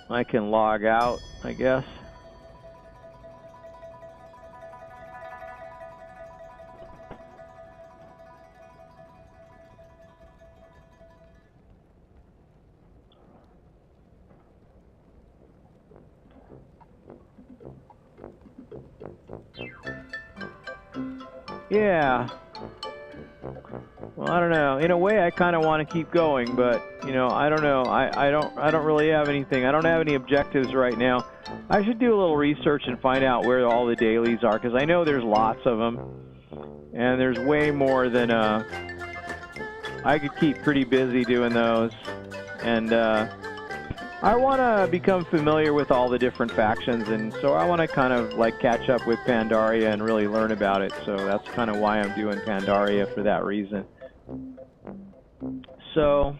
I can log out, I guess. Yeah. Well, I don't know. In a way, I kind of want to keep going, but you know, I don't know. I don't really have anything. I don't have any objectives right now. I should do a little research and find out where all the dailies are, because I know there's lots of them, and there's way more than I could keep pretty busy doing those. And I want to become familiar with all the different factions, and so I want to kind of like catch up with Pandaria and really learn about it. So that's kind of why I'm doing Pandaria, for that reason. So,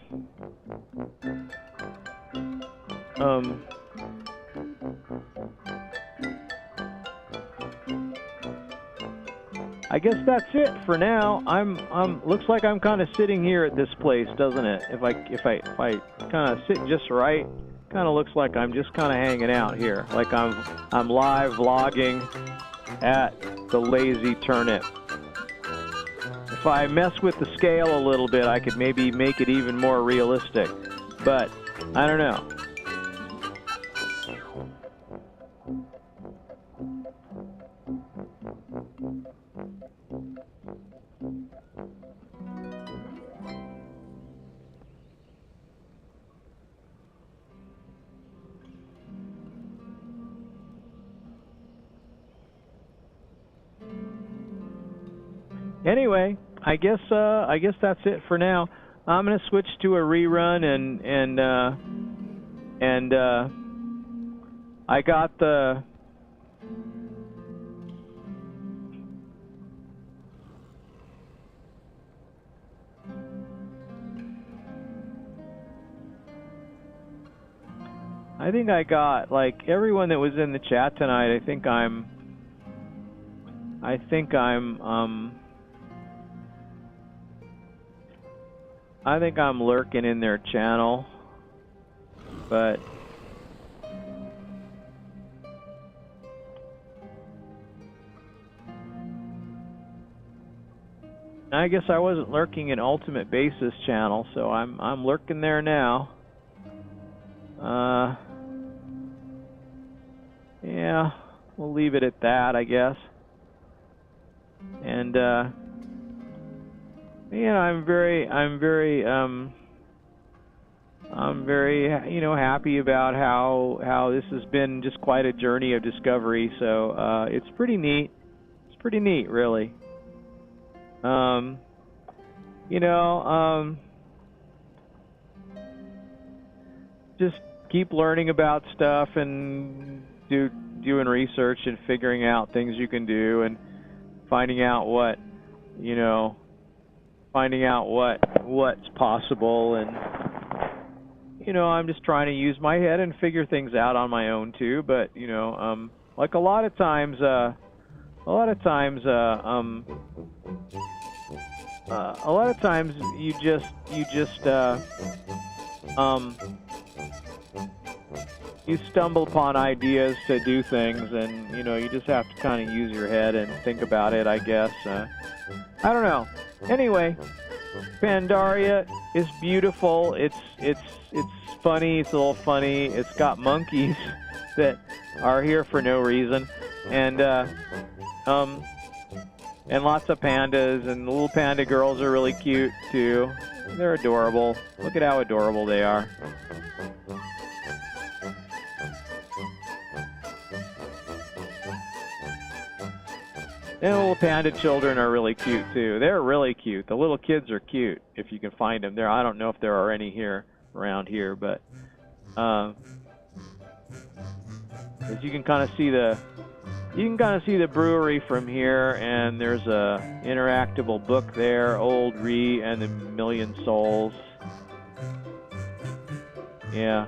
I guess that's it for now. Looks like I'm kind of sitting here at this place, doesn't it? If I kind of sit just right, kind of looks like I'm just kind of hanging out here, like I'm live vlogging at the Lazy Turnip. If I mess with the scale a little bit, I could maybe make it even more realistic, but I don't know. Anyway, I guess that's it for now. I'm gonna switch to a rerun, and I got the I think I got like everyone that was in the chat tonight. I think I'm lurking in their channel, but I guess I wasn't lurking in Ultimate Basis channel, so I'm lurking there now. Yeah, we'll leave it at that, I guess. And you know, I'm very I'm very, happy about how this has been just quite a journey of discovery. So it's pretty neat. It's pretty neat, really. Just keep learning about stuff and doing research and figuring out things you can do and finding out what's possible. And I'm just trying to use my head and figure things out on my own too. But like a lot of times you just you stumble upon ideas to do things, and you just have to kind of use your head and think about it, I guess. I don't know. Anyway, Pandaria is beautiful. It's funny. It's a little funny. It's got monkeys that are here for no reason, and lots of pandas, and the little panda girls are really cute too. They're adorable. Look at how adorable they are. And the little panda children are really cute too. They're really cute. The little kids are cute if you can find them there. I don't know if there are any around here, but as you can kind of see the brewery from here, and there's a interactable book there, Old Re and the Million Souls. Yeah.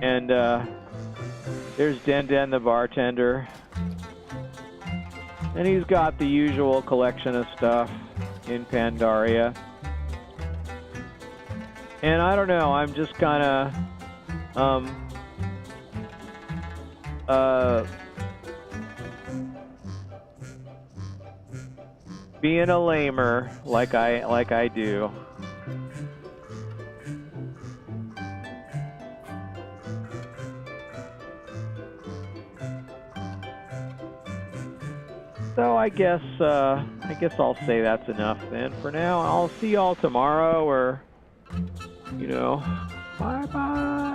And there's Den Den the bartender. And he's got the usual collection of stuff in Pandaria. And I don't know, I'm just kind of being a lamer like I do. So I guess I'll say that's enough then for now. I'll see y'all tomorrow, or bye bye.